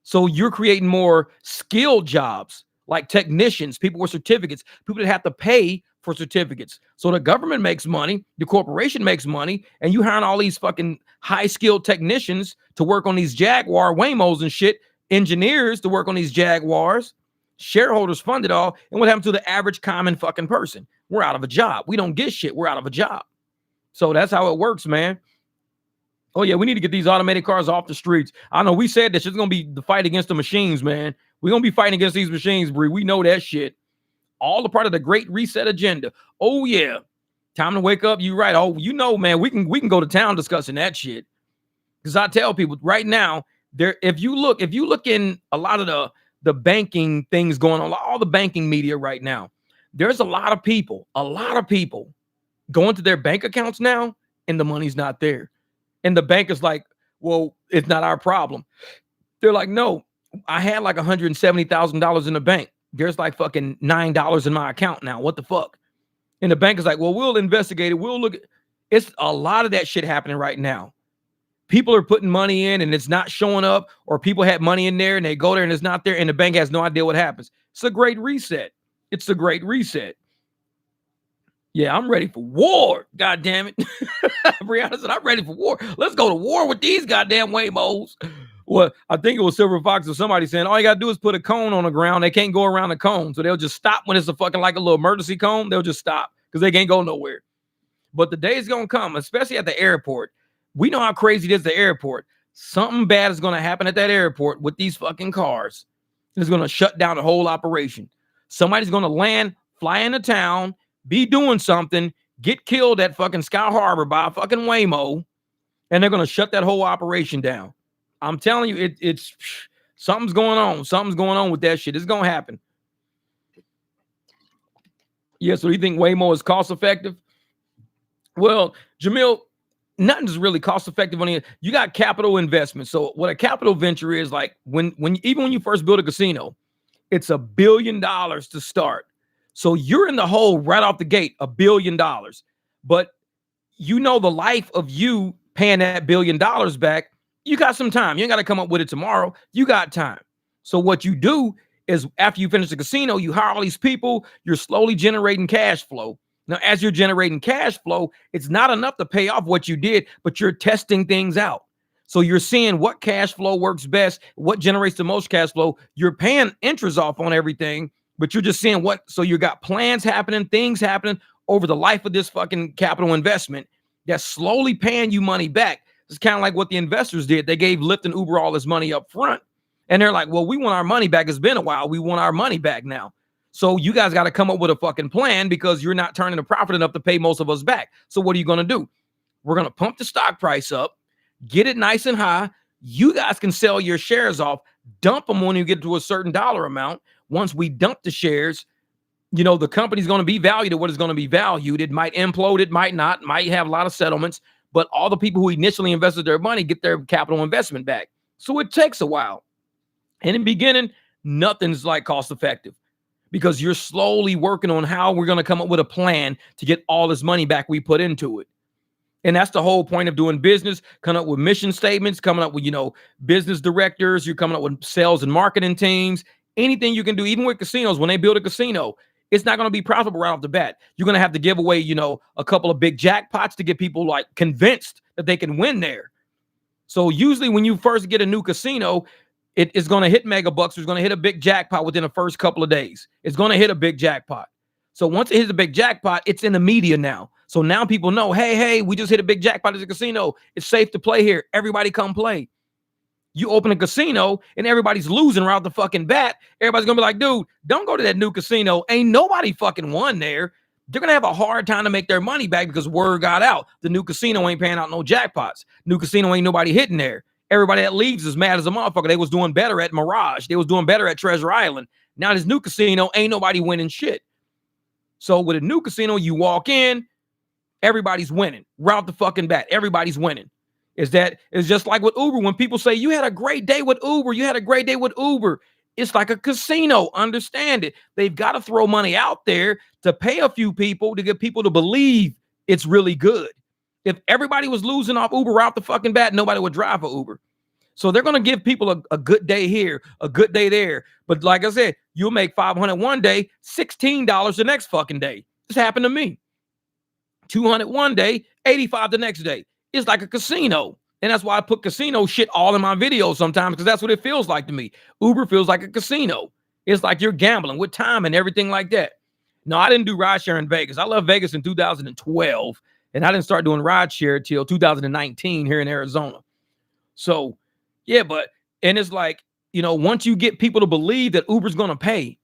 So you're creating more skilled jobs like technicians, people with certificates, people that have to pay for certificates. So the government makes money, the corporation makes money, and you hiring all these fucking high-skilled technicians to work on these Jaguar Waymos and shit, engineers to work on these Jaguars, shareholders fund it all, and what happens to the average common fucking person? We're out of a job. We don't get shit. We're out of a job. So that's how it works, man. Oh, yeah, we need to get these automated cars off the streets. I know we said this is going to be the fight against the machines, man. We're going to be fighting against these machines, Bree. We know that shit. All the part of the Great Reset agenda. Oh, yeah. Time to wake up. You're right. Oh, man, we can go to town discussing that shit. Because I tell people right now, if you look in a lot of the banking things going on, all the banking media right now, there's a lot of people going to their bank accounts now, and the money's not there. And the bank is like, well, it's not our problem. They're like, no, I had like $170,000 in the bank. There's like fucking $9 in my account now. What the fuck? And the bank is like, well, we'll investigate it. We'll look at it's a lot of that shit happening right now. People are putting money in and it's not showing up, or people had money in there and they go there and it's not there, and the bank has no idea what happens. It's a great reset. It's a great reset. Yeah, I'm ready for war. God damn it. Brianna said, I'm ready for war. Let's go to war with these goddamn Waymos. Well, I think it was Silver Fox or somebody saying, all you got to do is put a cone on the ground. They can't go around the cone. So they'll just stop when it's a fucking like a little emergency cone. They'll just stop because they can't go nowhere. But the day is going to come, especially at the airport. We know how crazy it is at the airport. Something bad is going to happen at that airport with these fucking cars. It's going to shut down the whole operation. Somebody's going to land, fly into town, be doing something, get killed at fucking Sky Harbor by a fucking Waymo, and they're going to shut that whole operation down. I'm telling you, it's something's going on. Something's going on with that shit. It's going to happen. Yeah, so you think Waymo is cost effective? Well, Jamil, nothing's really cost effective on it. You got capital investment. So what a capital venture is, like when you first build a casino, it's $1 billion to start. So you're in the hole right off the gate, $1 billion. But you know the life of you paying that $1 billion back, you got some time. You ain't got to come up with it tomorrow. You got time. So what you do is after you finish the casino, you hire all these people, you're slowly generating cash flow. Now, as you're generating cash flow, it's not enough to pay off what you did, but you're testing things out. So you're seeing what cash flow works best, what generates the most cash flow. You're paying interest off on everything, but you're just seeing what. So you got plans happening, things happening over the life of this fucking capital investment that's slowly paying you money back. It's kind of like what the investors did. They gave Lyft and Uber all this money up front. And they're like, well, we want our money back. It's been a while. We want our money back now. So you guys got to come up with a fucking plan because you're not turning a profit enough to pay most of us back. So what are you going to do? We're going to pump the stock price up, get it nice and high. You guys can sell your shares off, dump them when you get to a certain dollar amount. Once we dump the shares, you know, the company's going to be valued at what it's going to be valued. It might implode, it might not, might have a lot of settlements, but all the people who initially invested their money get their capital investment back. So it takes a while. And in the beginning, nothing's like cost effective because you're slowly working on how we're going to come up with a plan to get all this money back we put into it. And that's the whole point of doing business, coming up with mission statements, coming up with, you know, business directors, you're coming up with sales and marketing teams, anything you can do, even with casinos. When they build a casino, it's not going to be profitable right off the bat. You're going to have to give away, you know, a couple of big jackpots to get people like convinced that they can win there. So usually when you first get a new casino, it is going to hit mega bucks. It's going to hit a big jackpot within the first couple of days. It's going to hit a big jackpot. So once it hits a big jackpot, it's in the media now. So now people know, hey, we just hit a big jackpot at the casino. It's safe to play here. Everybody come play. You open a casino and everybody's losing right off the fucking bat. Everybody's going to be like, dude, don't go to that new casino. Ain't nobody fucking won there. They're going to have a hard time to make their money back because word got out. The new casino ain't paying out no jackpots. New casino ain't nobody hitting there. Everybody that leaves is mad as a motherfucker. They was doing better at Mirage. They was doing better at Treasure Island. Now this new casino ain't nobody winning shit. So with a new casino, you walk in, everybody's winning. Right off the fucking bat, everybody's winning. It's just like with Uber. When people say you had a great day with Uber, you had a great day with Uber. It's like a casino. Understand it. They've got to throw money out there to pay a few people to get people to believe it's really good. If everybody was losing off Uber right off the fucking bat, nobody would drive for Uber. So they're going to give people a good day here, a good day there. But like I said, you'll make $500 one day, $16 the next fucking day. This happened to me. $200 one day, $85 the next day. It's like a casino. And that's why I put casino shit all in my videos sometimes, because that's what it feels like to me. Uber feels like a casino. It's like you're gambling with time and everything like that. No, I didn't do rideshare in Vegas. I left Vegas in 2012, and I didn't start doing rideshare till 2019 here in Arizona. So, yeah, and it's like, you know, once you get people to believe that Uber's going to pay,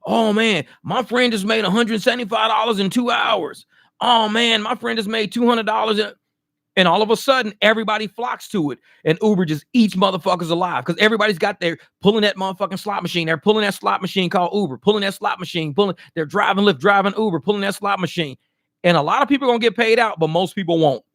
oh, man, my friend just made $175 in 2 hours. Oh, man, my friend just made $200. And all of a sudden, everybody flocks to it. And Uber just eats motherfuckers alive because everybody's got there pulling that motherfucking slot machine. They're pulling that slot machine called Uber, pulling that slot machine, they're driving Lyft, driving Uber, pulling that slot machine. And a lot of people are going to get paid out, but most people won't.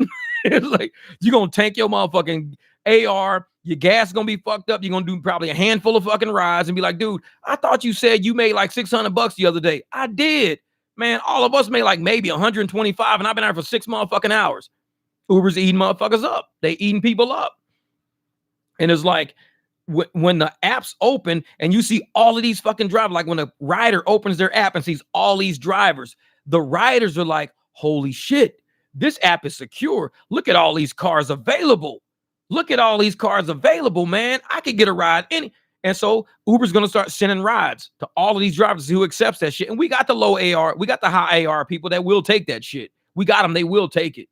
It's like you're going to tank your motherfucking AR. Your gas is going to be fucked up. You're going to do probably a handful of fucking rides and be like, dude, I thought you said you made like $600 the other day. I did. Man, all of us made like maybe 125, and I've been out for 6 motherfucking hours. Uber's eating motherfuckers up. They eating people up. And it's like when the app's open and you see all of these fucking drivers, like when a rider opens their app and sees all these drivers, the riders are like, holy shit, this app is secure. Look at all these cars available. Look at all these cars available, man. I could get a ride. And so Uber's going to start sending rides to all of these drivers to see who accepts that shit. And we got the low AR. We got the high AR people that will take that shit. We got them. They will take it.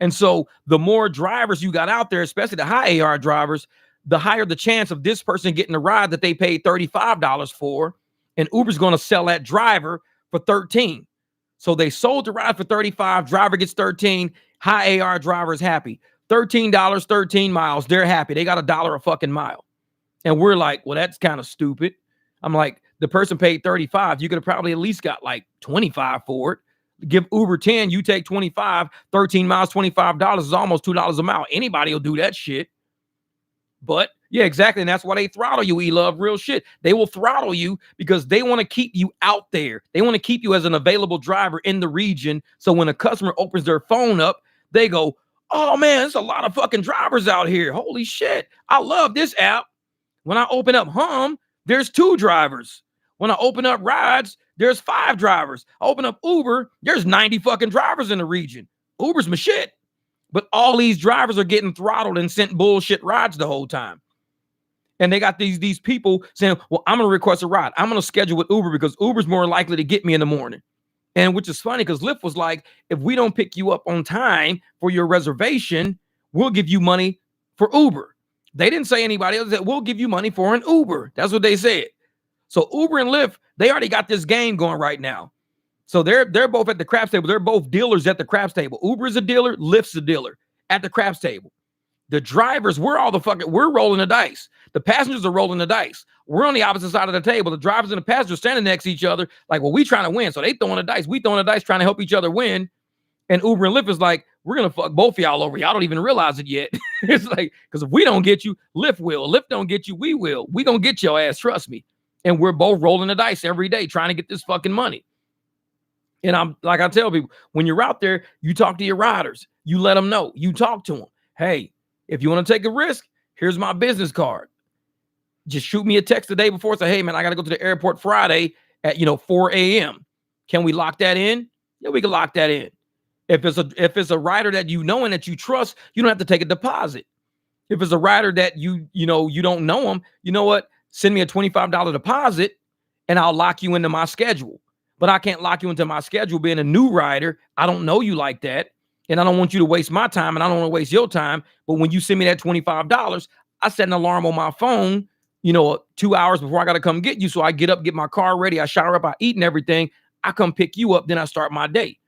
And so the more drivers you got out there, especially the high AR drivers, the higher the chance of this person getting a ride that they paid $35 for. And Uber's going to sell that driver for $13. So they sold the ride for $35. Driver gets $13. High AR driver is happy. $13, 13 miles. They're happy. They got $1 a fucking mile. And we're like, well, that's kind of stupid. I'm like, the person paid $35. You could have probably at least got like $25 for it. Give Uber 10, you take 25, 13 miles, $25 is almost $2 a mile. Anybody will do that shit. But yeah, exactly. And that's why they throttle you, E-Love, real shit. They will throttle you because they want to keep you out there. They want to keep you as an available driver in the region. So when a customer opens their phone up, they go, oh man, there's a lot of fucking drivers out here. Holy shit. I love this app. When I open up Hum, there's 2 drivers. When I open up Rides, there's 5 drivers. I open up Uber, there's 90 fucking drivers in the region. Uber's my shit. But all these drivers are getting throttled and sent bullshit rides the whole time. And they got these people saying, well, I'm going to request a ride. I'm going to schedule with Uber because Uber's more likely to get me in the morning. And which is funny because Lyft was like, if we don't pick you up on time for your reservation, we'll give you money for Uber. They didn't say anybody else that we'll give you money for an Uber. That's what they said. So Uber and Lyft, they already got this game going right now. So they're both at the craps table. They're both dealers at the craps table. Uber is a dealer, Lyft's a dealer at the craps table. The drivers, we're rolling the dice. The passengers are rolling the dice. We're on the opposite side of the table. The drivers and the passengers standing next to each other, like, well, we trying to win. So they throwing the dice. We throwing the dice trying to help each other win. And Uber and Lyft is like, we're going to fuck both of y'all over. Y'all don't even realize it yet. It's like, because if we don't get you, Lyft will. Lyft don't get you, we will. We going to get your ass, trust me. And we're both rolling the dice every day trying to get this fucking money. And I'm like, I tell people, when you're out there, you talk to your riders. You let them know. You talk to them. Hey, if you want to take a risk, here's my business card. Just shoot me a text the day before. Say, hey, man, I got to go to the airport Friday at, 4 a.m. Can we lock that in? Yeah, we can lock that in. If it's a rider that you know and that you trust, you don't have to take a deposit. If it's a rider that you don't know them, you know what? Send me a $25 deposit and I'll lock you into my schedule. But I can't lock you into my schedule being a new rider. I don't know you like that. And I don't want you to waste my time and I don't want to waste your time. But when you send me that $25, I set an alarm on my phone, 2 hours before I got to come get you. So I get up, get my car ready. I shower up, I eat and everything. I come pick you up. Then I start my day.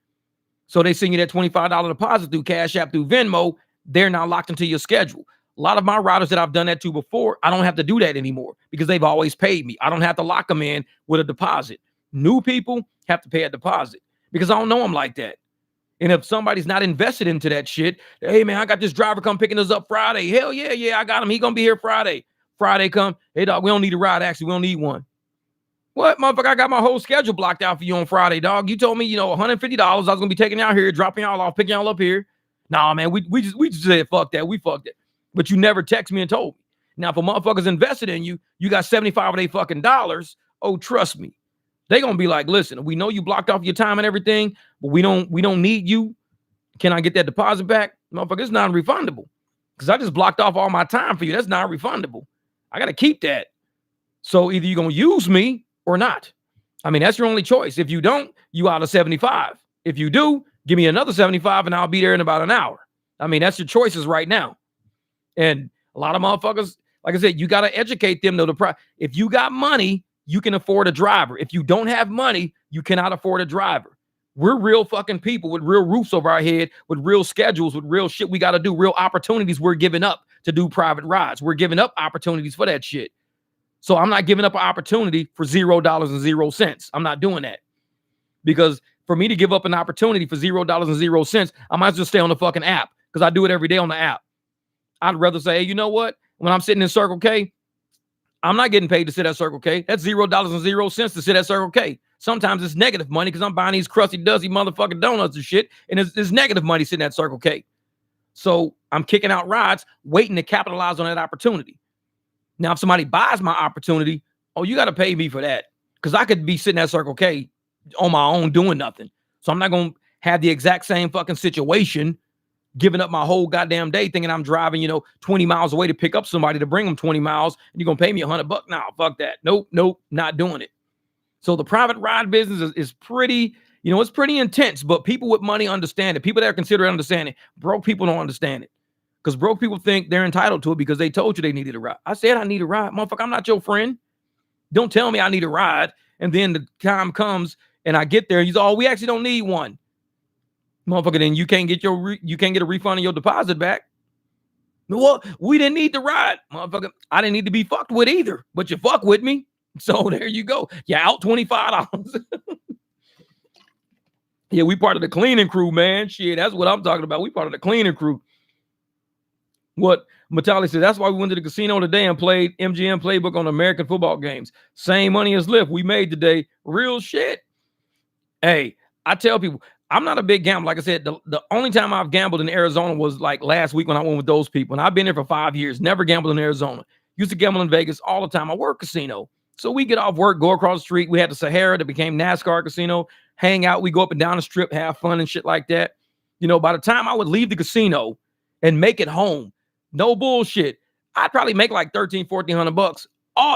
So they send you that $25 deposit through Cash App, through Venmo. They're now locked into your schedule. A lot of my riders that I've done that to before, I don't have to do that anymore because they've always paid me. I don't have to lock them in with a deposit. New people have to pay a deposit because I don't know them like that. And if somebody's not invested into that shit, hey, man, I got this driver come picking us up Friday. Hell yeah, I got him. He going to be here Friday. Friday come, hey, dog, we don't need a ride. Actually, we don't need one. What, motherfucker? I got my whole schedule blocked out for you on Friday, dog. You told me, $150. I was going to be taking y'all here, dropping y'all off, picking y'all up here. Nah, man, we just said, fuck that. We fucked it. But you never text me and told me. Now, if a motherfucker's invested in you, you got 75 of their fucking dollars. Oh, trust me. They going to be like, listen, we know you blocked off your time and everything, but we don't need you. Can I get that deposit back? Motherfucker, it's non-refundable. Because I just blocked off all my time for you. That's non-refundable. I got to keep that. So either you're going to use me or not. I mean, that's your only choice. If you don't, you out of 75. If you do, give me another 75 and I'll be there in about an hour. I mean, that's your choices right now. And a lot of motherfuckers, like I said, you got to educate them though. If you got money, you can afford a driver. If you don't have money, you cannot afford a driver. We're real fucking people with real roofs over our head, with real schedules, with real shit we got to do, real opportunities we're giving up to do private rides. We're giving up opportunities for that shit. So I'm not giving up an opportunity for $0.00. I'm not doing that. Because for me to give up an opportunity for $0.00, I might as well stay on the fucking app because I do it every day on the app. I'd rather say, hey, you know what? When I'm sitting in Circle K, I'm not getting paid to sit at Circle K. That's $0.00 to sit at Circle K. Sometimes it's negative money because I'm buying these crusty, dusty motherfucking donuts and shit, and it's negative money sitting at Circle K. So I'm kicking out rides, waiting to capitalize on that opportunity. Now, if somebody buys my opportunity, oh, you got to pay me for that because I could be sitting at Circle K on my own doing nothing. So I'm not going to have the exact same fucking situation, giving up my whole goddamn day thinking I'm driving, 20 miles away to pick up somebody to bring them 20 miles and you're going to pay me $100. Nah, fuck that. Nope, not doing it. So the private ride business is pretty, it's pretty intense, but people with money understand it. People that are considered understanding, broke people don't understand it. Because broke people think they're entitled to it because they told you they needed a ride. I said I need a ride. Motherfucker, I'm not your friend. Don't tell me I need a ride. And then the time comes and I get there and you say, oh, we actually don't need one. Motherfucker, then you can't get a refund on your deposit back. Well, we didn't need the ride. Motherfucker, I didn't need to be fucked with either. But you fuck with me. So there you go. You out $25. Yeah, we part of the cleaning crew, man. Shit, that's what I'm talking about. We part of the cleaning crew. What Metallic said, that's why we went to the casino today and played MGM playbook on American football games. Same money as Lyft we made today. Real shit. Hey, I tell people, I'm not a big gambler. Like I said, the only time I've gambled in Arizona was like last week when I went with those people. And I've been there for 5 years. Never gambled in Arizona. Used to gamble in Vegas all the time. I work casino. So we get off work, go across the street. We had the Sahara that became NASCAR casino. Hang out. We go up and down the strip, have fun and shit like that. By the time I would leave the casino and make it home, no bullshit, I'd probably make like $1,300-$1,400.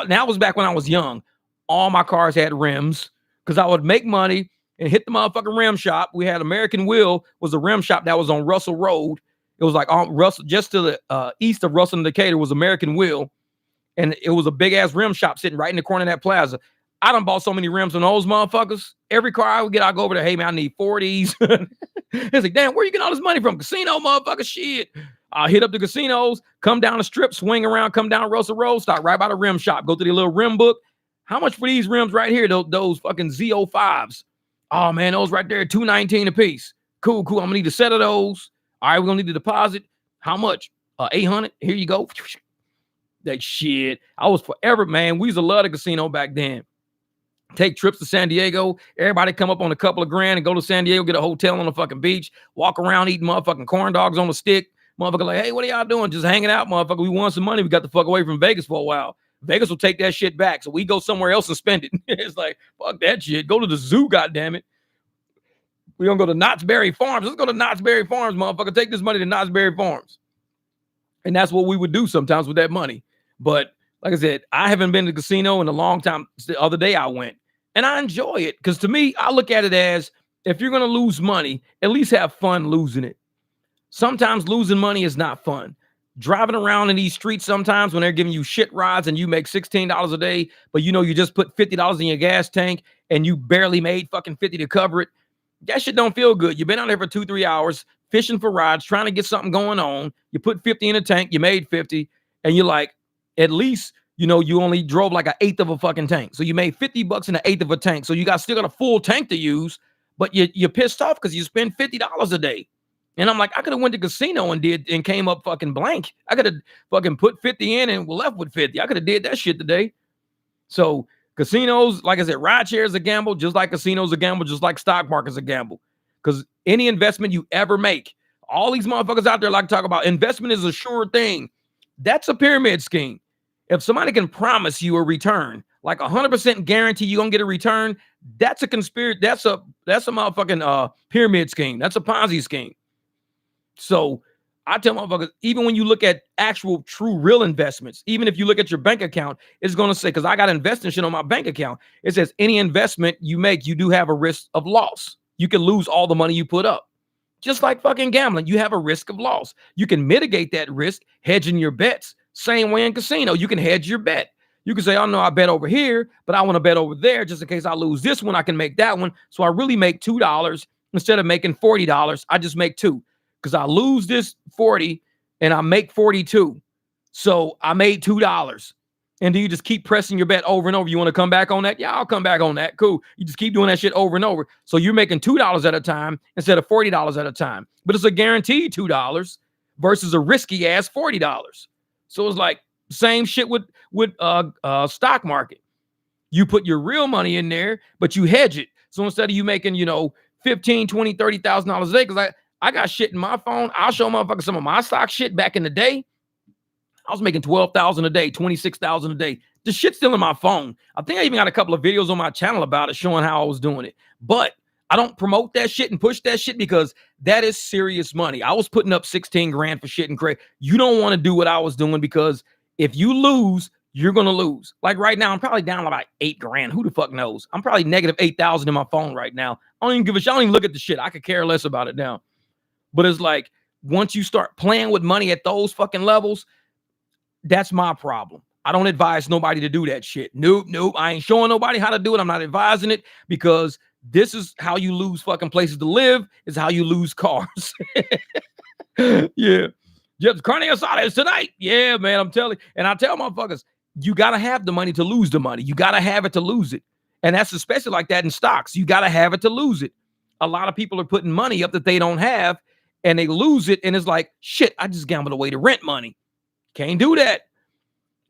Now it was back when I was young. All my cars had rims because I would make money and hit the motherfucking rim shop. We had American Wheel was a rim shop that was on Russell Road. It was like on Russell, just to the east of Russell and Decatur was American Wheel. And it was a big ass rim shop sitting right in the corner of that plaza. I done bought so many rims on those motherfuckers. Every car I would get, I go over there, hey man, I need 40s. It's like, damn, where you getting all this money from? Casino, motherfucker, shit. I'll hit up the casinos, come down the strip, swing around, come down Russell Road, stop right by the rim shop, go to the little rim book. How much for these rims right here? Those fucking Z05s. Oh man, those right there, $219 a piece. Cool. I'm gonna need a set of those. All right, we're gonna need the deposit. How much? 800. Here you go. That shit. I was forever, man. We used to love the casino back then. Take trips to San Diego. Everybody come up on a couple of grand and go to San Diego, get a hotel on the fucking beach, walk around eating motherfucking corn dogs on a stick. Motherfucker like, hey, what are y'all doing? Just hanging out, motherfucker. We won some money. We got the fuck away from Vegas for a while. Vegas will take that shit back. So we go somewhere else and spend it. It's like, fuck that shit. Go to the zoo, goddammit. We don't go to Knott's Berry Farms. Let's go to Knott's Berry Farms, motherfucker. Take this money to Knott's Berry Farms. And that's what we would do sometimes with that money. But like I said, I haven't been to the casino in a long time. The other day I went. And I enjoy it because to me, I look at it as if you're going to lose money, at least have fun losing it. Sometimes losing money is not fun. Driving around in these streets sometimes when they're giving you shit rides and you make $16 a day, but you know you just put $50 in your gas tank and you barely made fucking 50 to cover it. That shit don't feel good. You've been out there for 2-3 hours fishing for rides, trying to get something going on. You put 50 in a tank, you made 50, and you're like, at least you know, you only drove like an eighth of a fucking tank. So you made $50 in an eighth of a tank. So you still got a full tank to use, but you're pissed off because you spend $50 a day. And I'm like, I could have went to casino and came up fucking blank. I could have fucking put 50 in and left with 50. I could have did that shit today. So casinos, like I said, rideshare is a gamble, just like casinos a gamble, just like stock market's a gamble. Because any investment you ever make, all these motherfuckers out there like to talk about investment is a sure thing. That's a pyramid scheme. If somebody can promise you a return, like 100% guarantee you're gonna get a return, that's a conspiracy. That's a motherfucking pyramid scheme. That's a Ponzi scheme. So I tell motherfuckers, even when you look at actual true real investments, even if you look at your bank account, it's gonna say, because I got investing shit on my bank account, it says any investment you make, you do have a risk of loss. You can lose all the money you put up. Just like fucking gambling, you have a risk of loss. You can mitigate that risk, hedging your bets. Same way in casino, you can hedge your bet. You can say, oh no, I bet over here, but I want to bet over there just in case I lose this one, I can make that one. So I really make $2 instead of making $40. I just make $2 because I lose this 40 and I make 42. So I made $2. And then you just keep pressing your bet over and over. You want to come back on that? Yeah, I'll come back on that. Cool. You just keep doing that shit over and over. So you're making $2 at a time instead of $40 at a time. But it's a guaranteed $2 versus a risky ass $40. So it's like same shit with stock market. You put your real money in there, but you hedge it. So instead of you making, you know, $15,000, $20,000, $30,000 a day, because I got shit in my phone. I'll show motherfuckers some of my stock shit back in the day. I was making $12,000 a day, $26,000 a day. The shit's still in my phone. I think I even got a couple of videos on my channel about it showing how I was doing it. But I don't promote that shit and push that shit because that is serious money. I was putting up 16 grand for shit and crazy. You don't want to do what I was doing because if you lose, you're going to lose. Like right now, I'm probably down about 8 grand. Who the fuck knows? I'm probably negative 8,000 in my phone right now. I don't even give a shit. I don't even look at the shit. I could care less about it now. But it's like, once you start playing with money at those fucking levels, that's my problem. I don't advise nobody to do that shit. Nope. I ain't showing nobody how to do it. I'm not advising it because this is how you lose fucking places to live, is how you lose cars. Yeah. Just carne asada is tonight. Yeah, man, I'm telling you. And I tell motherfuckers, you got to have the money to lose the money. You got to have it to lose it. And that's especially like that in stocks. You got to have it to lose it. A lot of people are putting money up that they don't have and they lose it. And it's like, shit, I just gambled away the rent money. Can't do that.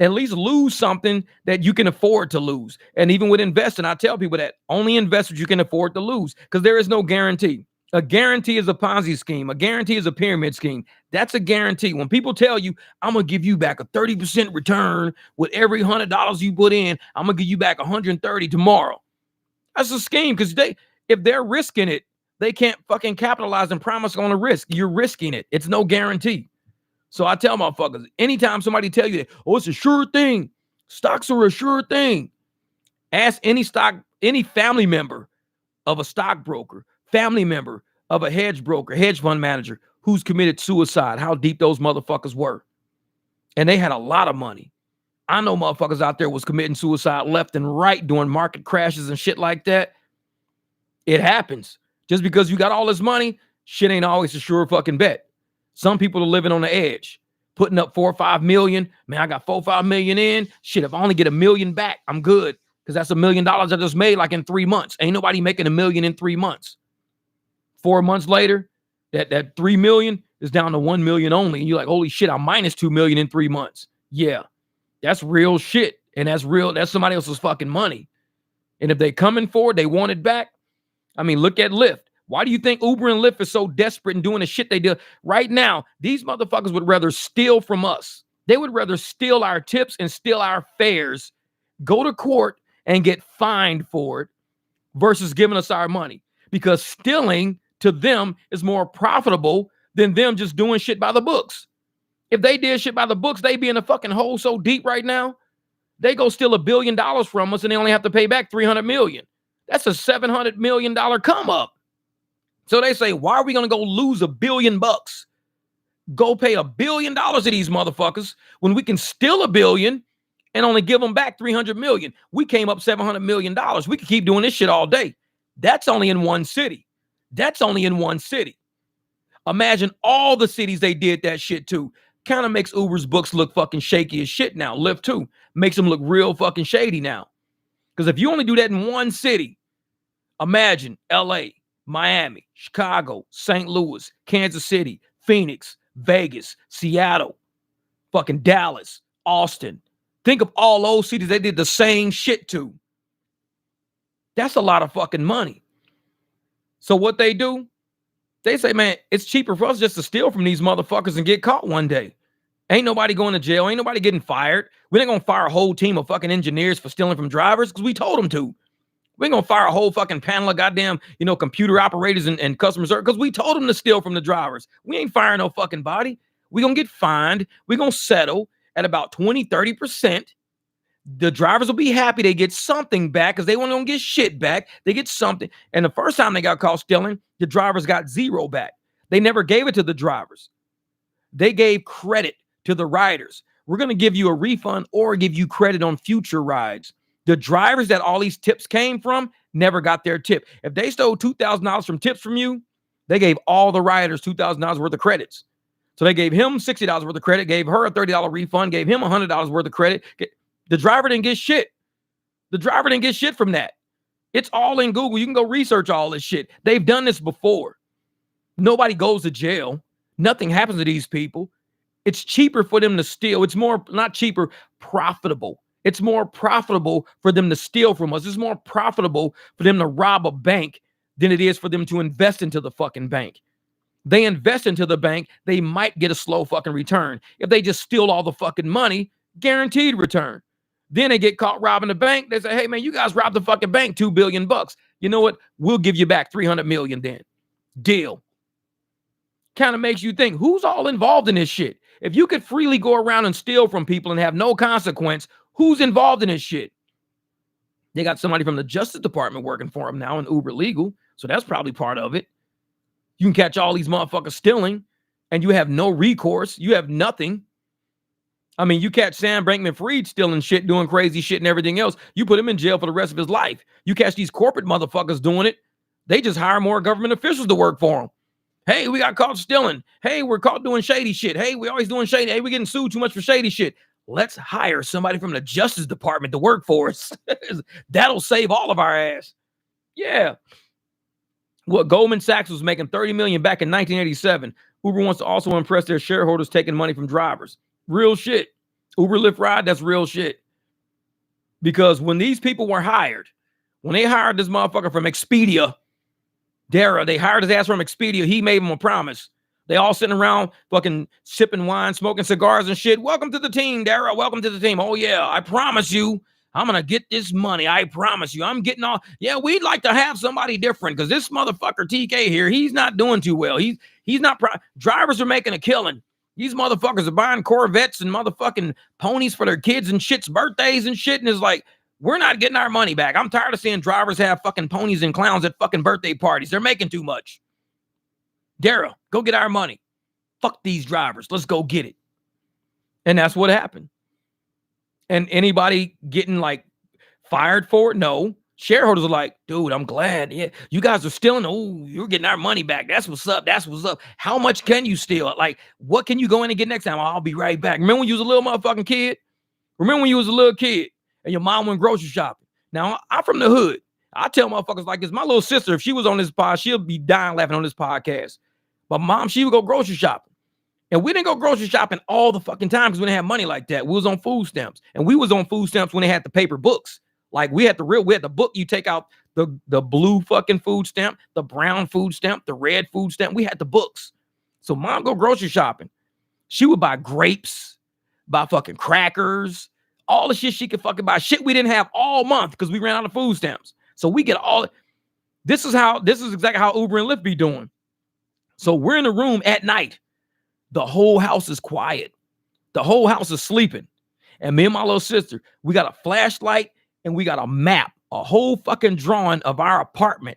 At least lose something that you can afford to lose. And even with investing, I tell people that only invest what you can afford to lose because there is no guarantee. A guarantee is a Ponzi scheme. A guarantee is a pyramid scheme. That's a guarantee. When people tell you, I'm going to give you back a 30% return with every $100 you put in, I'm going to give you back 130 tomorrow. That's a scheme because if they're risking it, they can't fucking capitalize and promise on a risk. You're risking it. It's no guarantee. So I tell motherfuckers, anytime somebody tell you that, oh, it's a sure thing. Stocks are a sure thing. Ask any family member of a stockbroker, family member of a hedge broker, hedge fund manager who's committed suicide, how deep those motherfuckers were. And they had a lot of money. I know motherfuckers out there was committing suicide left and right during market crashes and shit like that. It happens. Just because you got all this money, shit ain't always a sure fucking bet. Some people are living on the edge, putting up 4 or 5 million. Man, I got 4 or 5 million in. Shit, if I only get $1 million back, I'm good. Because that's $1 million I just made like in 3 months. Ain't nobody making $1 million in 3 months. 4 months later, that 3 million is down to 1 million only. And you're like, holy shit, I'm minus 2 million in 3 months. Yeah, that's real shit. And that's real. That's somebody else's fucking money. And if they coming for it, they want it back. I mean, look at Lyft. Why do you think Uber and Lyft is so desperate in doing the shit they do? Right now, these motherfuckers would rather steal from us. They would rather steal our tips and steal our fares, go to court and get fined for it versus giving us our money. Because stealing to them is more profitable than them just doing shit by the books. If they did shit by the books, they'd be in a fucking hole so deep right now. They go steal $1 billion from us and they only have to pay back $300 million. That's a $700 million come up. So they say, why are we going to go lose $1 billion? Go pay $1 billion to these motherfuckers when we can steal $1 billion and only give them back $300 million. We came up $700 million. We could keep doing this shit all day. That's only in one city. That's only in one city. Imagine all the cities they did that shit to. Kind of makes Uber's books look fucking shaky as shit now. Lyft too. Makes them look real fucking shady now. Because if you only do that in one city, imagine LA, Miami, Chicago, St. Louis, Kansas City, Phoenix, Vegas, Seattle, fucking Dallas, Austin. Think of all those cities they did the same shit to. That's a lot of fucking money. So what they do, they say, man, it's cheaper for us just to steal from these motherfuckers and get caught one day. Ain't nobody going to jail. Ain't nobody getting fired. We ain't going to fire a whole team of fucking engineers for stealing from drivers because we told them to. We ain't going to fire a whole fucking panel of goddamn, computer operators and customer service because we told them to steal from the drivers. We ain't firing no fucking body. We going to get fined. We going to settle at about 20-30%. The drivers will be happy they get something back because they won't gonna get shit back. They get something. And the first time they got caught stealing, the drivers got zero back. They never gave it to the drivers. They gave credit to the riders. We're going to give you a refund or give you credit on future rides. The drivers that all these tips came from never got their tip. If they stole $2,000 from tips from you, they gave all the riders $2,000 worth of credits. So they gave him $60 worth of credit, gave her a $30 refund, gave him $100 worth of credit. The driver didn't get shit. The driver didn't get shit from that. It's all in Google. You can go research all this shit. They've done this before. Nobody goes to jail. Nothing happens to these people. It's cheaper for them to steal. It's more, not cheaper, profitable. It's more profitable for them to steal from us. It's more profitable for them to rob a bank than it is for them to invest into the fucking bank. They invest into the bank, they might get a slow fucking return. If they just steal all the fucking money, guaranteed return. Then they get caught robbing the bank. They say, hey, man, you guys robbed the fucking bank, $2 billion. You know what? We'll give you back $300 million then. Deal. Kind of makes you think, who's all involved in this shit? If you could freely go around and steal from people and have no consequence, who's involved in this shit? They got somebody from the Justice Department working for them now in Uber Legal, so that's probably part of it. You can catch all these motherfuckers stealing, and you have no recourse. You have nothing. I mean, you catch Sam Bankman-Fried stealing shit, doing crazy shit and everything else. You put him in jail for the rest of his life. You catch these corporate motherfuckers doing it. They just hire more government officials to work for them. Hey, we got caught stealing. Hey, we're caught doing shady shit. Hey, we always doing shady. Hey, we're getting sued too much for shady shit. Let's hire somebody from the Justice Department to work for us. That'll save all of our ass. Yeah. Well, Goldman Sachs was making $30 million back in 1987. Uber wants to also impress their shareholders taking money from drivers. Real shit. Uber, Lyft, Ride, that's real shit. Because when these people were hired, when they hired this motherfucker from Expedia, Dara, they hired his ass from Expedia. He made them a promise. They all sitting around fucking sipping wine, smoking cigars and shit. Welcome to the team, Dara. Welcome to the team. Oh, yeah, I promise you, I'm going to get this money. I promise you. I'm getting all. Yeah, we'd like to have somebody different because this motherfucker TK here, he's not doing too well. He's not. Drivers are making a killing. These motherfuckers are buying Corvettes and motherfucking ponies for their kids and shit's birthdays and shit. And it's like, we're not getting our money back. I'm tired of seeing drivers have fucking ponies and clowns at fucking birthday parties. They're making too much. Dara, go get our money. Fuck these drivers. Let's go get it. And that's what happened. And anybody getting like fired for it? No. Shareholders are like, dude, I'm glad. Yeah, you guys are stealing. Oh, you're getting our money back. That's what's up. That's what's up. How much can you steal? Like, what can you go in and get next time? I'll be right back. Remember when you was a little motherfucking kid? Remember when you was a little kid and your mom went grocery shopping? Now, I'm from the hood. I tell motherfuckers like this. My little sister, if she was on this pod, she'll be dying laughing on this podcast. But mom, she would go grocery shopping. And we didn't go grocery shopping all the fucking time because we didn't have money like that. We was on food stamps. And we was on food stamps when they had the paper books. Like we had the book. You take out the blue fucking food stamp, the brown food stamp, the red food stamp. We had the books. So mom go grocery shopping. She would buy grapes, buy fucking crackers, all the shit she could fucking buy. Shit we didn't have all month because we ran out of food stamps. So we get all. This is exactly how Uber and Lyft be doing. So we're in the room at night. The whole house is quiet. The whole house is sleeping. And me and my little sister, we got a flashlight and we got a map, a whole fucking drawing of our apartment.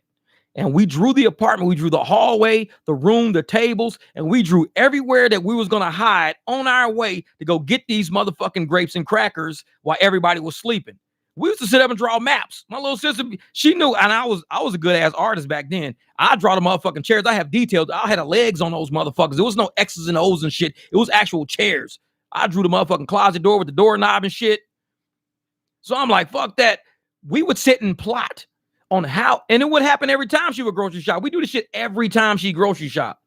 And we drew the apartment. We drew the hallway, the room, the tables, and we drew everywhere that we was going to hide on our way to go get these motherfucking grapes and crackers while everybody was sleeping. We used to sit up and draw maps. My little sister, she knew, and I was a good ass artist back then. I draw the motherfucking chairs. I have details. I had the legs on those motherfuckers. There was no X's and O's and shit. It was actual chairs. I drew the motherfucking closet door with the doorknob and shit. So I'm like, fuck that. We would sit and plot on how, and it would happen every time she would grocery shop. We do this shit every time she grocery shop.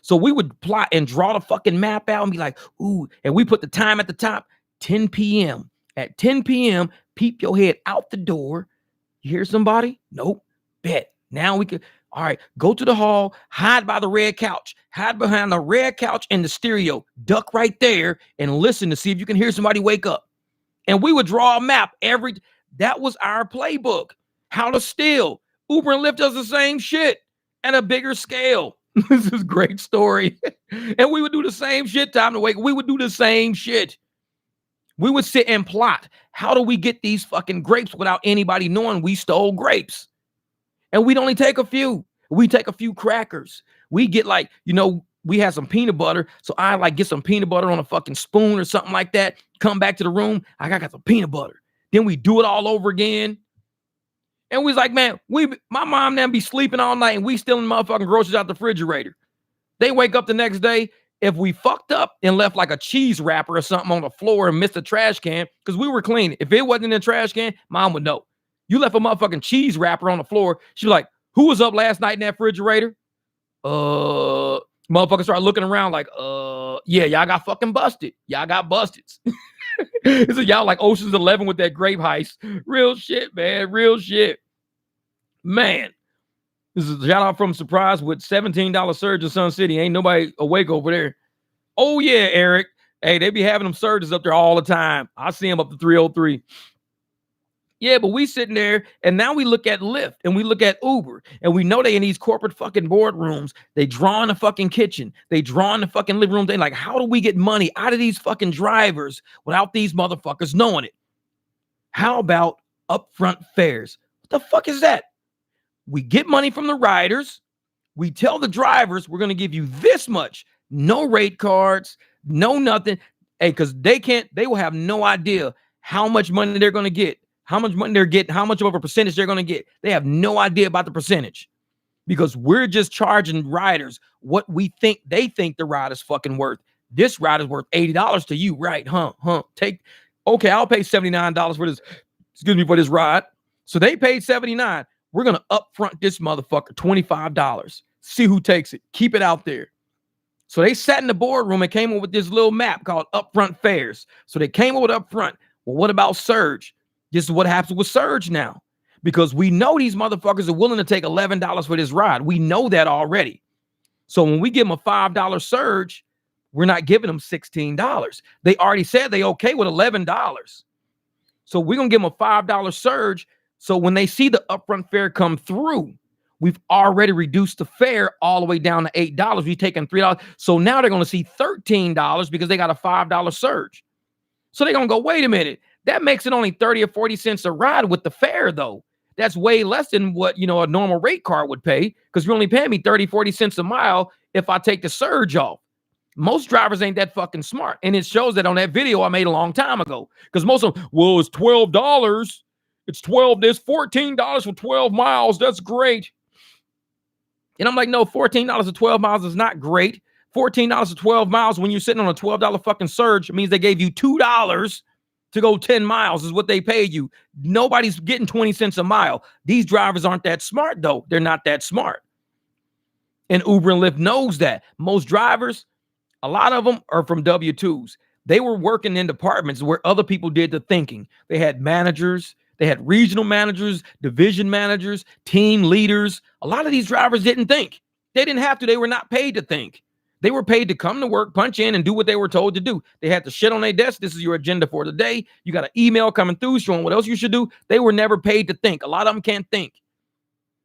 So we would plot and draw the fucking map out and be like, ooh, and we put the time at the top, 10 p.m. At 10 p.m., peep your head out the door. You hear somebody? Nope. Bet. Now we could, all right, go to the hall, hide by the red couch, hide behind the red couch and the stereo, duck right there and listen to see if you can hear somebody wake up. And we would draw a map that was our playbook. How to steal. Uber and Lyft does the same shit at a bigger scale. This is a great story. And we would do the same shit, time to wake. We would do the same shit. We would sit and plot. How do we get these fucking grapes without anybody knowing we stole grapes? And we'd only take a few. We take a few crackers. We get like, we had some peanut butter. So I like get some peanut butter on a fucking spoon or something like that. Come back to the room. I got some peanut butter. Then we do it all over again. And we was like, man, my mom then be sleeping all night and we stealing motherfucking groceries out the refrigerator. They wake up the next day. If we fucked up and left like a cheese wrapper or something on the floor and missed a trash can, because we were cleaning. If it wasn't in the trash can, mom would know. You left a motherfucking cheese wrapper on the floor. She'd be like, who was up last night in that refrigerator? Motherfuckers start looking around like, yeah, y'all got fucking busted. Y'all got busted. It's like y'all like Ocean's 11 with that grape heist. Real shit, man. Real shit. Man. This is a shout out from Surprise with $17 surge in Sun City. Ain't nobody awake over there. Oh, yeah, Eric. Hey, they be having them surges up there all the time. I see them up to 303. Yeah, but we sitting there, and now we look at Lyft, and we look at Uber, and we know they in these corporate fucking boardrooms. They draw in the fucking kitchen. They draw in the fucking living room. They like, how do we get money out of these fucking drivers without these motherfuckers knowing it? How about upfront fares? What the fuck is that? We get money from the riders. We tell the drivers we're going to give you this much. No rate cards, no nothing. Hey, because they will have no idea how much money they're going to get, how much money they're getting, how much of a percentage they're going to get. They have no idea about the percentage because we're just charging riders what we think they think the ride is fucking worth. This ride is worth $80 to you, right? Okay, I'll pay $79 for this, for this ride. So they paid $79. We're going to upfront this motherfucker $25. See who takes it. Keep it out there. So they sat in the boardroom and came up with this little map called upfront fares. So they came up with upfront. Well, what about surge? This is what happens with surge now. Because we know these motherfuckers are willing to take $11 for this ride. We know that already. So when we give them a $5 surge, we're not giving them $16. They already said they okay with $11. So we're going to give them a $5 surge. So when they see the upfront fare come through, we've already reduced the fare all the way down to $8. We've taken $3. So now they're going to see $13 because they got a $5 surge. So they're going to go, wait a minute. That makes it only 30 or 40 cents a ride with the fare, though. That's way less than what, a normal rate card would pay because you're only paying me 30, 40 cents a mile if I take the surge off. Most drivers ain't that fucking smart. And it shows that on that video I made a long time ago. Because most of them, well, it's $12. It's 12, there's $14 for 12 miles. That's great. And I'm like, no, $14 for 12 miles is not great. $14 for 12 miles when you're sitting on a $12 fucking surge means they gave you $2 to go 10 miles is what they paid you. Nobody's getting 20 cents a mile. These drivers aren't that smart, though. They're not that smart. And Uber and Lyft knows that. Most drivers, a lot of them are from W-2s. They were working in departments where other people did the thinking. They had managers. They had regional managers, division managers, team leaders. A lot of these drivers didn't think. They didn't have to. They were not paid to think. They were paid to come to work, punch in, and do what they were told to do. They had the shit on their desk. This is your agenda for the day. You got an email coming through showing what else you should do. They were never paid to think. A lot of them can't think.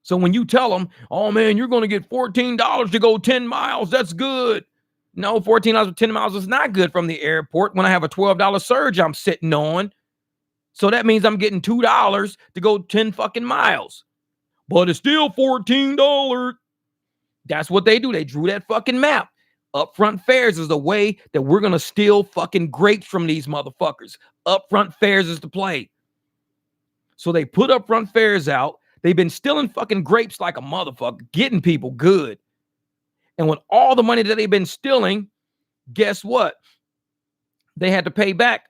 So when you tell them, oh, man, you're going to get $14 to go 10 miles. That's good. No, $14 for 10 miles is not good from the airport when I have a $12 surge I'm sitting on. So that means I'm getting $2 to go 10 fucking miles. But it's still $14. That's what they do. They drew that fucking map. Upfront fares is the way that we're going to steal fucking grapes from these motherfuckers. Upfront fares is the play. So they put upfront fares out. They've been stealing fucking grapes like a motherfucker, getting people good. And with all the money that they've been stealing, guess what? They had to pay back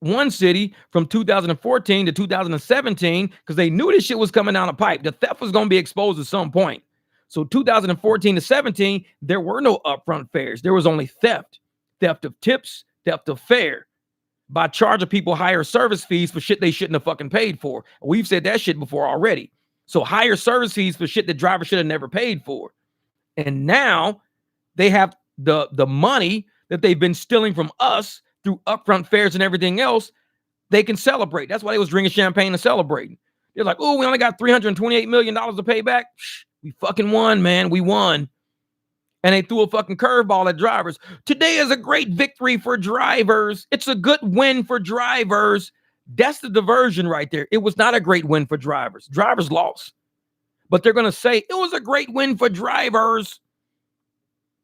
one city from 2014 to 2017 because they knew this shit was coming down the pipe. The theft was going to be exposed at some point. So 2014 to 17, there were no upfront fares. There was only theft of tips, theft of fare by charging people higher service fees for shit they shouldn't have fucking paid for. We've said that shit before already. So higher service fees for shit that drivers should have never paid for. And now they have the money that they've been stealing from us through upfront fares and everything else. They can celebrate. That's why they was drinking champagne and celebrating. They're like, oh, we only got $328 million to pay back. We fucking won, man. We won. And they threw a fucking curveball at drivers. Today is a great victory for drivers. It's a good win for drivers. That's the diversion right there. It was not a great win for drivers. Drivers lost. But they're going to say, it was a great win for drivers.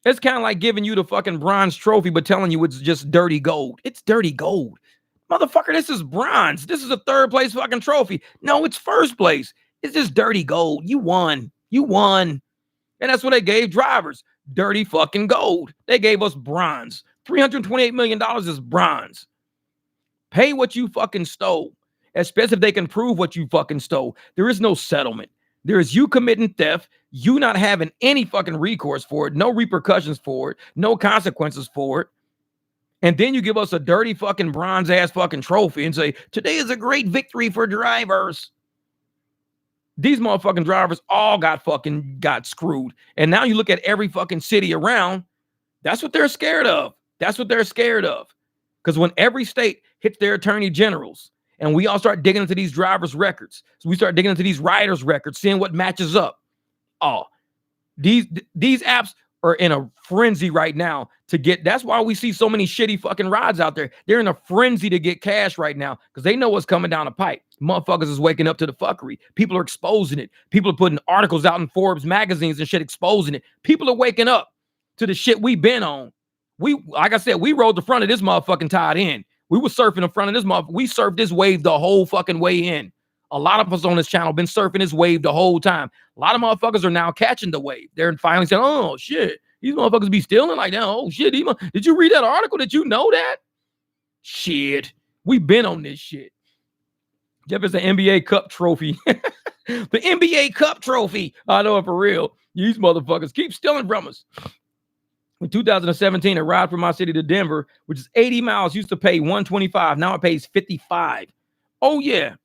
It's kind of like giving you the fucking bronze trophy, but telling you it's just dirty gold. It's dirty gold. Motherfucker, this is bronze. This is a third place fucking trophy. No, it's first place. It's just dirty gold. You won. You won. And that's what they gave drivers. Dirty fucking gold. They gave us bronze. $328 million is bronze. Pay what you fucking stole. Especially if they can prove what you fucking stole. There is no settlement. There is you committing theft, you not having any fucking recourse for it, no repercussions for it, no consequences for it. And then you give us a dirty fucking bronze ass fucking trophy and say, today is a great victory for drivers. These motherfucking drivers all got screwed. And now you look at every fucking city around, that's what they're scared of. That's what they're scared of. Because when every state hits their attorney generals, and we all start digging into these drivers' records. So we start digging into these riders' records, seeing what matches up. Oh, these apps are in a frenzy right now to get. That's why we see so many shitty fucking rides out there. They're in a frenzy to get cash right now because they know what's coming down the pipe. Motherfuckers is waking up to the fuckery. People are exposing it. People are putting articles out in Forbes magazines and shit exposing it. People are waking up to the shit we've been on. Like I said, we rode the front of this motherfucking tide in. We were surfing in front of this motherfucker. We surfed this wave the whole fucking way in. A lot of us on this channel been surfing this wave the whole time. A lot of motherfuckers are now catching the wave. They're finally saying, oh, shit. These motherfuckers be stealing like that. Oh, shit. Did you read that article? Did you know that? Shit. We been on this shit. Jeff is the NBA Cup trophy. The NBA Cup trophy. I know it for real. These motherfuckers keep stealing from us. In 2017, a ride from my city to Denver, which is 80 miles, used to pay $125. Now it pays $55. Oh, yeah.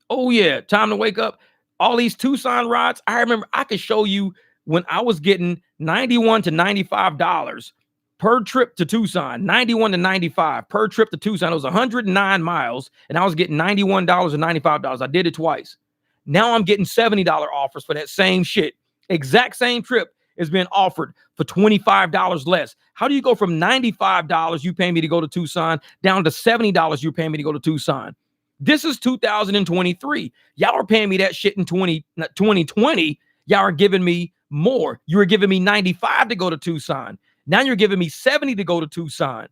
Oh, yeah. Time to wake up. All these Tucson rides. I remember I could show you when I was getting $91 to $95 per trip to Tucson. $91 to $95 per trip to Tucson. It was 109 miles, and I was getting $91 and $95. I did it twice. Now I'm getting $70 offers for that same shit. Exact same trip is being offered for $25 less. How do you go from $95 you pay me to go to Tucson down to $70 you pay me to go to Tucson? This is 2023. Y'all are paying me that shit in 2020. Y'all are giving me more. You were giving me $95 to go to Tucson. Now you're giving me 70 to go to Tucson.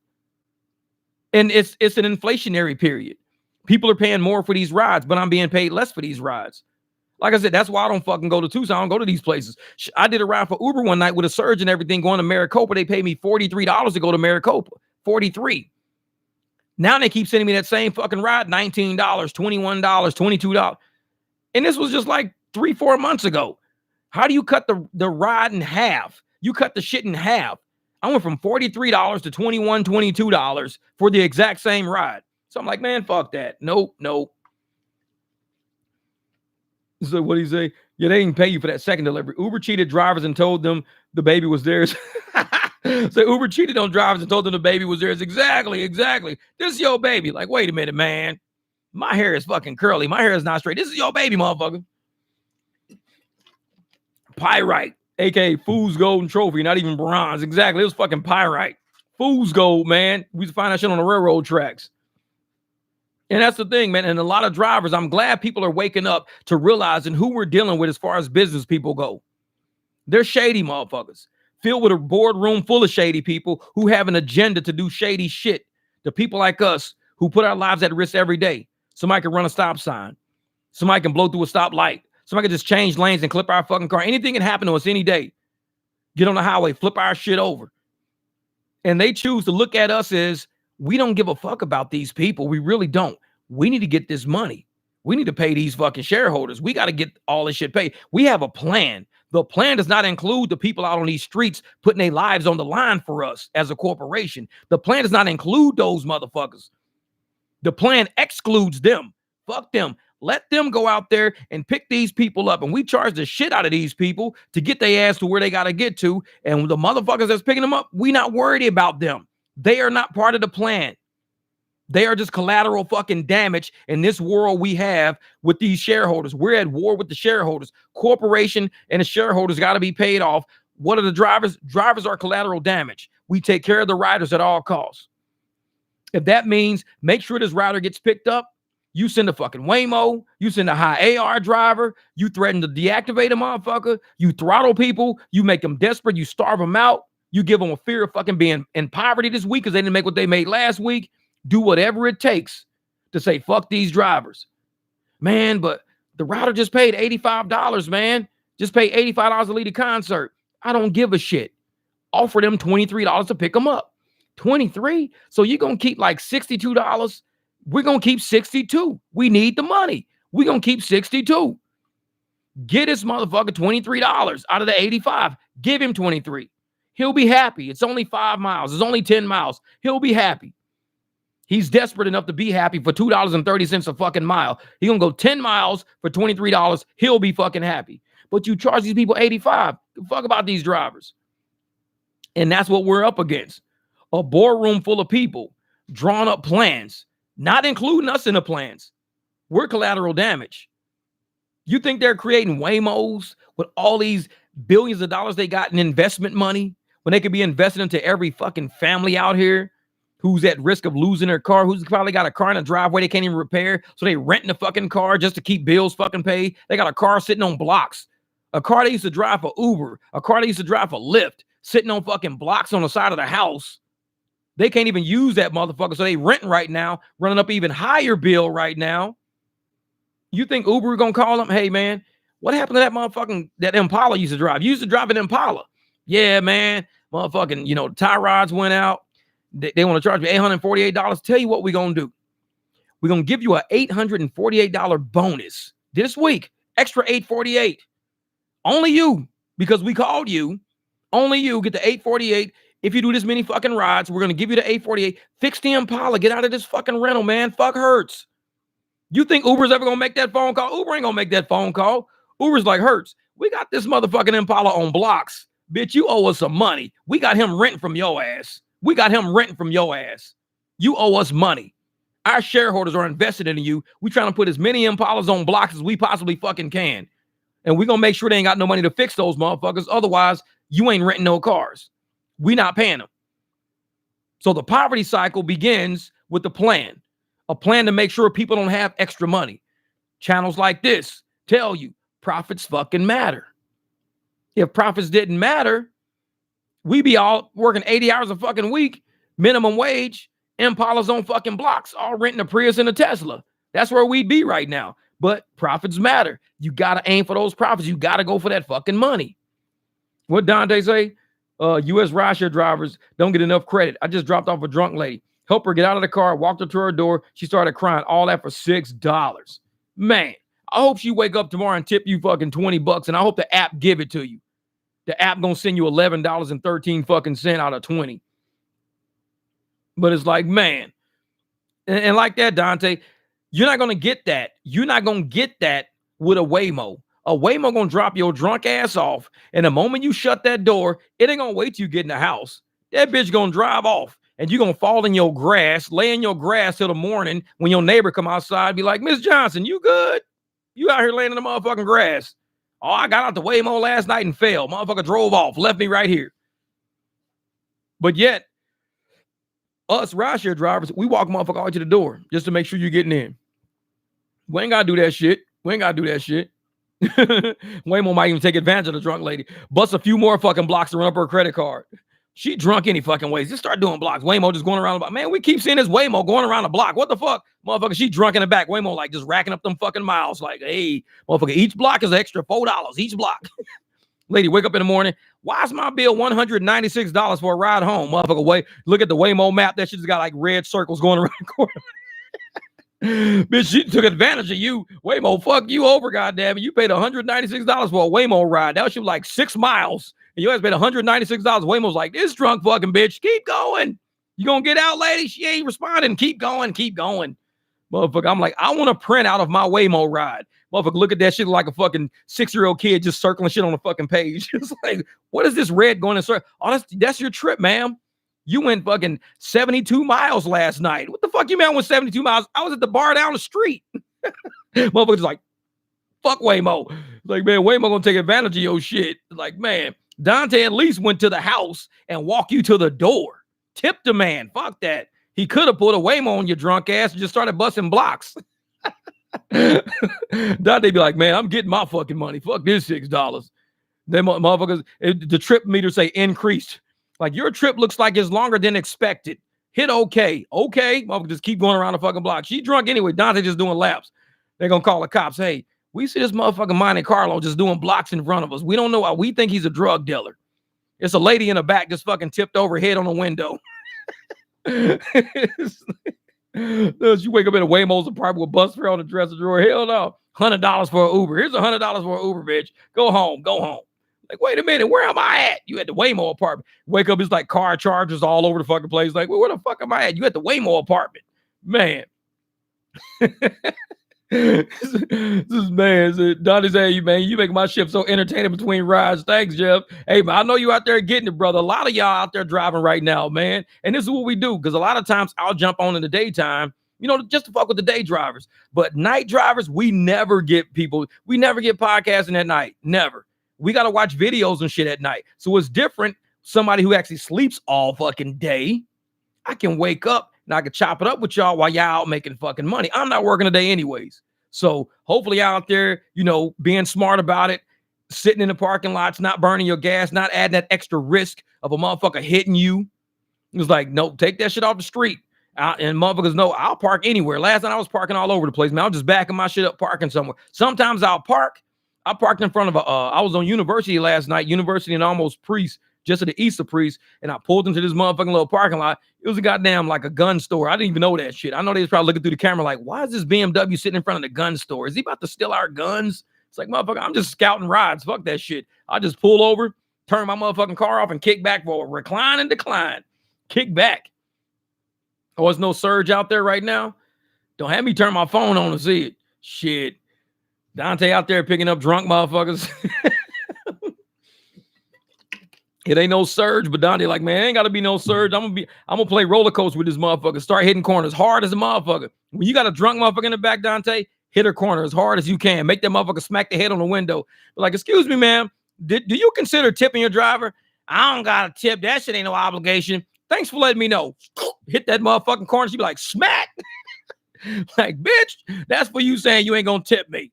And it's an inflationary period. People are paying more for these rides, but I'm being paid less for these rides. Like I said, that's why I don't fucking go to Tucson. I don't go to these places. I did a ride for Uber one night with a surge and everything going to Maricopa. They paid me $43 to go to Maricopa. 43. Now they keep sending me that same fucking ride, $19, $21, $22. And this was just like 3-4 months ago. How do you cut the ride in half? You cut the shit in half. I went from $43 to $21, $22 for the exact same ride. So I'm like, man, fuck that. Nope. So what do you say? Yeah, they didn't pay you for that second delivery. Uber cheated drivers and told them the baby was theirs. So Uber cheated on drivers and told them the baby was theirs. Exactly. This is your baby. Like, wait a minute, man. My hair is fucking curly. My hair is not straight. This is your baby, motherfucker. Pyrite, aka Fool's Golden Trophy, not even bronze. Exactly. It was fucking pyrite. Fool's Gold, man. We used to find that shit on the railroad tracks. And that's the thing, man. And a lot of drivers, I'm glad people are waking up to realizing who we're dealing with as far as business people go. They're shady motherfuckers, filled with a boardroom full of shady people who have an agenda to do shady shit. The people like us who put our lives at risk every day. Somebody can run a stop sign. Somebody can blow through a stoplight. Somebody can just change lanes and clip our fucking car. Anything can happen to us any day. Get on the highway, flip our shit over. And they choose to look at us as, we don't give a fuck about these people. We really don't. We need to get this money. We need to pay these fucking shareholders. We got to get all this shit paid. We have a plan. The plan does not include the people out on these streets putting their lives on the line for us as a corporation. The plan does not include those motherfuckers. The plan excludes them. Fuck them. Let them go out there and pick these people up. And we charge the shit out of these people to get their ass to where they got to get to. And the motherfuckers that's picking them up, we not worried about them. They are not part of the plan. They are just collateral fucking damage in this world we have with these shareholders. We're at war with the shareholders. Corporation and the shareholders got to be paid off. What are the drivers? Drivers are collateral damage. We take care of the riders at all costs. If that means make sure this rider gets picked up, you send a fucking Waymo, you send a high AR driver, you threaten to deactivate a motherfucker, you throttle people, you make them desperate, you starve them out, you give them a fear of fucking being in poverty this week because they didn't make what they made last week. Do whatever it takes to say, fuck these drivers. Man, but the rider just paid $85, man. Just pay $85 to lead a concert. I don't give a shit. Offer them $23 to pick them up. 23? So you're going to keep like $62? We're going to keep 62. We need the money. We're going to keep 62. Get this motherfucker $23 out of the 85. Give him 23. He'll be happy. It's only 5 miles. It's only 10 miles. He'll be happy. He's desperate enough to be happy for $2.30 a fucking mile. He's going to go 10 miles for $23. He'll be fucking happy. But you charge these people 85. Fuck about these drivers. And that's what we're up against. A boardroom full of people drawing up plans, not including us in the plans. We're collateral damage. You think they're creating Waymos with all these billions of dollars they got in investment money when they could be invested into every fucking family out here who's at risk of losing their car, who's probably got a car in a driveway they can't even repair, so they renting a fucking car just to keep bills fucking paid. They got a car sitting on blocks. A car they used to drive for Uber, a car they used to drive for Lyft, sitting on fucking blocks on the side of the house. They can't even use that motherfucker, so they renting right now, running up even higher bill right now. You think Uber gonna call them? Hey, man, what happened to that motherfucking, that Impala used to drive? You used to drive an Impala. Yeah, man, motherfucking, tie rods went out. They want to charge me $848. Tell you what we're going to do. We're going to give you an $848 bonus this week. Extra $848. Only you, because we called you. Only you get the $848. If you do this many fucking rides, we're going to give you the $848. Fix the Impala. Get out of this fucking rental, man. Fuck Hertz. You think Uber's ever going to make that phone call? Uber ain't going to make that phone call. Uber's like, Hertz, we got this motherfucking Impala on blocks. Bitch, you owe us some money. We got him renting from your ass. We got him renting from your ass. You owe us money. Our shareholders are invested in you. We trying to put as many Impalas on blocks as we possibly fucking can. And we're going to make sure they ain't got no money to fix those motherfuckers. Otherwise, you ain't renting no cars. We not paying them. So the poverty cycle begins with a plan to make sure people don't have extra money. Channels like this tell you profits fucking matter. If profits didn't matter, We be all working 80 hours a fucking week, minimum wage, Impalas on fucking blocks, all renting a Prius and a Tesla. That's where we'd be right now. But profits matter. You got to aim for those profits. You got to go for that fucking money. What Dante say? U.S. rideshare drivers don't get enough credit. I just dropped off a drunk lady. Help her get out of the car, walked her to her door. She started crying. All that for $6. Man, I hope she wake up tomorrow and tip you fucking $20, and I hope the app give it to you. The app gonna send you $11.13 fucking cent out of 20. But it's like, man, and like that, Dante, you're not gonna get that. You're not gonna get that with a Waymo. A Waymo gonna drop your drunk ass off, and the moment you shut that door, it ain't gonna wait till you get in the house. That bitch gonna drive off, and you're gonna fall in your grass, lay in your grass till the morning when your neighbor come outside, be like, Miss Johnson, you good? You out here laying in the motherfucking grass. Oh, I got out the Waymo last night and fell. Motherfucker drove off, left me right here. But yet, us rideshare drivers, we walk motherfucker all the way to the door just to make sure you're getting in. We ain't got to do that shit. Waymo might even take advantage of the drunk lady. Bust a few more fucking blocks to run up her credit card. She drunk any fucking ways. Just start doing blocks. Waymo just going around the block. Man, we keep seeing this Waymo going around the block. What the fuck? Motherfucker, she drunk in the back. Waymo like just racking up them fucking miles. Like, hey, motherfucker, each block is an extra $4 each block. Lady, wake up in the morning. Why is my bill $196 for a ride home? Motherfucker, wait. Look at the Waymo map. That shit's got like red circles going around the corner. Bitch, she took advantage of you. Waymo, fuck you over, goddamn it. You paid $196 for a Waymo ride. That shit was like 6 miles. And you guys paid $196. Waymo's like, this drunk fucking bitch, keep going. You gonna get out, lady? She ain't responding. Keep going. Motherfucker, I'm like, I want to print out of my Waymo ride. Motherfucker, look at that shit like a fucking 6-year-old kid just circling shit on the fucking page. It's like, what is this red going in circle? Oh, that's your trip, ma'am. You went fucking 72 miles last night. What the fuck you mean I went 72 miles? I was at the bar down the street. Motherfucker's like, fuck Waymo. Like, man, Waymo gonna take advantage of your shit. Like, man, Dante at least went to the house and walked you to the door. Tip the man. Fuck that. He could have put a Waymo on your drunk ass and just started busting blocks. Dante be like, man, I'm getting my fucking money. Fuck this $6. Then motherfuckers, the trip meter say increased. Like, your trip looks like it's longer than expected. Hit okay. Okay. Motherfucker just keep going around the fucking block. She drunk anyway. Dante just doing laps. They're going to call the cops. Hey, we see this motherfucking Monte Carlo just doing blocks in front of us. We don't know why. We think he's a drug dealer. It's a lady in the back just fucking tipped over head on the window. You wake up in a Waymo's apartment with bus fare on the dresser drawer. Hell no. $100 for an Uber. Here's $100 for an Uber, bitch. Go home. Like, wait a minute, where am I at? You at the Waymo apartment. Wake up, it's like car chargers all over the fucking place. Like, well, where the fuck am I at? You at the Waymo apartment. Man. This is man. Donnie say, man, you make my shift so entertaining between rides. Thanks, Jeff. Hey, man, I know you out there getting it, brother. A lot of y'all out there driving right now, man. And this is what we do, because a lot of times I'll jump on in the daytime, just to fuck with the day drivers. But night drivers, we never get podcasting at night. Never. We got to watch videos and shit at night. So it's different. Somebody who actually sleeps all fucking day, I can wake up and I can chop it up with y'all while y'all out making fucking money. I'm not working today anyways. So hopefully y'all out there, being smart about it, sitting in the parking lots, not burning your gas, not adding that extra risk of a motherfucker hitting you. It was like, nope, take that shit off the street. And motherfuckers know I'll park anywhere. Last night I was parking all over the place, man. I was just backing my shit up, parking somewhere. Sometimes I'll park. I parked in front of I was on University last night, University and almost Priest, just to the east of Priest, and I pulled into this motherfucking little parking lot. It was a goddamn like a gun store. I didn't even know that shit. I know they was probably looking through the camera like, why is this BMW sitting in front of the gun store? Is he about to steal our guns? It's like, motherfucker, I'm just scouting rides. Fuck that shit. I just pull over, turn my motherfucking car off, and kick back for a recline and decline. Kick back. Oh, there's no surge out there right now? Don't have me turn my phone on to see it. Shit. Dante out there picking up drunk motherfuckers. It ain't no surge, but Dante like, man, ain't got to be no surge. I'm gonna play roller coaster with this motherfucker. Start hitting corners hard as a motherfucker. When you got a drunk motherfucker in the back, Dante, hit her corner as hard as you can. Make that motherfucker smack the head on the window. But like, excuse me, ma'am, do you consider tipping your driver? I don't got a tip. That shit ain't no obligation. Thanks for letting me know. Hit that motherfucking corner. She be like, smack. Like, bitch, that's for you saying you ain't gonna tip me.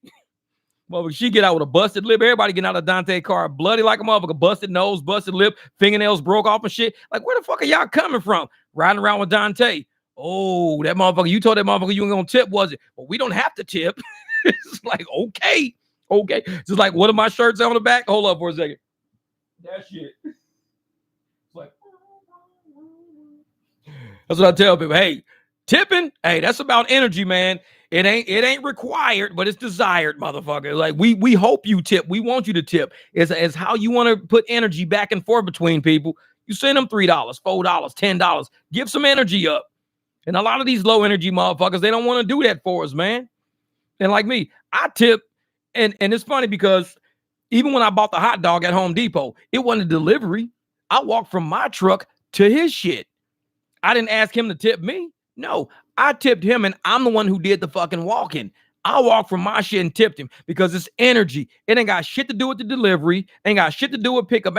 Motherfucker, she get out with a busted lip. Everybody getting out of Dante car, bloody like a motherfucker, busted nose, busted lip, fingernails broke off and shit. Like, where the fuck are y'all coming from? Riding around with Dante. Oh, that motherfucker, you told that motherfucker you ain't gonna tip, was it? Well, we don't have to tip. It's like, okay. Just like, what are my shirts on the back? Hold up for a second. That shit. It's like, that's what I tell people. Hey, tipping, hey, that's about energy, man. It ain't required, but it's desired, motherfucker. Like, we hope you tip. We want you to tip. It's how you want to put energy back and forth between people. You send them $3, $4, $10. Give some energy up. And a lot of these low energy motherfuckers, they don't want to do that for us, man. And like me, I tip. And it's funny because even when I bought the hot dog at Home Depot, it wasn't a delivery. I walked from my truck to his shit. I didn't ask him to tip me. No, I tipped him, and I'm the one who did the fucking walking. I walked from my shit and tipped him because it's energy. It ain't got shit to do with the delivery. Ain't got shit to do with pickup.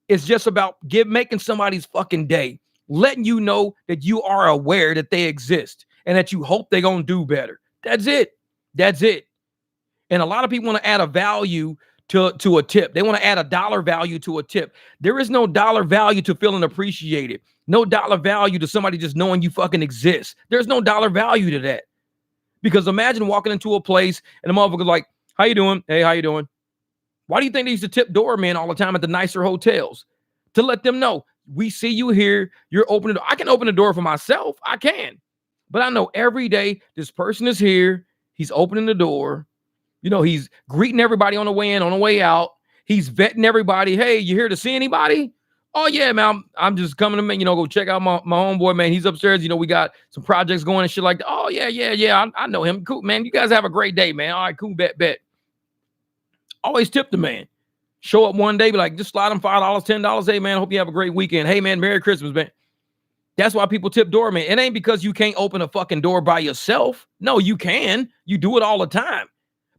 It's just about making somebody's fucking day, letting you know that you are aware that they exist and that you hope they're going to do better. That's it. And a lot of people want to add a value to a tip. They want to add a dollar value to a tip. There is no dollar value to feeling appreciated. No dollar value to somebody just knowing you fucking exist. There's no dollar value to that. Because imagine walking into a place and the motherfucker's like, how you doing? Hey, how you doing? Why do you think they used to tip doormen all the time at the nicer hotels? To let them know, we see you here. You're opening the door. I can open the door for myself. I can. But I know every day this person is here. He's opening the door. You know, he's greeting everybody on the way in, on the way out. He's vetting everybody. Hey, you here to see anybody? Oh, yeah, man. I'm just coming to, go check out my homeboy, man. He's upstairs. We got some projects going and shit like that. Oh, yeah. I know him. Cool, man. You guys have a great day, man. All right, cool, bet. Always tip the man. Show up one day, be like, just slide him $5, $10. Hey, man, hope you have a great weekend. Hey, man, Merry Christmas, man. That's why people tip doorman. It ain't because you can't open a fucking door by yourself. No, you can. You do it all the time.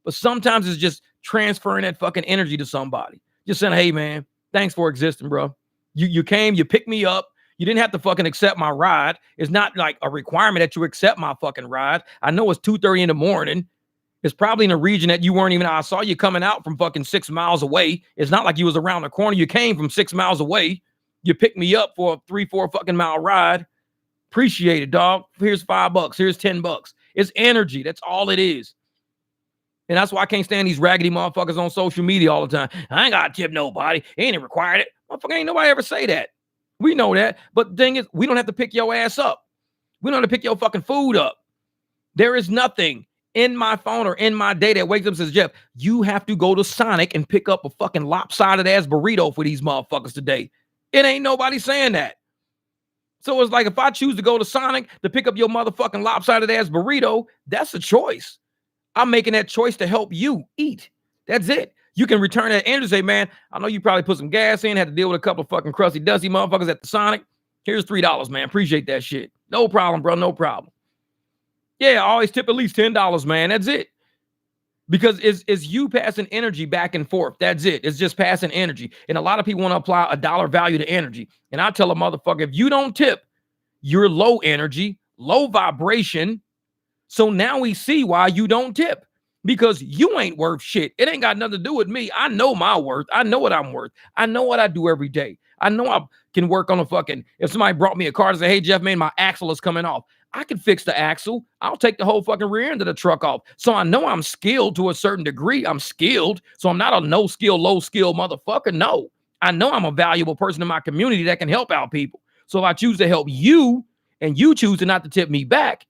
But sometimes it's just transferring that fucking energy to somebody. Just saying, hey, man, thanks for existing, bro. You came, you picked me up. You didn't have to fucking accept my ride. It's not like a requirement that you accept my fucking ride. I know it's 2:30 in the morning. It's probably in a region that you weren't even. I saw you coming out from fucking 6 miles away. It's not like you was around the corner. You came from 6 miles away. You picked me up for a 3-4 fucking mile ride. Appreciate it, dog. Here's $5. Here's $10. It's energy. That's all it is. And that's why I can't stand these raggedy motherfuckers on social media all the time. I ain't got to tip nobody. Ain't required it. Motherfucker, ain't nobody ever say that. We know that. But the thing is, we don't have to pick your ass up. We don't have to pick your fucking food up. There is nothing in my phone or in my day that wakes up and says, Jeff, you have to go to Sonic and pick up a fucking lopsided ass burrito for these motherfuckers today. It ain't nobody saying that. So it's like, if I choose to go to Sonic to pick up your motherfucking lopsided ass burrito, that's a choice. I'm making that choice to help you eat. That's it. You can return that energy and say, man, I know you probably put some gas in, had to deal with a couple of fucking crusty, dusty motherfuckers at the Sonic. Here's $3, man. Appreciate that shit. No problem, bro. No problem. Yeah, I always tip at least $10, man. That's it. Because it's you passing energy back and forth. That's it. It's just passing energy. And a lot of people want to apply a dollar value to energy. And I tell a motherfucker, if you don't tip, you're low energy, low vibration. So now we see why you don't tip. Because you ain't worth shit. It ain't got nothing to do with me. I know my worth. I know what I'm worth. I know what I do every day. I know I can work on a fucking, if somebody brought me a car to say, hey, Jeff, man, my axle is coming off. I can fix the axle. I'll take the whole fucking rear end of the truck off. So I know I'm skilled to a certain degree. I'm skilled. So I'm not a no skill, low skill motherfucker. No, I know I'm a valuable person in my community that can help out people. So if I choose to help you and you choose to not to tip me back,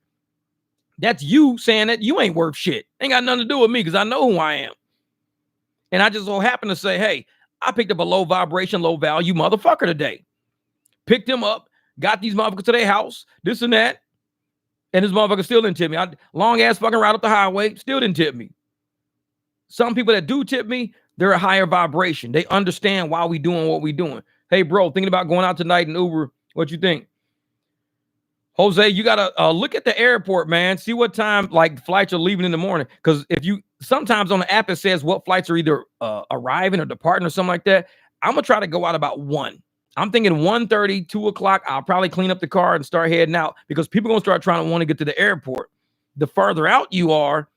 that's you saying that you ain't worth shit. Ain't got nothing to do with me because I know who I am. And I just so happen to say, hey, I picked up a low vibration, low value motherfucker today. Picked him up, got these motherfuckers to their house, this and that. And this motherfucker still didn't tip me. Long ass fucking ride up the highway, still didn't tip me. Some people that do tip me, they're a higher vibration. They understand why we doing what we doing. Hey, bro, thinking about going out tonight in Uber. What you think? Jose, you got to look at the airport, man. See what time like flights are leaving in the morning. Because if you sometimes on the app, it says what flights are either arriving or departing or something like that. I'm going to try to go out about 1. I'm thinking 1:30, 2 o'clock. I'll probably clean up the car and start heading out because people are going to start trying to want to get to the airport. The further out you are,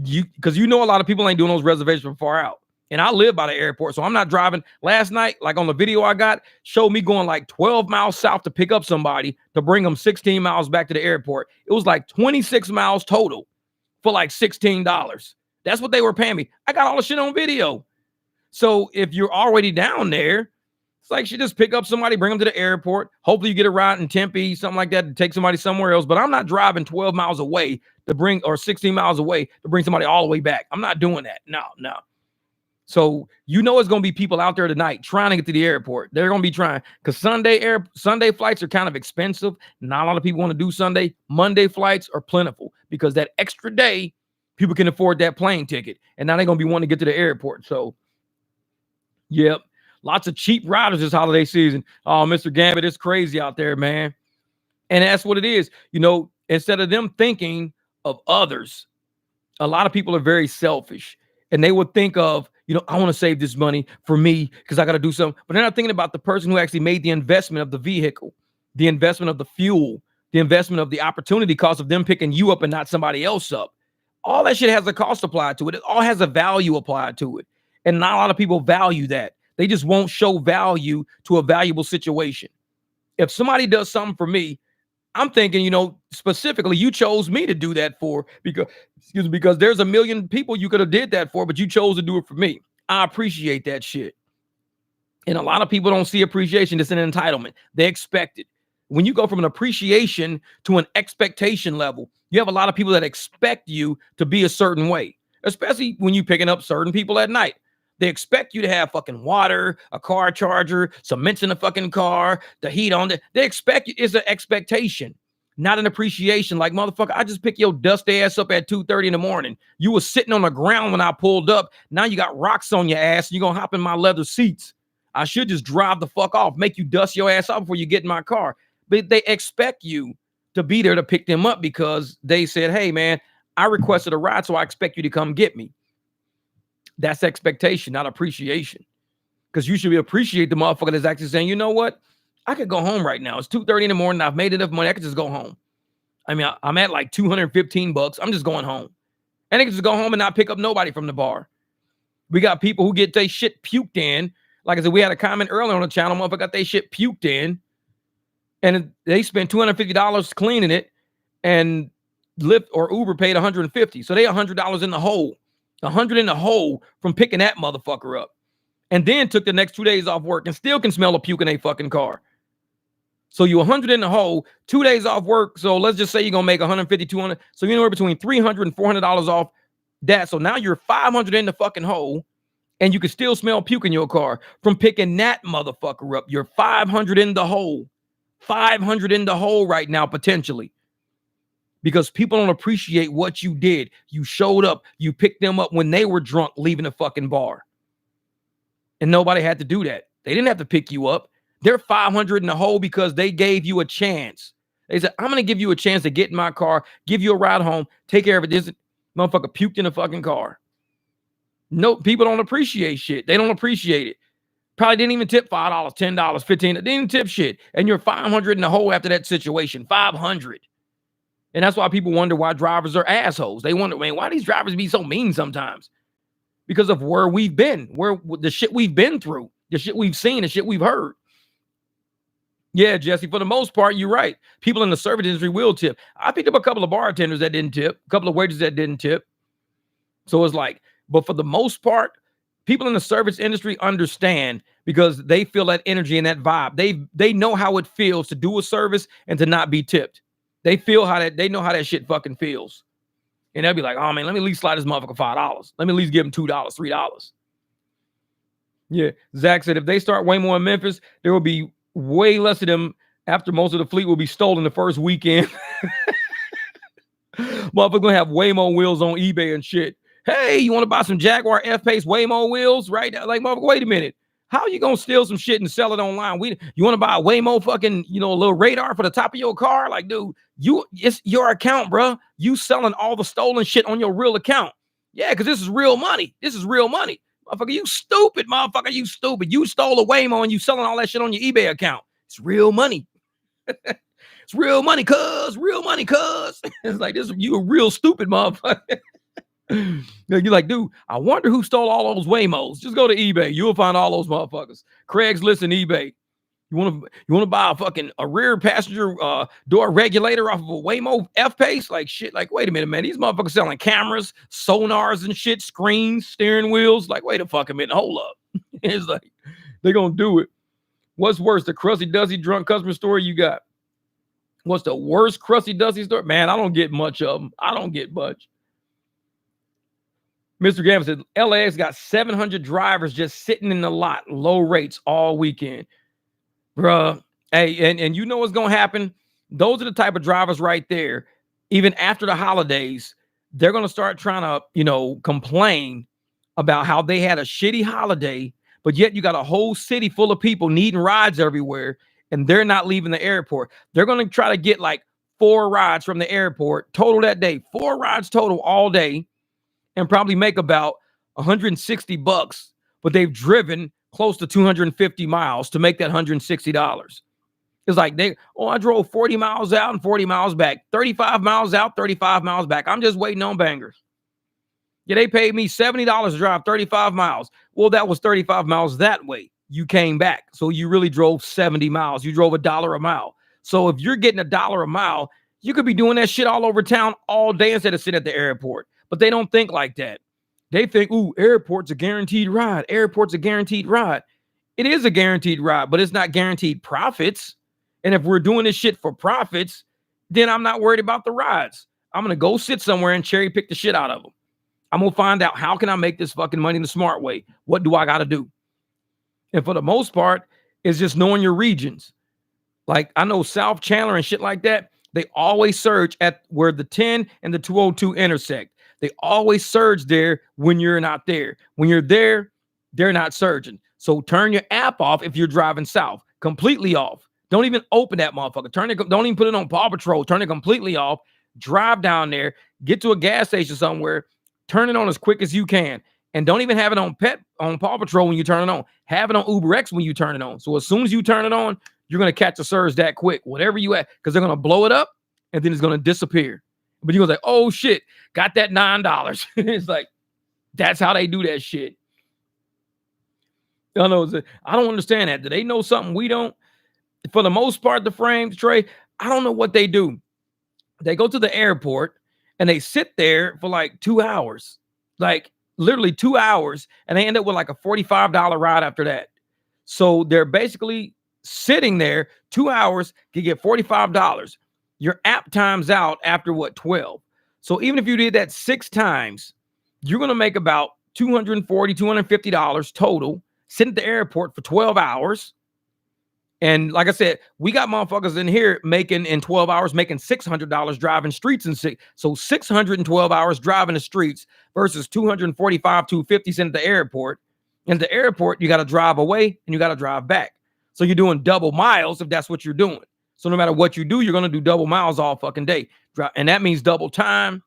because a lot of people ain't doing those reservations from far out. And I live by the airport, so I'm not driving. Last night, like on the video I got, showed me going like 12 miles south to pick up somebody to bring them 16 miles back to the airport. It was like 26 miles total for like $16. That's what they were paying me. I got all the shit on video. So if you're already down there, it's like you just pick up somebody, bring them to the airport. Hopefully you get a ride in Tempe, something like that, to take somebody somewhere else. But I'm not driving 12 miles away to bring, or 16 miles away to bring somebody all the way back. I'm not doing that. No. So it's going to be people out there tonight trying to get to the airport. They're going to be trying, because Sunday flights are kind of expensive. Not a lot of people want to do Sunday. Monday flights are plentiful because that extra day, people can afford that plane ticket. And now they're going to be wanting to get to the airport. So, yep. Lots of cheap riders this holiday season. Oh, Mr. Gambit, it's crazy out there, man. And that's what it is. Instead of them thinking of others, a lot of people are very selfish. And they would think of, I want to save this money for me because I got to do something. But they're not thinking about the person who actually made the investment of the vehicle, the investment of the fuel, the investment of the opportunity cost of them picking you up and not somebody else up. All that shit has a cost applied to it. It all has a value applied to it. And not a lot of people value that. They just won't show value to a valuable situation. If somebody does something for me, I'm thinking, specifically, you chose me to do that for because there's a million people you could have did that for, but you chose to do it for me. I appreciate that shit. And a lot of people don't see appreciation. It's an entitlement. They expect it. When you go from an appreciation to an expectation level, you have a lot of people that expect you to be a certain way, especially when you're picking up certain people at night. They expect you to have fucking water, a car charger, cement in the fucking car, the heat on it. They expect you. It's an expectation, not an appreciation. Like, motherfucker, I just pick your dust ass up at 2:30 in the morning. You were sitting on the ground when I pulled up. Now you got rocks on your ass. You're going to hop in my leather seats. I should just drive the fuck off, make you dust your ass off before you get in my car. But they expect you to be there to pick them up because they said, hey, man, I requested a ride, so I expect you to come get me. That's expectation, not appreciation. Because you should appreciate the motherfucker that's actually saying, you know what? I could go home right now. It's 2:30 in the morning. I've made enough money. I could just go home. I mean, I'm at like $215. I'm just going home. And I can just go home and not pick up nobody from the bar. We got people who get their shit puked in. Like I said, we had a comment earlier on the channel. Motherfucker got their shit puked in. And they spent $250 cleaning it. And Lyft or Uber paid $150. So they $100 in the hole. $100 in the hole from picking that motherfucker up. And then took the next 2 days off work and still can smell a puke in a fucking car. So you $100 in the hole, 2 days off work. So let's just say you're going to make $150, $200. So you're anywhere between $300 and $400 off that. So now you're $500 in the fucking hole and you can still smell puke in your car from picking that motherfucker up. You're $500 in the hole. $500 in the hole right now, potentially. Because people don't appreciate what you did. You showed up. You picked them up when they were drunk leaving the fucking bar. And nobody had to do that. They didn't have to pick you up. They're $500 in the hole because they gave you a chance. They said, I'm going to give you a chance to get in my car, give you a ride home, take care of it. This motherfucker puked in the fucking car. No, people don't appreciate shit. They don't appreciate it. Probably didn't even tip $5, $10, $15. They didn't even tip shit. And you're $500 in the hole after that situation. $500. And that's why people wonder why drivers are assholes. They wonder, man, why these drivers be so mean sometimes? Because of where we've been, where the shit we've been through, the shit we've seen, the shit we've heard. Yeah, Jesse, for the most part, you're right. People in the service industry will tip. I picked up a couple of bartenders that didn't tip, a couple of waiters that didn't tip. So it's like, but for the most part, people in the service industry understand because they feel that energy and that vibe. They know how it feels to do a service and to not be tipped. They know how that shit fucking feels. And they'll be like, oh man, let me at least slide this motherfucker $5. Let me at least give him $2, $3. Yeah. Zach said if they start Waymo in Memphis, there will be way less of them after most of the fleet will be stolen the first weekend. Motherfucker gonna have Waymo wheels on eBay and shit. Hey, you want to buy some Jaguar F-Pace Waymo wheels? Right? Like, motherfucker, wait a minute. How are you gonna steal some shit and sell it online? You want to buy a Waymo fucking, a little radar for the top of your car? Like, dude, it's your account, bro. You selling all the stolen shit on your real account. Yeah, because this is real money. This is real money. Motherfucker, you stupid, motherfucker. You stupid. You stole a Waymo and you selling all that shit on your eBay account. It's real money. It's real money, cuz. Real money, cuz. It's like, you a real stupid motherfucker. You're like, dude, I wonder who stole all those Waymos. Just go to eBay. You'll find all those motherfuckers. Craigslist and eBay. You want to buy a rear passenger door regulator off of a Waymo F-Pace? Like shit. Like, wait a minute, man. These motherfuckers selling cameras, sonars and shit, screens, steering wheels. Like, wait a fucking minute. Hold up. It's like they're gonna do it. What's worse, the crusty dusty drunk customer story you got? What's the worst crusty dusty story? Man, I don't get much of them. I don't get much. Mr. Gavin said LAX got 700 drivers just sitting in the lot, low rates all weekend. Bruh, hey, and you know what's gonna happen? Those are the type of drivers right there. Even after the holidays, they're gonna start trying to, complain about how they had a shitty holiday, but yet you got a whole city full of people needing rides everywhere, and they're not leaving the airport. They're gonna try to get like 4 rides from the airport total that day, 4 rides total all day, and probably make about $160, but they've driven close to 250 miles to make that $160. It's like I drove 40 miles out and 40 miles back, 35 miles out, 35 miles back. I'm just waiting on bangers. Yeah, they paid me $70 to drive 35 miles. Well, that was 35 miles that way. You came back. So you really drove 70 miles. You drove $1 a mile. So if you're getting $1 a mile, you could be doing that shit all over town all day instead of sitting at the airport. But they don't think like that. They think, ooh, airport's a guaranteed ride. Airport's a guaranteed ride. It is a guaranteed ride, but it's not guaranteed profits. And if we're doing this shit for profits, then I'm not worried about the rides. I'm going to go sit somewhere and cherry pick the shit out of them. I'm going to find out, how can I make this fucking money the smart way? What do I got to do? And for the most part, it's just knowing your regions. Like I know South Chandler and shit like that, they always surge at where the 10 and the 202 intersect. They always surge there when you're not there. When you're there, they're not surging. So turn your app off if you're driving south. Completely off. Don't even open that motherfucker. Don't even put it on Paw Patrol. Turn it completely off. Drive down there. Get to a gas station somewhere. Turn it on as quick as you can. And don't even have it on Paw Patrol when you turn it on. Have it on Uber X when you turn it on. So as soon as you turn it on, you're going to catch a surge that quick. Whatever you at. Because they're going to blow it up and then it's going to disappear. But you're like, oh shit, got that $9. It's like, that's how they do that shit. I don't understand that. Do they know something we don't? For the most part, the frames, Trey, I don't know what they do. They go to the airport and they sit there for like 2 hours, like literally 2 hours, and they end up with like a $45 ride after that. So they're basically sitting there 2 hours to get $45. Your app times out after 12. So even if you did that 6 times, you're going to make about $240, $250 total, sitting at the airport for 12 hours. And like I said, we got motherfuckers in here making in 12 hours, making $600 driving streets and so 612 hours driving the streets versus 245, 250 sitting at the airport. And the airport, you got to drive away and you got to drive back. So you're doing double miles if that's what you're doing. So no matter what you do, you're going to do double miles all fucking day. And that means double time,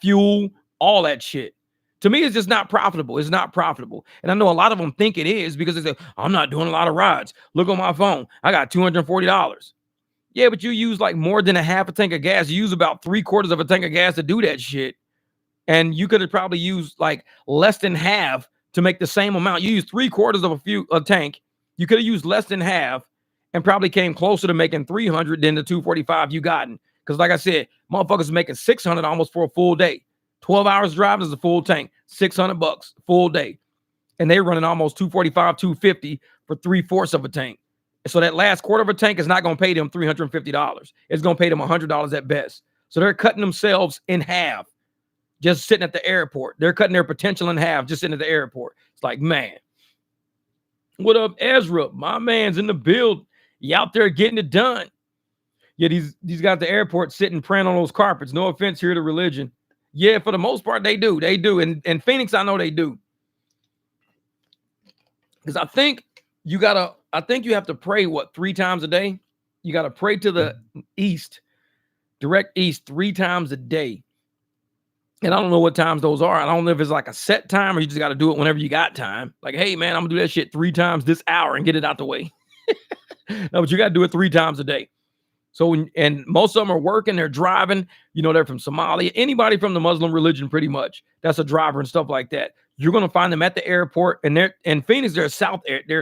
fuel, all that shit. To me, it's just not profitable. It's not profitable. And I know a lot of them think it is because they say, I'm not doing a lot of rides. Look on my phone. I got $240. Yeah, but you use like more than a half a tank of gas. You use about 3/4 of a tank of gas to do that shit. And you could have probably used like less than half to make the same amount. You use 3/4 of a tank. You could have used less than half and probably came closer to making 300 than the 245 you gotten. Because like I said, motherfuckers making 600 almost for a full day. 12 hours drive is a full tank, $600 full day. And they're running almost 245, 250 for 3/4 of a tank. So that last quarter of a tank is not going to pay them $350. It's going to pay them $100 at best. So they're cutting themselves in half just sitting at the airport. They're cutting their potential in half just sitting at the airport. It's like, man. What up, Ezra? My man's in the build. You out there getting it done. Yeah, these guys at the airport sitting praying on those carpets. No offense here to religion. Yeah, for the most part, they do. They do. And Phoenix, I know they do. Because I think you have to pray, 3 times a day? You got to pray to the east, direct east 3 times a day. And I don't know what times those are. I don't know if it's like a set time or you just got to do it whenever you got time. Like, hey, man, I'm going to do that shit 3 times this hour and get it out the way. No, but you got to do it 3 times a day. So, and most of them are working, they're driving, they're from Somalia, anybody from the Muslim religion, pretty much. That's a driver and stuff like that. You're going to find them at the airport, and they're in Phoenix, they're a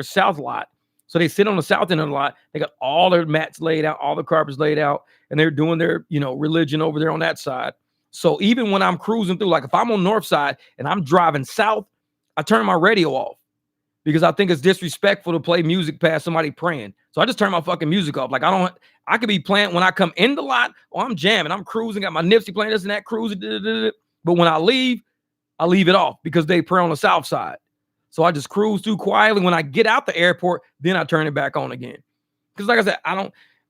south lot. So they sit on the south end of the lot. They got all their mats laid out, all the carpets laid out, and they're doing their, religion over there on that side. So even when I'm cruising through, like if I'm on north side and I'm driving south, I turn my radio off because I think it's disrespectful to play music past somebody praying. So I just turn my fucking music off. Like I could be playing when I come in the lot, or I'm jamming, I'm cruising, got my Nipsey playing this and that, cruising. But when I leave it off because they pray on the south side. So I just cruise through quietly. When I get out the airport, then I turn it back on again. Because like I said,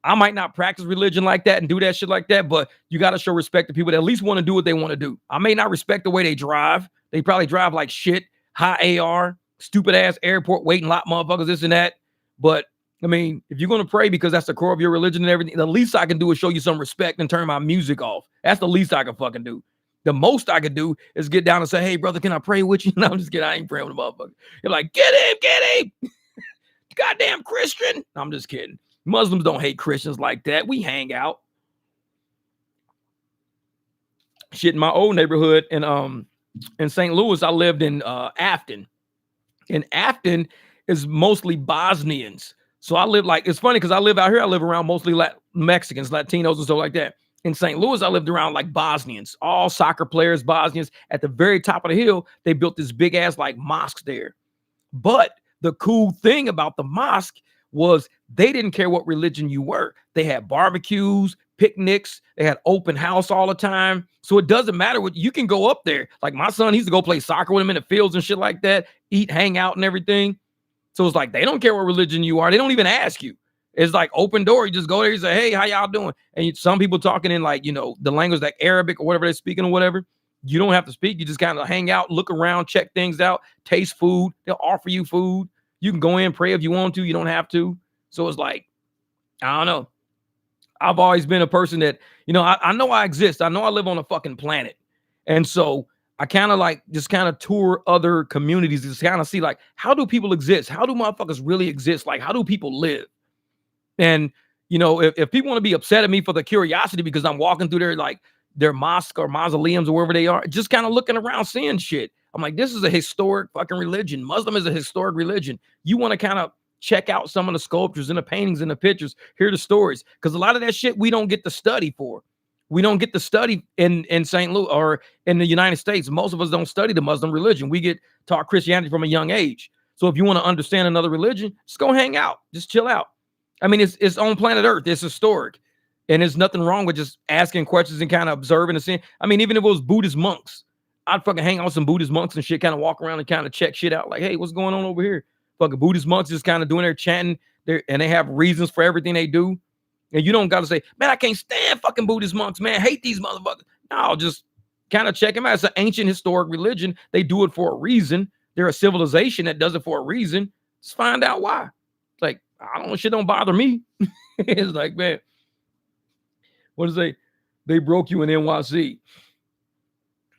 I might not practice religion like that and do that shit like that, but you got to show respect to people that at least want to do what they want to do. I may not respect the way they drive. They probably drive like shit, high AR, stupid ass airport waiting lot motherfuckers, this and that. But I mean, if you're going to pray because that's the core of your religion and everything, the least I can do is show you some respect and turn my music off. That's the least I can fucking do. The most I could do is get down and say, hey, brother, can I pray with you? No, I'm just kidding. I ain't praying with a motherfucker. You're like, get him. Goddamn Christian. No, I'm just kidding. Muslims don't hate Christians like that. We hang out. Shit, in my old neighborhood in St. Louis, I lived in Afton. And Afton is mostly Bosnians. So I live it's funny because I live out here. I live around mostly Mexicans, Latinos and stuff like that. In St. Louis, I lived around like Bosnians, all soccer players, Bosnians. At the very top of the hill, they built this big ass like mosque there. But the cool thing about the mosque was they didn't care what religion you were. They had barbecues, picnics. They had open house all the time. So it doesn't matter what you can go up there. Like my son, he used to go play soccer with him in the fields and shit like that, eat, hang out and everything. So it's like, they don't care what religion you are. They don't even ask you. It's like open door. You just go there. You say, hey, how y'all doing? And some people talking in like, the language like Arabic or whatever they're speaking or whatever. You don't have to speak. You just kind of hang out, look around, check things out, taste food. They'll offer you food. You can go in, pray if you want to. You don't have to. So it's like, I don't know. I've always been a person that, I know I exist. I know I live on a fucking planet. And so I kind of tour other communities to kind of see like, how do people exist? How do motherfuckers really exist? Like, how do people live? And, if people want to be upset at me for the curiosity because I'm walking through there, like their mosque or mausoleums or wherever they are, just kind of looking around, seeing shit. I'm like, this is a historic fucking religion. Muslim is a historic religion. You want to kind of check out some of the sculptures and the paintings and the pictures, hear the stories. Because a lot of that shit we don't get to study for. We don't get to study in St. Louis or in the United States. Most of us don't study the Muslim religion. We get taught Christianity from a young age. So if you want to understand another religion, just go hang out. Just chill out. I mean, it's on planet Earth. It's historic. And there's nothing wrong with just asking questions and kind of observing and seeing. I mean, even if it was Buddhist monks, I'd fucking hang out with some Buddhist monks and shit, kind of walk around and kind of check shit out. Like, hey, what's going on over here? Fucking Buddhist monks just kind of doing their chanting there, and they have reasons for everything they do. And you don't got to say, man, I can't stand fucking Buddhist monks, man. I hate these motherfuckers. No, just kind of check them out. It's an ancient historic religion. They do it for a reason. They're a civilization that does it for a reason. Just find out why. It's like, I don't know, shit don't bother me. It's like, man, what is they broke you in NYC.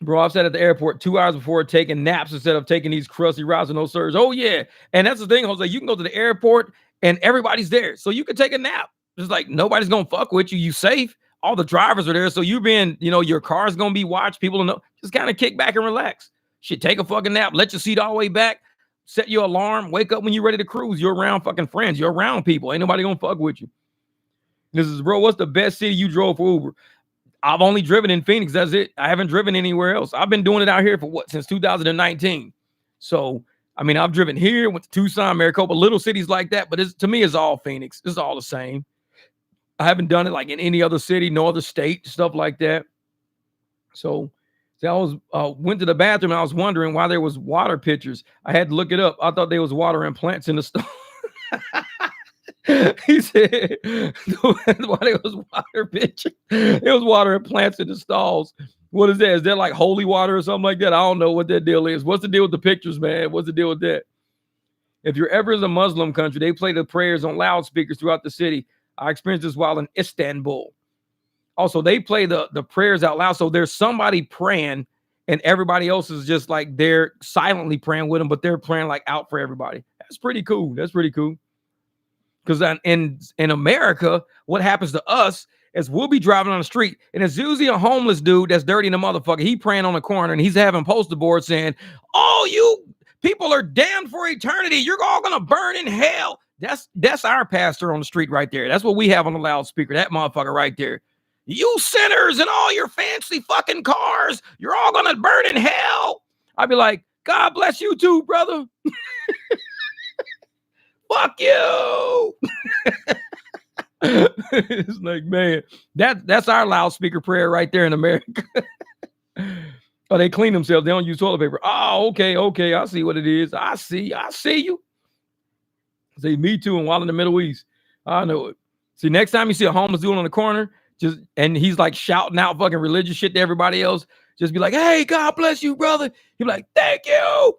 Bro, I've sat at the airport 2 hours before taking naps instead of taking these crusty rides with no surge. Oh, yeah. And that's the thing, Jose. You can go to the airport and everybody's there. So you can take a nap. It's like nobody's going to fuck with you. You safe. All the drivers are there. So you being, your car's going to be watched. People don't know. Just kind of kick back and relax. Shit, take a fucking nap. Let your seat all the way back. Set your alarm. Wake up when you're ready to cruise. You're around fucking friends. You're around people. Ain't nobody going to fuck with you. This is, bro, what's the best city you drove for Uber? I've only driven in Phoenix. That's it. I haven't driven anywhere else. I've been doing it out here for since 2019. So, I mean, I've driven here, went to Tucson, Maricopa, little cities like that. But to me, it's all Phoenix. It's all the same. I haven't done it like in any other city, no other state, stuff like that. So I went to the bathroom and I was wondering why there was water pitchers. I had to look it up. I thought there was water and plants in the store. He said, why there was water pitcher? There was water and plants in the stalls. What is that? Is that like holy water or something like that? I don't know what that deal is. What's the deal with the pictures, man? What's the deal with that? If you're ever in a Muslim country, they play the prayers on loudspeakers throughout the city. I experienced this while in Istanbul. Also, they play the prayers out loud. So there's somebody praying and everybody else is just like they're silently praying with them, but they're praying like out for everybody. That's pretty cool. That's pretty cool. Because in America, what happens to us is we'll be driving on the street, and it's usually a homeless dude that's dirty in the motherfucker. He praying on the corner, and he's having poster boards saying, "Oh, you people are damned for eternity. You're all gonna burn in hell." That's our pastor on the street right there. That's what we have on the loudspeaker. That motherfucker right there. You sinners and all your fancy fucking cars, you're all gonna burn in hell. I'd be like, God bless you too, brother. Fuck you. It's like, man, that's our loudspeaker prayer right there in America. Oh, they clean themselves. They don't use toilet paper. Oh, okay. I see what it is. I see you. See, me too, and while in the Middle East. I know it. See, next time you see a homeless dude on the corner, and he's like shouting out fucking religious shit to everybody else, just be like, hey, God bless you, brother. He'll be like, thank you.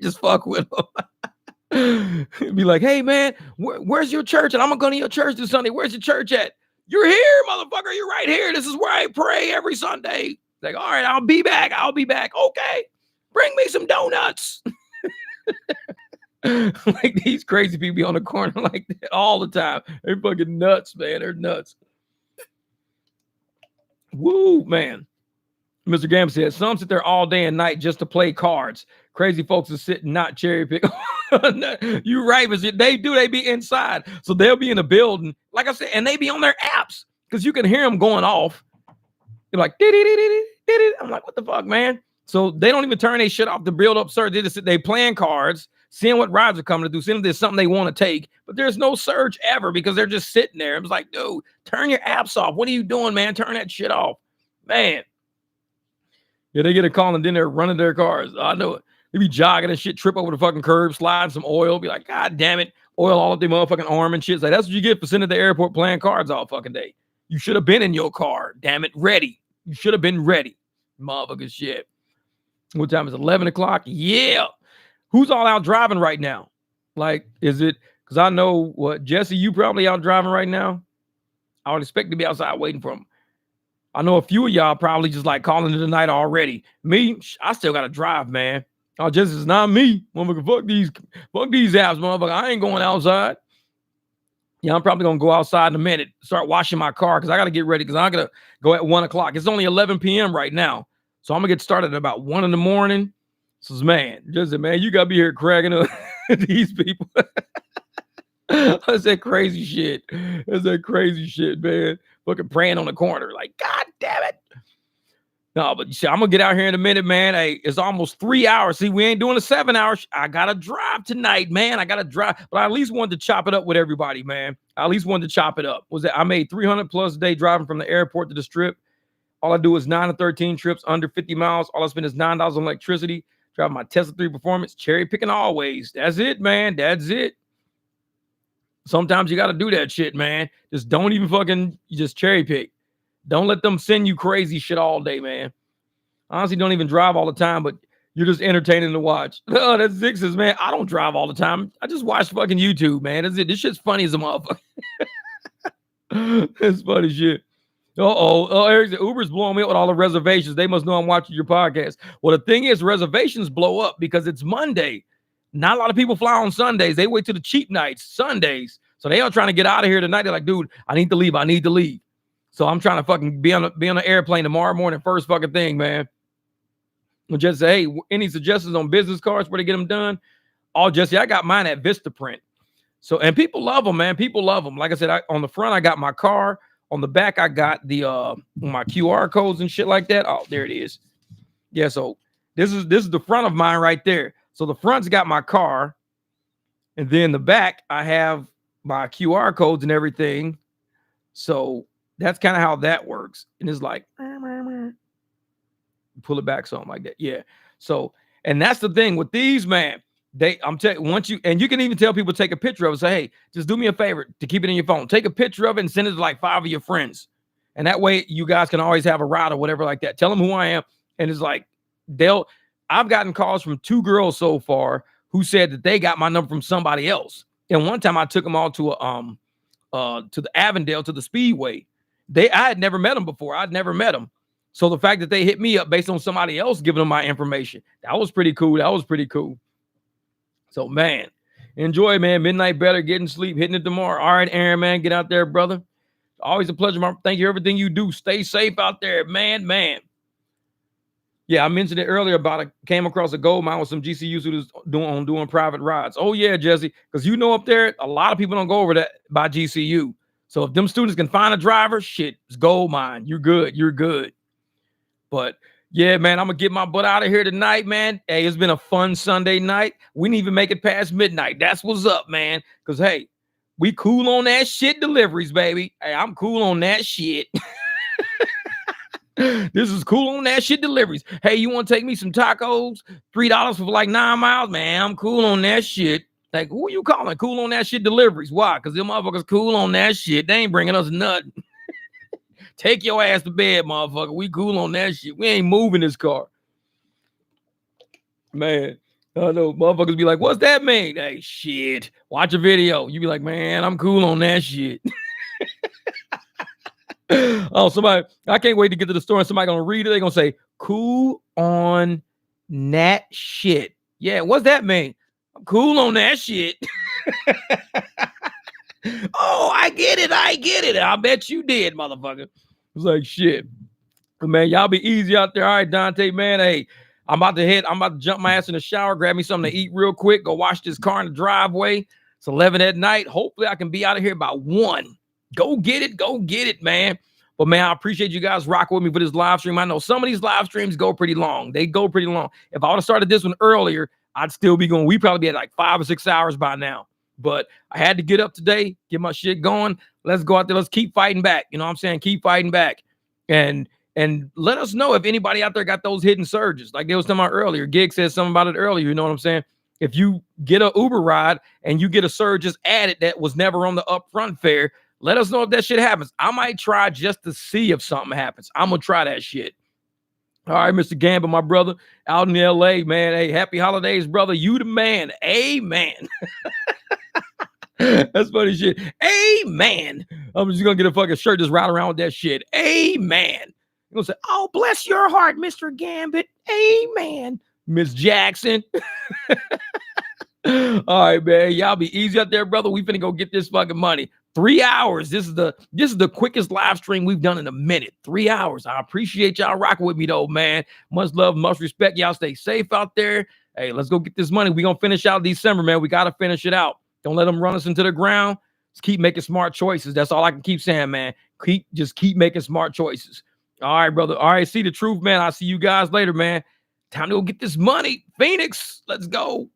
Just fuck with him. Be like, hey, man, where's your church? And I'm going to go to your church this Sunday. Where's your church at? You're here, motherfucker. You're right here. This is where I pray every Sunday. Like, all right, I'll be back. Okay. Bring me some donuts. Like these crazy people be on the corner like that all the time. They're fucking nuts, man. They're nuts. Woo, man. Mr. Gam said, some sit there all day and night just to play cards. Crazy folks are sitting, not cherry pick. You're right, but they be inside. So they'll be in a building, like I said, and they be on their apps because you can hear them going off. They're like, I'm like, what the fuck, man? So they don't even turn their shit off to build up surge. They playing cards, seeing what rides are coming to do, seeing if there's something they want to take, but there's no surge ever because they're just sitting there. I'm like, dude, turn your apps off. What are you doing, man? Turn that shit off, man. Yeah, they get a call and then they're running their cars. I know it. They be jogging and shit, trip over the fucking curb, slide some oil, be like, God damn it, oil all up their motherfucking arm and shit. Like, that's what you get for sitting at the airport playing cards all fucking day. You should have been in your car, damn it, ready. You should have been ready, motherfucking shit. What time is it? 11 o'clock? Yeah. Who's all out driving right now? Like, is it, because I know what, Jesse, you probably out driving right now. I would expect to be outside waiting for him. I know a few of y'all probably just like calling it a night already. Me, I still got to drive, man. Oh, Jesse, it's not me. Motherfucker, fuck these apps, motherfucker. I ain't going outside. Yeah, I'm probably going to go outside in a minute, start washing my car because I got to get ready because I'm going to go at 1 o'clock. It's only 11 p.m. right now. So I'm going to get started at about 1 in the morning. So, man, you got to be here cracking up these people. That's that crazy shit. Man. Fucking praying on the corner. Like, God damn it. No, but I'm going to get out here in a minute, man. Hey, it's almost 3 hours. See, we ain't doing a 7 hours. I got to drive tonight, man. I got to drive. But I at least wanted to chop it up with everybody, man. I made 300 plus a day driving from the airport to the strip. All I do is 9 to 13 trips under 50 miles. All I spend is $9 on electricity. Driving my Tesla 3 Performance, cherry picking always. That's it, man. That's it. Sometimes you got to do that shit, man. Just don't even just cherry pick. Don't let them send you crazy shit all day, man. Honestly, don't even drive all the time, but you're just entertaining to watch. Oh, that's Zixes, man. I don't drive all the time. I just watch fucking YouTube, man. That's it. This shit's funny as a motherfucker. That's funny shit. Eric said, Uber's blowing me up with all the reservations. They must know I'm watching your podcast. Well, the thing is, reservations blow up because it's Monday. Not a lot of people fly on Sundays. They wait till the cheap nights, Sundays. So they are trying to get out of here tonight. They're like, dude, I need to leave. So I'm trying to fucking be on an airplane tomorrow morning, first fucking thing, man. And just say, hey, any suggestions on business cards where to get them done? Oh, Jesse, I got mine at Vistaprint. So, and people love them, man. People love them. Like I said, on the front, I got my car. On the back, I got the my QR codes and shit like that. Oh, there it is. Yeah, so this is the front of mine right there. So the front's got my car, and then the back, I have my QR codes and everything. So that's kind of how that works. And it's like, pull it back, something like that. Yeah. So, and that's the thing with these, man. I'm telling you, you can even tell people take a picture of it. Say, hey, just do me a favor to keep it in your phone. Take a picture of it and send it to like 5 of your friends. And that way you guys can always have a ride or whatever like that. Tell them who I am. And it's like, I've gotten calls from 2 girls so far who said that they got my number from somebody else. And one time I took them all to the Avondale, to the Speedway. I had never met them before. I'd never met them. So the fact that they hit me up based on somebody else giving them my information, that was pretty cool. So, man, Enjoy, man. Midnight better, getting sleep, hitting it tomorrow. All right, Aaron, man, get out there, brother. Always a pleasure. Thank you for everything you do. Stay safe out there, man. Yeah, I mentioned it earlier about I came across a gold mine with some GCUs who was doing private rides. Oh yeah, Jesse, because you know up there, a lot of people don't go over that by GCU. So if them students can find a driver, shit, it's gold mine. You're good. But yeah, man, I'm gonna get my butt out of here tonight, man. Hey, it's been a fun Sunday night. We didn't even make it past midnight. That's what's up, man. Because hey, we cool on that shit deliveries, baby. Hey, I'm cool on that shit. This is cool on that shit deliveries. Hey, you want to take me some tacos? $3 for like 9 miles? Man, I'm cool on that shit. Like, who are you calling cool on that shit deliveries? Why? Because them motherfuckers cool on that shit. They ain't bringing us nothing. Take your ass to bed, motherfucker. We cool on that shit. We ain't moving this car. Man, I know motherfuckers be like, what's that mean? Hey, shit. Watch a video. You be like, man, I'm cool on that shit. Oh, somebody, I can't wait to get to the store and somebody gonna read it. They're gonna say, cool on that shit. Yeah, what's that mean? I'm cool on that shit. Oh, I get it. I bet you did, motherfucker. It's like shit. Man, y'all be easy out there. All right, Dante, man. Hey, I'm about to jump my ass in the shower, grab me something to eat real quick, go wash this car in the driveway. It's 11 at night. Hopefully I can be out of here by 1. Go get it, man. But man, I appreciate you guys rocking with me for this live stream. I know some of these live streams go pretty long. They go pretty long. If I would have started this one earlier, I'd still be going. We probably be at like 5 or 6 hours by now. But I had to get up today, get my shit going. Let's go out there. Let's keep fighting back. You know what I'm saying? Keep fighting back. And let us know if anybody out there got those hidden surges. Like they was talking about earlier. Gig said something about it earlier. You know what I'm saying? If you get an Uber ride and you get a surge just added that was never on the upfront fare, let us know if that shit happens. I might try just to see if something happens. I'm going to try that shit. All right, Mr. Gamba, my brother, out in L.A., man. Hey, happy holidays, brother. You the man. Amen. That's funny shit. Amen. I'm just going to get a fucking shirt just ride around with that shit. Amen. You're going to say, oh, bless your heart, Mr. Gambit. Amen. Miss Jackson. All right, man. Y'all be easy out there, brother. We finna go get this fucking money. 3 hours. This is the quickest live stream we've done in a minute. 3 hours. I appreciate y'all rocking with me though, man. Much love, much respect. Y'all stay safe out there. Hey, let's go get this money. We're gonna finish out December, man. We gotta finish it out. Don't let them run us into the ground. Just keep making smart choices. That's all I can keep saying, man. Keep making smart choices. All right, brother. All right, see the truth, man. I'll see you guys later, man. Time to go get this money. Phoenix, let's go.